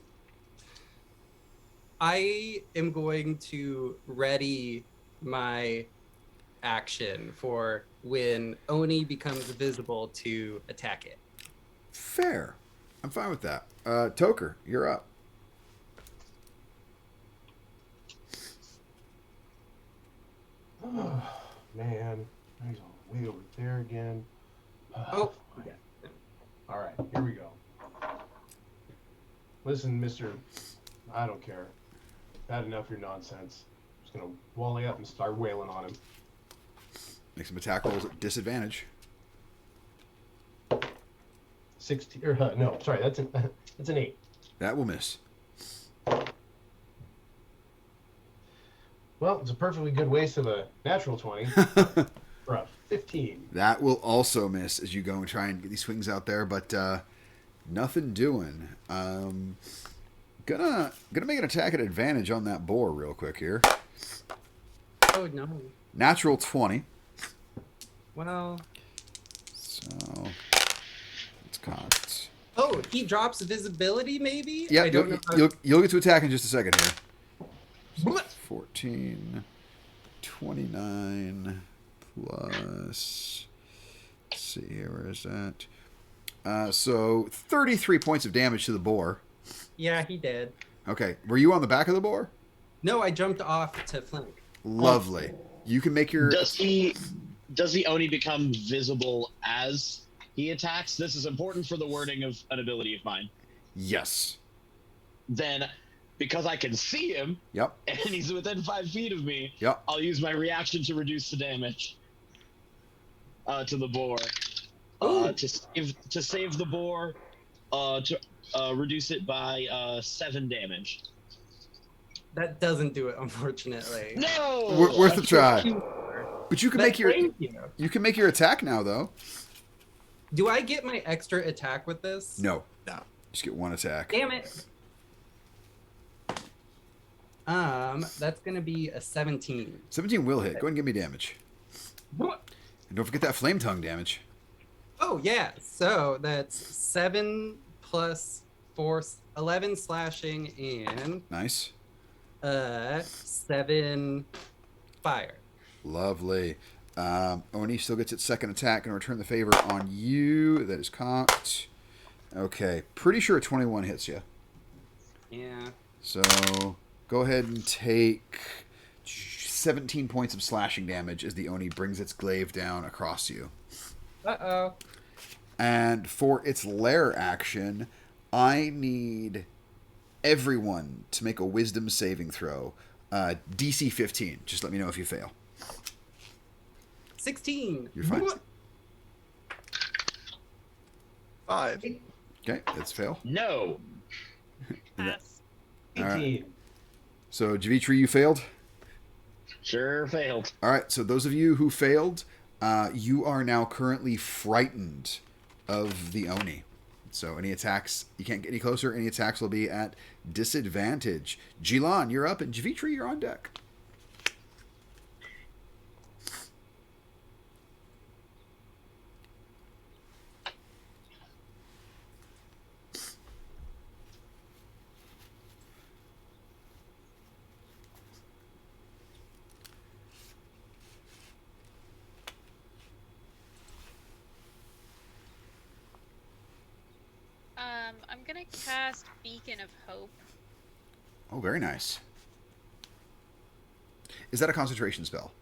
I am going to ready my action for when Oni becomes visible to attack it. Fair. I'm fine with that. Toker, you're up. Oh, man. He's way over there again. Oh, yeah. All right, here we go. Listen, Mr. I don't care. Had enough of your nonsense. Just gonna wally up and start wailing on him. Make some attack rolls at disadvantage. 16. Or no, sorry, that's an 8. That will miss. Well, it's a perfectly good waste of a natural 20 for a 15. That will also miss as you go and try and get these swings out there, but nothing doing. Gonna make an attack at advantage on that boar real quick here. Oh no. Natural 20. Well. So it's cocked. Oh, he drops visibility, maybe? Yeah, I don't know. you'll get to attack in just a second here. What? 14, 29 plus. Let's see here, where is that? So 33 points of damage to the boar. Yeah, he did. Okay, were you on the back of the boar? No, I jumped off to flank. Lovely. You can make your. Does he Oni become visible as he attacks? This is important for the wording of an ability of mine. Yes. Then, because I can see him, Yep. and he's within 5 feet of me, Yep. I'll use my reaction to reduce the damage to the boar. To save the boar, to reduce it by 7 damage. That doesn't do it, unfortunately. No. Worth a try. But you can make your Thank you can make your attack now though. Do I get my extra attack with this? No. Just get one attack. Damn it. That's gonna be a 17. 17 will hit. Go ahead and give me damage. What? And don't forget that flame tongue damage. Oh yeah. So that's 7 plus 4, 11 slashing and Nice. 7 fire. Lovely. Oni still gets its second attack and return the favor on you. That is cocked. Okay. Pretty sure a 21 hits you. Yeah. So go ahead and take 17 points of slashing damage as the Oni brings its glaive down across you. Uh-oh. And for its lair action, I need everyone to make a wisdom saving throw. DC 15. Just let me know if you fail. 16. You're fine. 5. Okay, that's fail. No. Pass. 18. All right. So, Javitri, you failed? Sure failed. All right, so those of you who failed, you are now currently frightened of the Oni. So any attacks, you can't get any closer. Any attacks will be at disadvantage. Jilan, you're up, and Javitri, you're on deck. I'm gonna cast Beacon of Hope. Oh, very nice. Is that a concentration spell?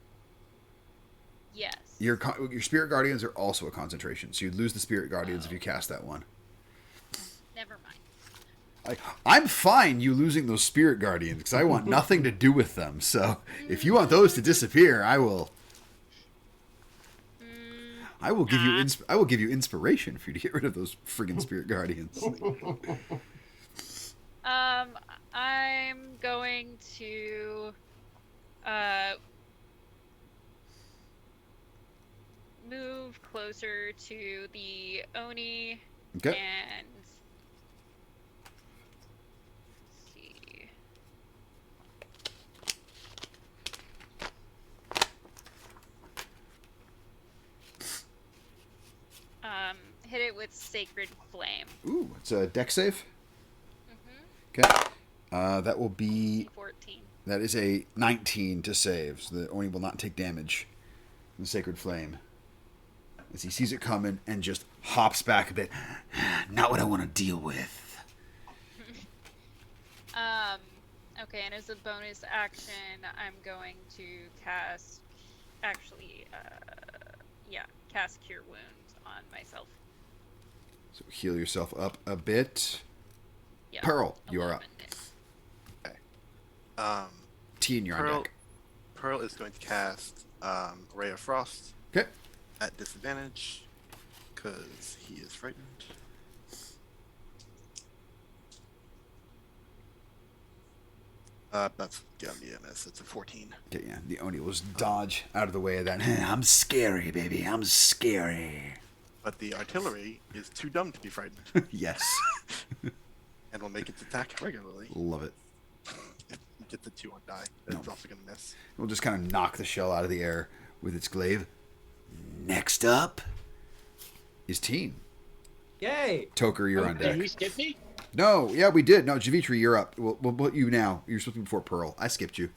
Yes. Your Spirit Guardians are also a concentration, so you'd lose the Spirit Guardians if you cast that one. Never mind. I'm fine you losing those Spirit Guardians, because I want nothing to do with them. So if you want those to disappear, I will give you I will give you inspiration for you to get rid of those friggin' Spirit Guardians. I'm going to move closer to the Oni Okay. and see. Hit it with Sacred Flame. Ooh, it's a deck save. Mm-hmm. Okay. That will be 14. That is a 19 to save, so the Oni will not take damage. the sacred flame as he sees it coming and just hops back a bit. Not what I want to deal with. Okay, and as a bonus action, I'm going to cast, cast Cure Wounds on myself. So heal yourself up a bit. Yeah. Pearl, you are up. 11. Teen, you're on Pearl, deck. Pearl is going to cast Ray of Frost Okay. at disadvantage because he is frightened. That's gonna be a miss. It's a 14. Okay, yeah. The Oni will just dodge out of the way of that. I'm scary, baby. I'm scary. But the artillery is too dumb to be frightened Yes. and will make its attack regularly. Love it. If it gets a 2 on die, No. it's also gonna miss. We'll just kind of knock the shell out of the air with its glaive. Next up is Teen. Yay! Toker, you're on Did deck. we skip me? No, yeah, we did. No, Javitri, you're up. We'll put you now. You're supposed to be before Pearl. I skipped you.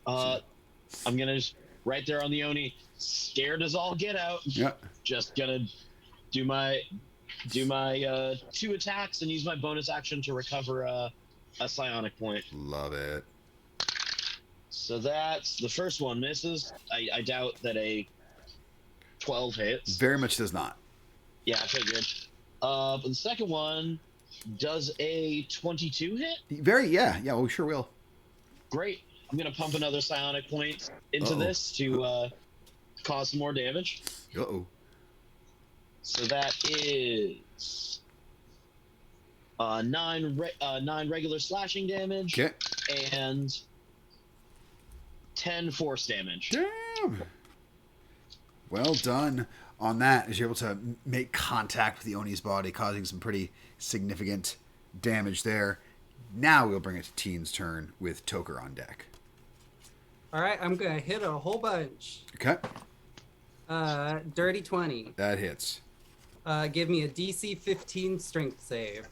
I'm gonna just right there on the Oni, scared as all get out. Yeah. Just gonna do my 2 attacks and use my bonus action to recover a psionic point. Love it. So that's the first one misses. I doubt that a 12 hits. Very much does not. Yeah, I figured. But the second one does a 22 hit. Yeah, we sure will. Great. I'm gonna pump another psionic point into Uh-oh. this to cause some more damage. Uh-oh. So that is 9 regular slashing damage Okay. and 10 force damage. Damn. Well done on that, as you're able to make contact with the Oni's body, causing some pretty significant damage there. Now we'll bring it to Teen's turn with Toker on deck. All right, I'm gonna hit a whole bunch. Okay. Dirty 20. That hits. Give me a DC 15 strength save.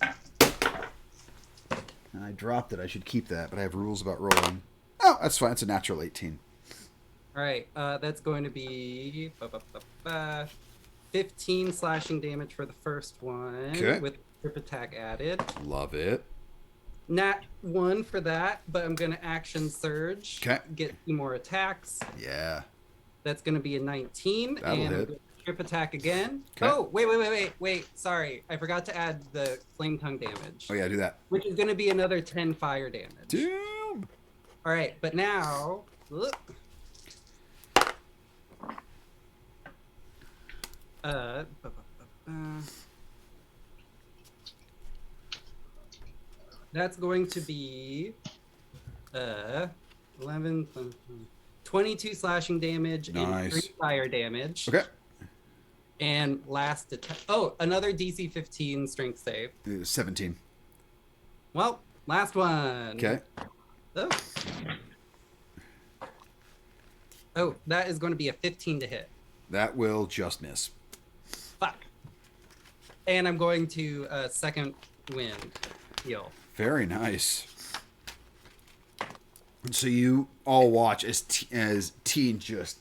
I dropped it. I should keep that, but I have rules about rolling. Oh, that's fine. It's a natural 18. All right, that's going to be 15 slashing damage for the first one, Okay. with trip attack added. Love it. Nat 1 for that, but I'm going to action surge. Okay. Get 2 more attacks. Yeah. That's going to be a 19. That'll and hit. I'm gonna trip attack again. 'Kay. Oh, wait. Sorry. I forgot to add the flame tongue damage, Oh, yeah, do that. which is going to be another 10 fire damage. Damn. All right, but now... That's going to be 11, 22 slashing damage Nice. and 3 fire damage. Okay. And last attack. Oh, another DC 15 strength save. 17. Well, last one. Okay. Oh, that is going to be a 15 to hit. That will just miss. Fuck. And I'm going to second wind heal. Very nice. And so you all watch as Teen just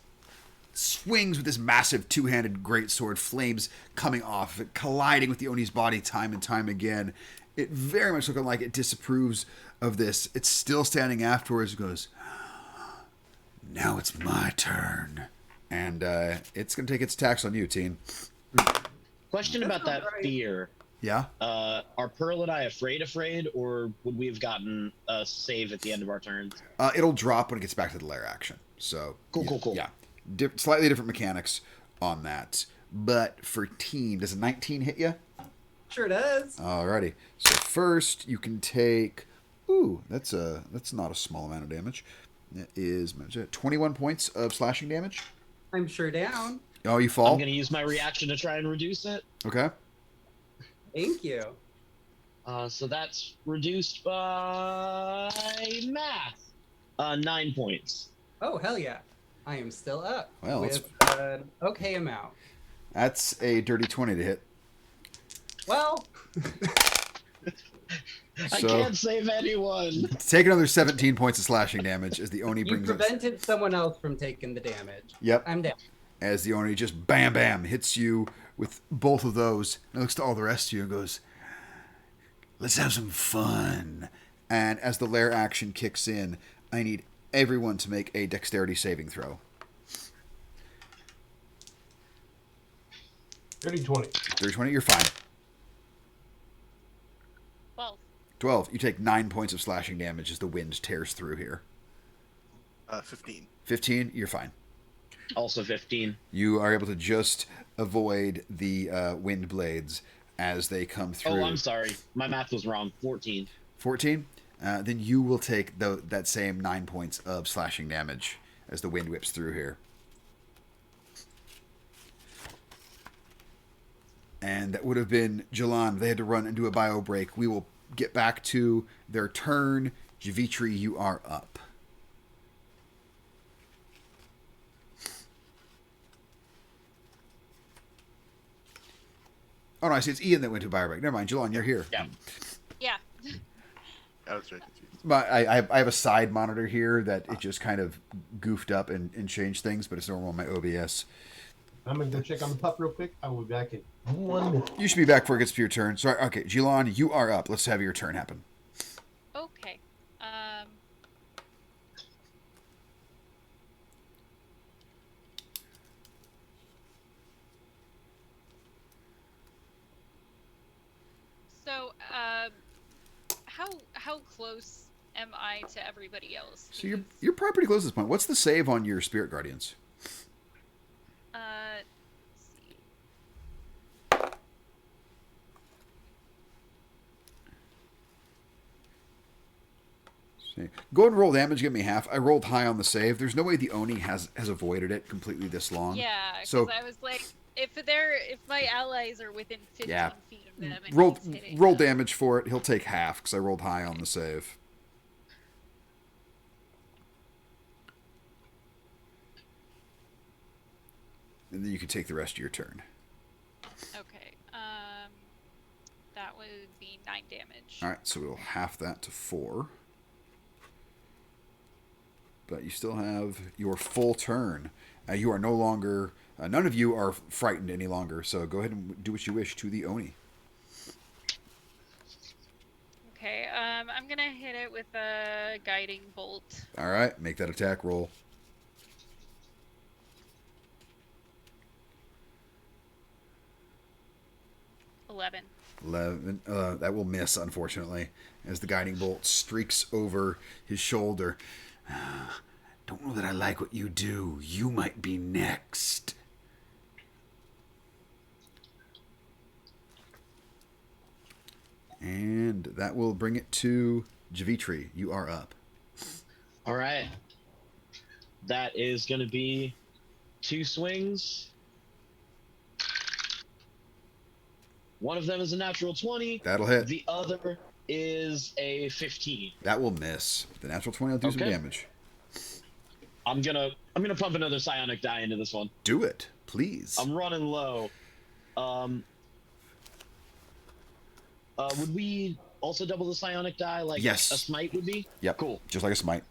swings with this massive two-handed greatsword, flames coming off of it, colliding with the Oni's body time and time again. It very much looking like it disapproves of this. It's still standing afterwards. It goes, now it's my turn. And it's going to take its attacks on you, Teen. Question about that Right. fear. Yeah? Are Pearl and I afraid, or would we have gotten a save at the end of our turns? It'll drop when it gets back to the lair action. So Cool. Yeah, slightly different mechanics on that. But for Teen, does a 19 hit you? Sure does. Alrighty. So first you can take. Ooh, that's not a small amount of damage. That is 21 points of slashing damage. I'm sure down. Oh, you I'm fall. going to use my reaction to try and reduce it. Okay. Thank you. So that's reduced by math. 9 points. Oh, hell yeah. I am still up Well, with an okay amount. That's a dirty 20 to hit. Well, I So can't save anyone. take another 17 points of slashing damage as the Oni You brings up. prevented someone else from taking the damage. Yep. I'm down. As the Oni just bam bam hits you with both of those, and looks to all the rest of you and goes, "Let's have some fun." And as the lair action kicks in, I need everyone to make a dexterity saving throw. 30-20. 30-20, you're fine. 12. 12, you take 9 points of slashing damage as the wind tears through here. 15. 15, you're fine. Also 15. You are able to just avoid the wind blades as they come through. Oh, I'm sorry. My math was wrong. 14. 14, then you will take that same 9 points of slashing damage as the wind whips through here. And that would have been Jalan. They had to run and do a bio break. We will get back to their turn. Javitri, you are up. Oh, no, I see it's Ian that went to bio break. Never mind, Jalan, you're here. Yeah. Yeah. I was very confused. But I have a side monitor here that it just kind of goofed up and changed things, but it's normal on my OBS. I'm gonna go check on the pup real quick. I will be back in 1 minute. You should be back before it gets to your turn. Sorry, okay, Jilan, you are up. Let's have your turn happen. Okay. So, how close am I to everybody else? So you're probably pretty close at this point. What's the save on your Spirit Guardians? Let's see. Go ahead and roll damage. Give me half. I rolled high on the save. There's no way the Oni has avoided it completely this long. Yeah, because So I was like, if my allies are within 15 Yeah. feet of them, and roll he's hitting roll them. damage for it. He'll take half because I rolled high on the save. And then you can take the rest of your turn. Okay. That would be 9 damage. All right, so we'll half that to 4. But you still have your full turn. You are no longer... none of you are frightened any longer, so go ahead and do what you wish to the Oni. Okay. I'm gonna hit it with a guiding bolt. All right, make that attack roll. $11. 11. That will miss, unfortunately, as the guiding bolt streaks over his shoulder. Don't know that I like what you do. You might be next. And that will bring it to Javitri. You are up. All right. That is going to be 2 swings. One of them is a natural 20. That'll hit. The other is a 15. That will miss. The natural 20 will do some Okay. damage. I'm gonna pump another psionic die into this one. Do it, please. I'm running low. Would we also double the psionic die like Yes. a smite would be? Yep. Cool. Just like a smite.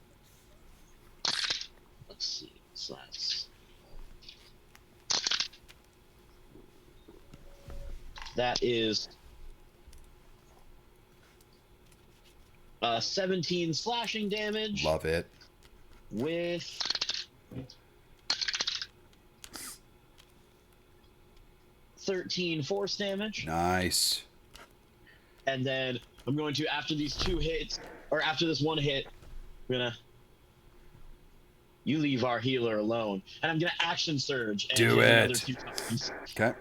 Let's see. So that is 17 slashing damage Love it. with 13 force damage. Nice. And then I'm going to, after these 2 hits, or after this 1 hit, I'm gonna... You leave our healer alone. And I'm gonna action surge. And Do hit it. another 2 times. Okay.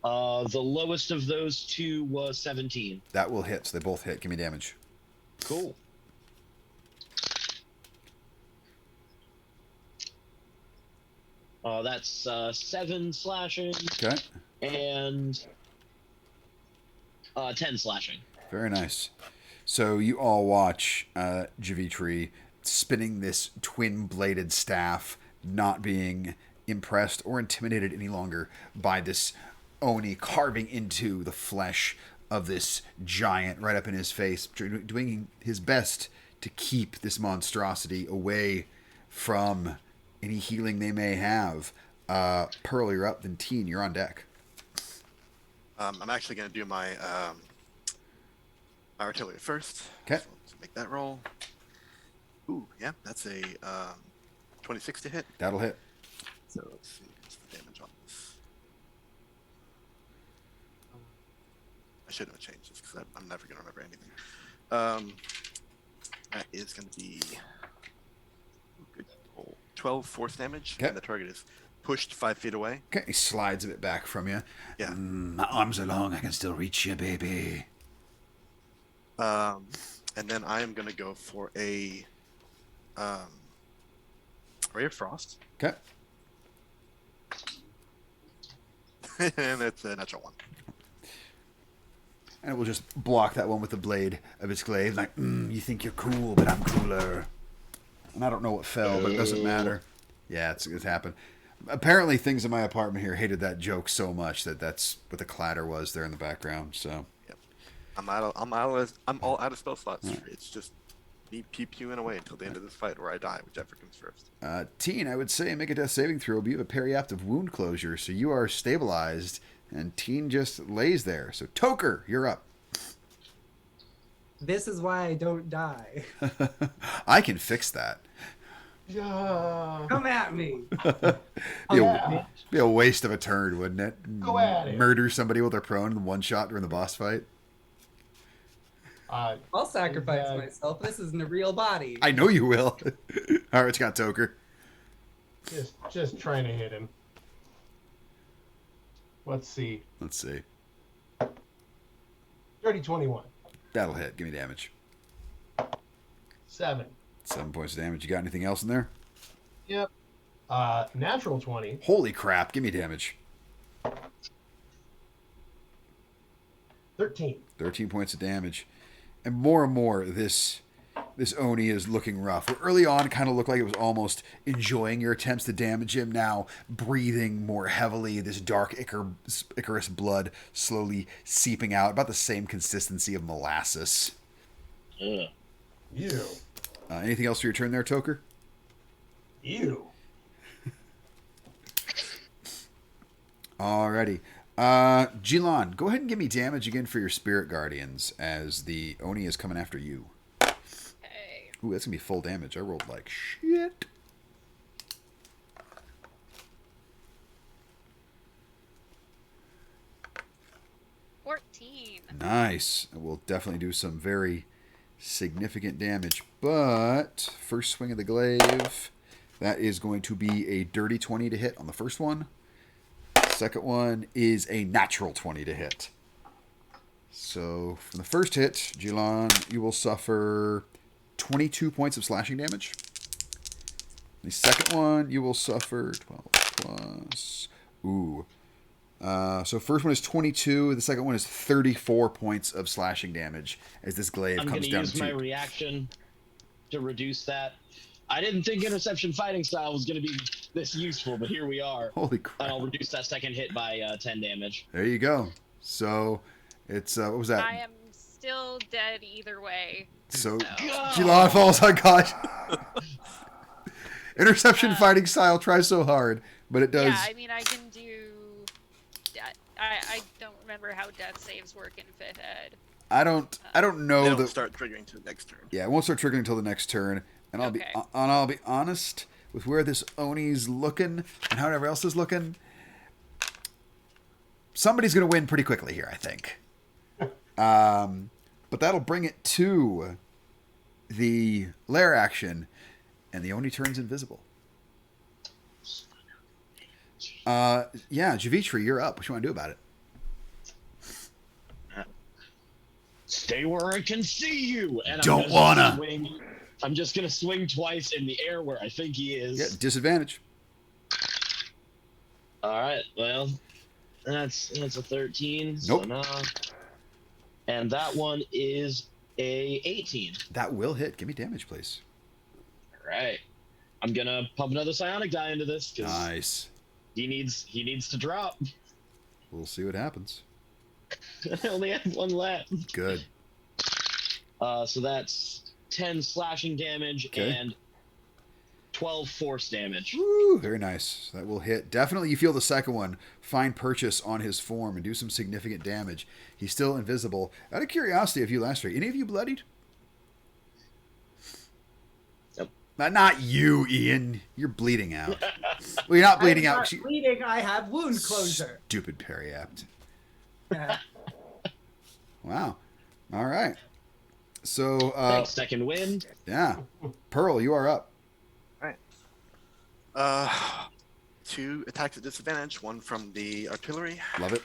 The lowest of those 2 was 17. That will hit. So they both hit. Give me damage. Cool. That's 7 slashing Okay. and 10 slashing. Very nice. So you all watch Javitri spinning this twin-bladed staff, not being impressed or intimidated any longer by this Oni carving into the flesh of this giant right up in his face, doing his best to keep this monstrosity away from any healing they may have. Pearl, you're up. Then Teen, you're on deck. I'm actually going to do my artillery first. Okay. So let's make that roll. Ooh, yeah, that's a 26 to hit. That'll hit. So let's see what's the damage on this. I should have changed this because I'm never going to remember anything. That is going to be good roll. 12 force damage. Okay. And the target is pushed 5 feet away. Okay, he slides a bit back from you. Yeah. My arms are long. I can still reach you, baby. And then I am going to go for a Ray of Frost. Okay. And it's a natural 1. And we'll just block that one with the blade of its glaive. Like, you think you're cool, but I'm cooler. And I don't know what fell, but it doesn't matter. Yeah, it's happened. Apparently, things in my apartment here hated that joke so much that's what the clatter was there in the background. So, yep. I'm all out of spell slots. Right. It's just me pew-pewing away until the end of this fight, or I die, whichever comes first. Teen, I would say make a death saving throw. But you have a periaptive wound closure, so you are stabilized. And Teen just lays there. So, Toker, you're up. This is why I don't die. I can fix that. Yeah. Come at me. Be a waste of a turn, wouldn't it? Go at it. Murder somebody while they're prone in one shot during the boss fight. I'll sacrifice myself. This isn't a real body. I know you will. All right, it's got Toker. Just trying to hit him. Let's see. Dirty 21. That'll hit. Give me damage. 7. 7 points of damage. You got anything else in there? Yep. Natural 20. Holy crap. Give me damage. 13. 13 points of damage. And more, this Oni is looking rough. Where early on, it kind of looked like it was almost enjoying your attempts to damage him. Now, breathing more heavily, this dark Icarus blood slowly seeping out. About the same consistency of molasses. Ugh. Ew. Anything else for your turn there, Toker? Ew. Alrighty. Jilan, go ahead and give me damage again for your Spirit Guardians as the Oni is coming after you. Okay. Ooh, that's going to be full damage. I rolled like shit. Nice. We'll definitely do some very significant damage. But first swing of the glaive, that is going to be a dirty 20 to hit on the first one. Second one is a natural 20 to hit. So from the first hit, Jilan, you will suffer 22 points of slashing damage. The second one, you will suffer 12 plus. Ooh. So first one is 22. The second one is 34 points of slashing damage as this glaive comes down. I'm going to use my reaction to reduce that. I didn't think interception fighting style was going to be this useful, but here we are. Holy crap. And I'll reduce that second hit by 10 damage. There you go. So it's, what was that? I am still dead either way. So Jilan falls on God. Interception fighting style tries so hard, but it does. Yeah, I mean, I can do. I don't remember how death saves work in 5th ed. I don't know. They don't start triggering until the next turn. Yeah, it won't start triggering until the next turn. And I'll be honest with where this Oni's looking and how everyone else is looking. Somebody's gonna win pretty quickly here, I think. But that'll bring it to the lair action, and the Oni turns invisible. Yeah, Javitri, you're up. What you want to do about it? Stay where I can see you. And Don't wanna. I'm just gonna swing twice in the air where I think he is. Yeah, disadvantage. All right. Well, that's a 13. Nope. So no. And that one is a 18. That will hit. Give me damage, please. All right. I'm gonna pump another psionic die into this because nice. he needs to drop. We'll see what happens. I only have one left. Good. So that's 10 slashing damage Okay. and 12 force damage. Woo, very nice. That will hit. Definitely you feel the second one find purchase on his form and do some significant damage. He's still invisible. Out of curiosity, if you last rate, any of you bloodied? Nope. Not you, Ian. You're bleeding out. Well, you're not bleeding I'm out. not bleeding. I have wound closure. Stupid Periapt. Yeah. Wow. All right. So, Thanks, second wind. yeah. Pearl, you are up. 2 attacks at disadvantage, 1 from the artillery. Love it.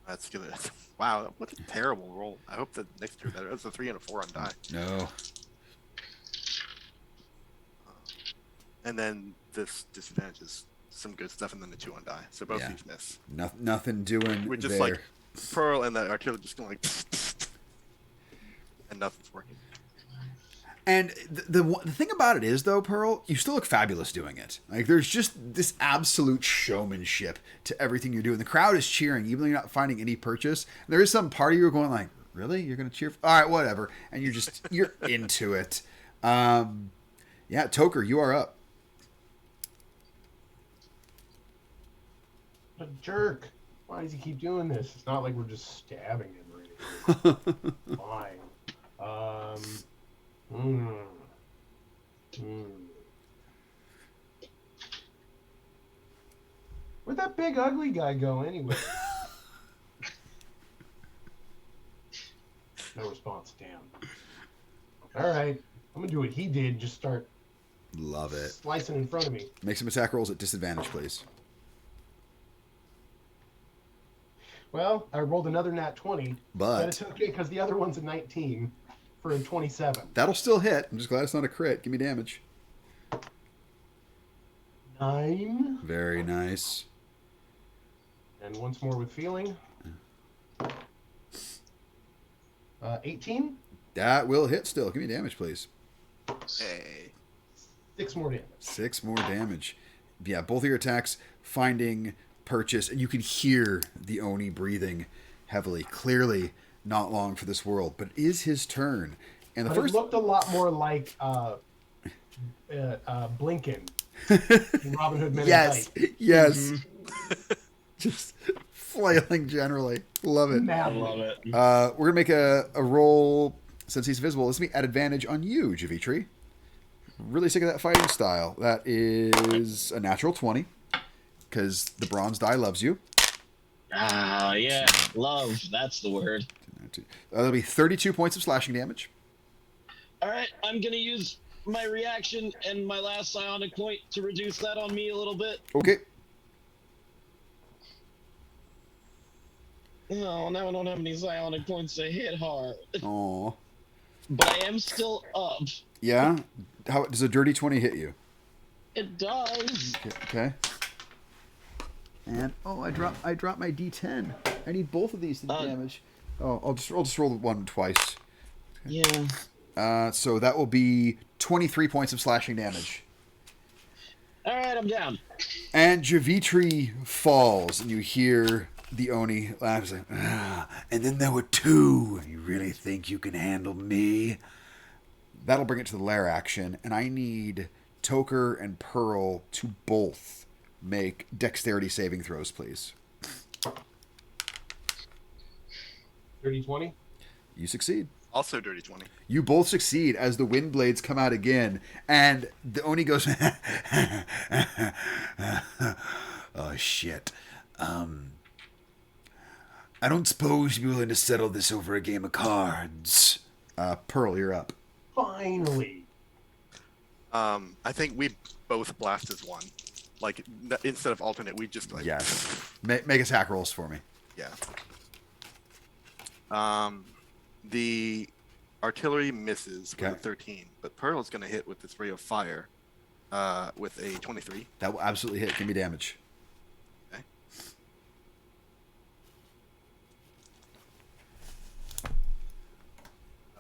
That's good. Wow, what a terrible roll. I hope the next 2 are better. That's a 3 and a 4 on die. No. And then this disadvantage is some good stuff, and then the 2 on die. So both Yeah. these miss. Nothing doing We're just there. like Pearl and the artillery just going like, and nothing's working. And the thing about it is, though, Pearl, you still look fabulous doing it. Like, there's just this absolute showmanship to everything you're doing. The crowd is cheering, even though you're not finding any purchase. There is some part of you going like, really? You're going to cheer? All right, whatever. And you're into it. Yeah, Toker, you are up. What a jerk. Why does he keep doing this? It's not like we're just stabbing him or anything. Fine. Where'd that big ugly guy go anyway? No response, damn. Alright, I'm gonna do what he did, just start Love it. slicing in front of me. Make some attack rolls at disadvantage, please. Well, I rolled another nat 20, but it's But okay because the other one's a 19 for a 27. that'll still hit. I'm just glad it's not a crit. Give me damage. 9. Very nice. And once more with feeling. 18. That will hit still. Give me damage, please. Hey. 6 more damage. 6 more damage. Yeah, both of your attacks finding purchase, and you can hear the Oni breathing heavily. Clearly not long for this world, but it is his turn. And the But first it looked a lot more like Blinken in Robin Hood Men in yes, White. yes. Just flailing generally. Love it. I Madly. love it. We're gonna make a roll since he's visible. Let's be at advantage on you, Javitri. Really sick of that fighting style. That is a natural 20 because the bronze die loves you. Ah, yeah. Love. That's the word. That'll be 32 points of slashing damage. All right, I'm going to use my reaction and my last psionic point to reduce that on me a little bit. Okay. Oh, now I don't have any psionic points to hit hard. Aw. But I am still up. Yeah. How does a dirty 20 hit you? It does. Okay. And I dropped my D10. I need both of these to damage. Oh, I'll just roll one twice. Yeah. So that will be 23 points of slashing damage. All right, I'm down. And Javitri falls, and you hear the Oni laugh. Like, and then there were 2. You really think you can handle me? That'll bring it to the lair action, and I need Toker and Pearl to both make dexterity saving throws, please. 30-20. You succeed. Also dirty 20. You both succeed as the wind blades come out again, and the Oni goes, oh, shit. I don't suppose you'd be willing to settle this over a game of cards. Pearl, you're up. Finally. I think we both blast as one. Like, instead of alternate, we just like... Yes. Make attack rolls for me. Yeah. The artillery misses with a 13, but Pearl is going to hit with this ray of fire with a 23. That will absolutely hit. Give me damage. Okay.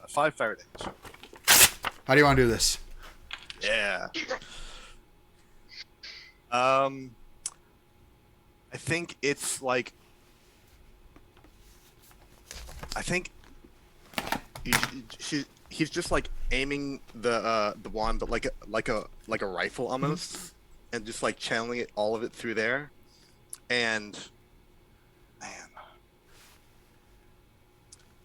5 fire damage. How do you want to do this? Yeah. I think it's like I think he's just like aiming the wand, but like a rifle almost, and just like channeling it, all of it through there, and man,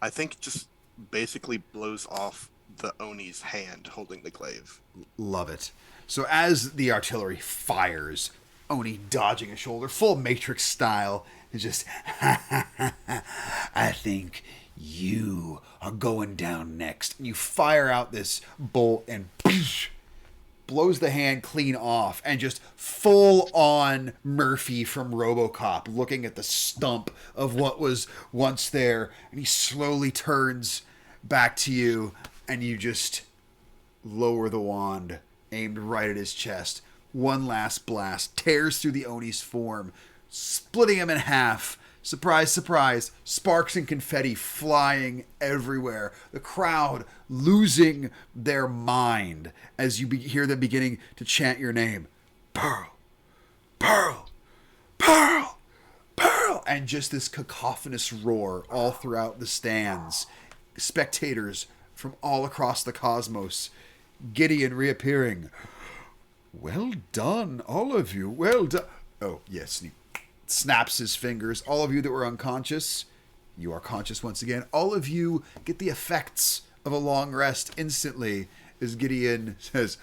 I think just basically blows off the Oni's hand holding the glaive. Love it. So as the artillery fires, Oni dodging a shoulder, full Matrix style, is just, I think you are going down next. And you fire out this bolt and blows the hand clean off, and just full on Murphy from RoboCop looking at the stump of what was once there, and he slowly turns back to you, and you just lower the wand, aimed right at his chest. One last blast tears through the Oni's form, splitting him in half. Surprise, surprise, sparks and confetti flying everywhere. The crowd losing their mind as you hear them beginning to chant your name. Pearl, Pearl, Pearl, Pearl. And just this cacophonous roar all throughout the stands. Spectators from all across the cosmos. Gideon reappearing. Well done, all of you. Well done. Oh, yes. He snaps his fingers. All of you that were unconscious, you are conscious once again. All of you get the effects of a long rest instantly as Gideon says,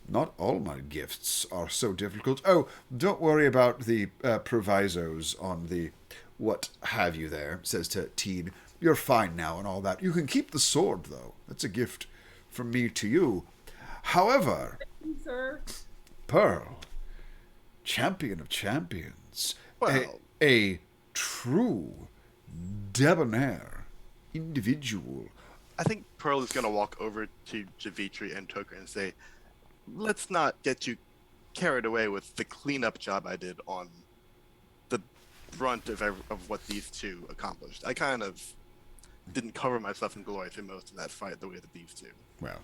not all my gifts are so difficult. Oh, don't worry about the provisos on the what have you there, says to Teen. You're fine now and all that. You can keep the sword, though. That's a gift from me to you. However, Sir. Pearl, champion of champions, Well, a true debonair individual. I think Pearl is gonna walk over to Javitri and Toker and say, "Let's not get too carried away with the cleanup job I did on the brunt of what these two accomplished. I kind of didn't cover myself in glory through most of that fight the way that these two." Well,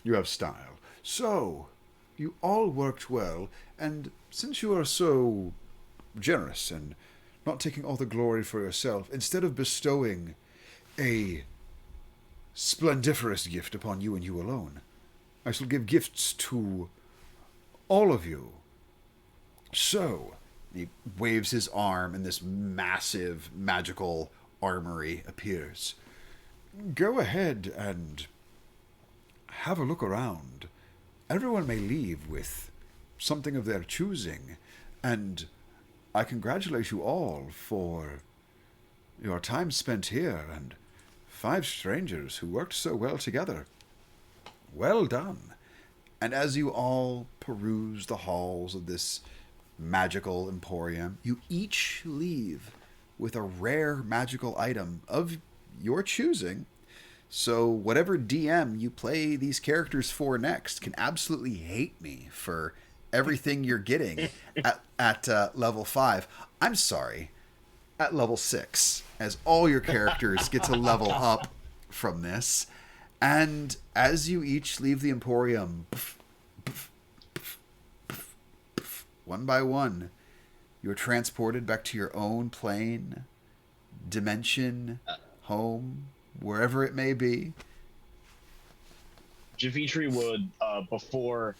you have style. So, you all worked well, and since you are so generous and not taking all the glory for yourself, instead of bestowing a splendiferous gift upon you and you alone, I shall give gifts to all of you. So, he waves his arm, and this massive magical armory appears. Go ahead and have a look around. Everyone may leave with something of their choosing, and I congratulate you all for your time spent here and 5 strangers who worked so well together. Well done. And as you all peruse the halls of this magical emporium, you each leave with a rare magical item of your choosing. So whatever DM you play these characters for next can absolutely hate me for everything you're getting at level 5. I'm sorry, at level 6, as all your characters get to level up from this. And as you each leave the Emporium, one by one, you're transported back to your own plane, dimension, home, wherever it may be. Javitri would, before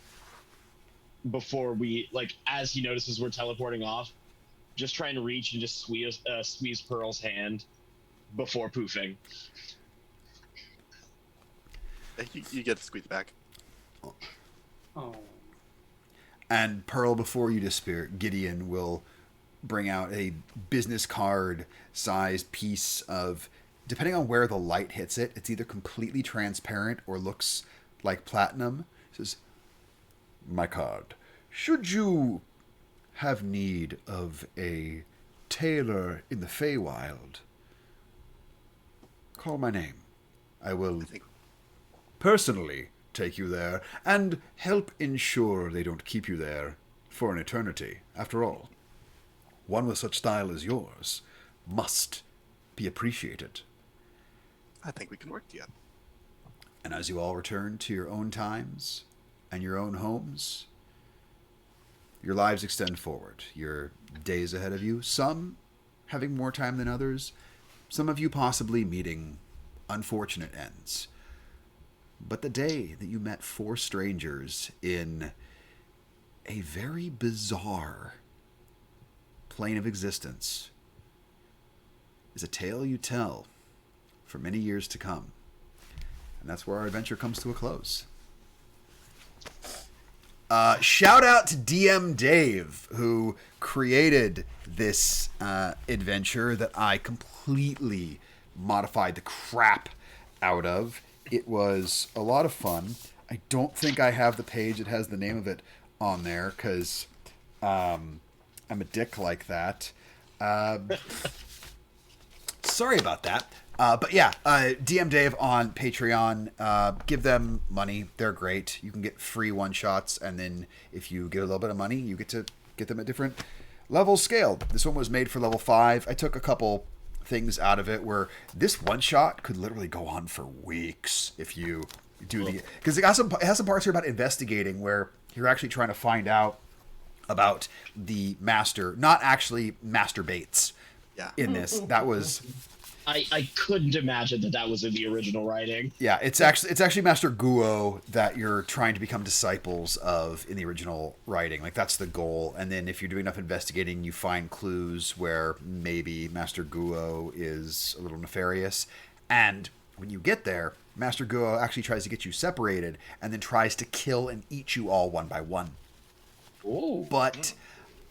we, like, as he notices we're teleporting off, just trying to reach and just squeeze Pearl's hand before poofing. You get to squeeze back. Oh. And Pearl, before you disappear, Gideon will bring out a business card sized piece of, depending on where the light hits it, it's either completely transparent or looks like platinum. It says, my card. Should you have need of a tailor in the Feywild, call my name. I will personally take you there and help ensure they don't keep you there for an eternity. After all, one with such style as yours must be appreciated. I think we can work together. And as you all return to your own times and your own homes, your lives extend forward. Your days ahead of you, some having more time than others, some of you possibly meeting unfortunate ends. But the day that you met 4 strangers in a very bizarre plane of existence is a tale you tell for many years to come. And that's where our adventure comes to a close. Shout out to DM Dave, who created this adventure that I completely modified the crap out of. It was a lot of fun. I don't think I have the page that has the name of it on there because I'm a dick like that. Sorry about that. But yeah, DM Dave on Patreon. Give them money. They're great. You can get free one-shots, and then if you get a little bit of money, you get to get them at different levels scaled. This one was made for level 5. I took a couple things out of it where this one-shot could literally go on for weeks if you do the... Because it has some parts here about investigating where you're actually trying to find out about the master, not actually Master Bates. Yeah. In this, that was... I couldn't imagine that was in the original writing. Yeah, it's actually Master Guo that you're trying to become disciples of in the original writing. Like, that's the goal. And then if you're doing enough investigating, you find clues where maybe Master Guo is a little nefarious. And when you get there, Master Guo actually tries to get you separated and then tries to kill and eat you all one by one. Ooh. But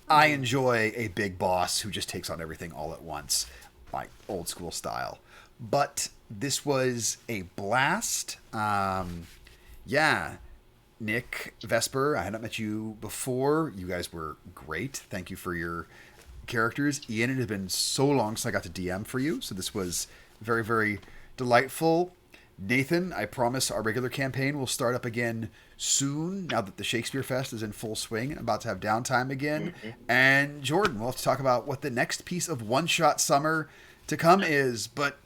I enjoy a big boss who just takes on everything all at once. Like old school style. But this was a blast. Yeah, Nick, Vesper, I had not met you before. You guys were great. Thank you for your characters. Ian, it had been so long since I got to DM for you, so this was very, very delightful. Nathan, I promise our regular campaign will start up again soon, now that the Shakespeare Fest is in full swing and about to have downtime again. And Jordan, we'll have to talk about what the next piece of one-shot summer to come is. But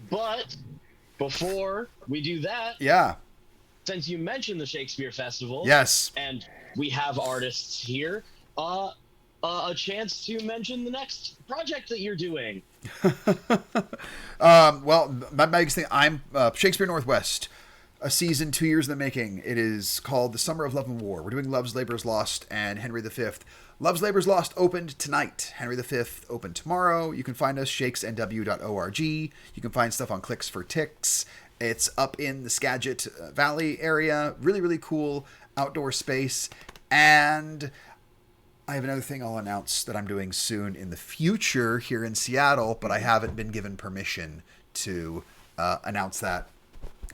before we do that, yeah, since you mentioned the Shakespeare Festival, yes, and we have artists here, a chance to mention the next project that you're doing. Well, my biggest thing, I'm Shakespeare Northwest, a season 2 years in the making. It is called The Summer of Love and War. We're doing Love's Labour's Lost and Henry V. Love's Labour's Lost opened tonight. Henry V opened tomorrow. You can find us, shakesnw.org. You can find stuff on Clicks for Ticks. It's up in the Skagit Valley area. Really, really cool outdoor space. And I have another thing I'll announce that I'm doing soon in the future here in Seattle, but I haven't been given permission to announce that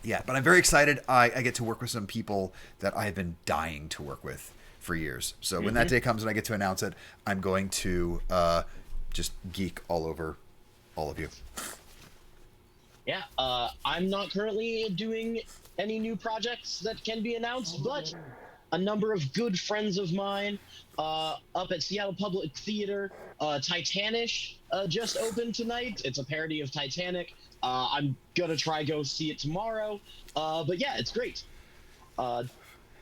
yet. But I'm very excited. I get to work with some people that I have been dying to work with for years. So when that day comes and I get to announce it, I'm going to just geek all over all of you. Yeah, I'm not currently doing any new projects that can be announced, but a number of good friends of mine up at Seattle Public Theater, Titanish just opened tonight. It's a parody of Titanic. I'm gonna try go see it tomorrow. But yeah, it's great.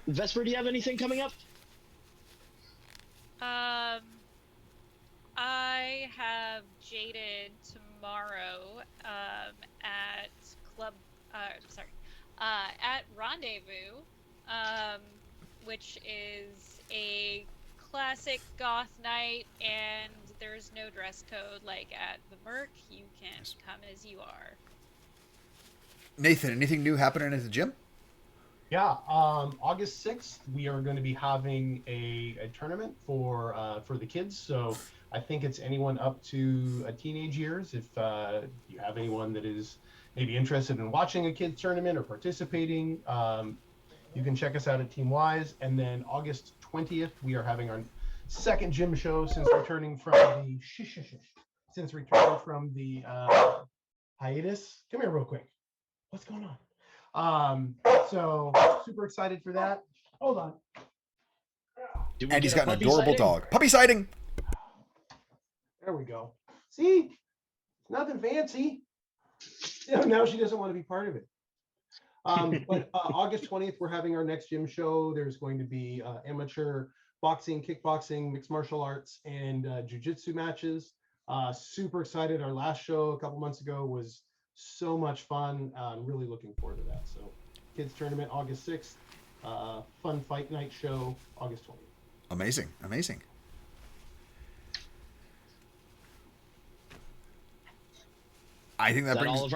Vesper, do you have anything coming up? I have Jaded tomorrow at at Rendezvous, which is a classic goth night, and there's no dress code like at the Merc. You can come as you are. Nathan, anything new happening at the gym? Yeah, August 6th, we are going to be having a tournament for the kids. So I think it's anyone up to teenage years. If you have anyone that is maybe interested in watching a kids tournament or participating, you can check us out at Team Wise. And then August 20th, we are having our second gym show since returning from the hiatus. Come here real quick. What's going on? So super excited for that. Hold on. And he's got an adorable dog. Puppy sighting. There we go. See, nothing fancy. Now she doesn't want to be part of it. But August 20th, we're having our next gym show. There's going to be amateur boxing, kickboxing, mixed martial arts, and jiu-jitsu matches. Super excited. Our last show a couple months ago was so much fun. I'm really looking forward to that. So, kids tournament August 6th. Fun fight night show August 20th. Amazing. I think that Is that brings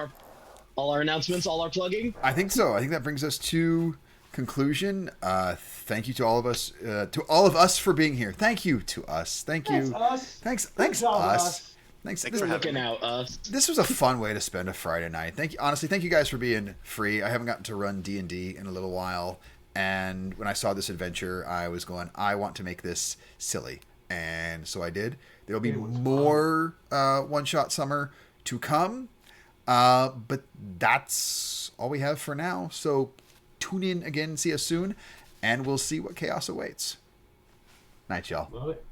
all our announcements, all our plugging? I think so. I think that brings us to conclusion. Thank you to all of us for being here. Thank you to us. Thank you. Thanks job, us. Thanks For looking out us. This was a fun way to spend a Friday night. Thank you guys for being free. I haven't gotten to run D&D in a little while, and when I saw this adventure, I was going, I want to make this silly, and so I did. There'll be more One Shot Summer to come, but that's all we have for now. So tune in again, see us soon, and we'll see what chaos awaits. Night, y'all. Love it.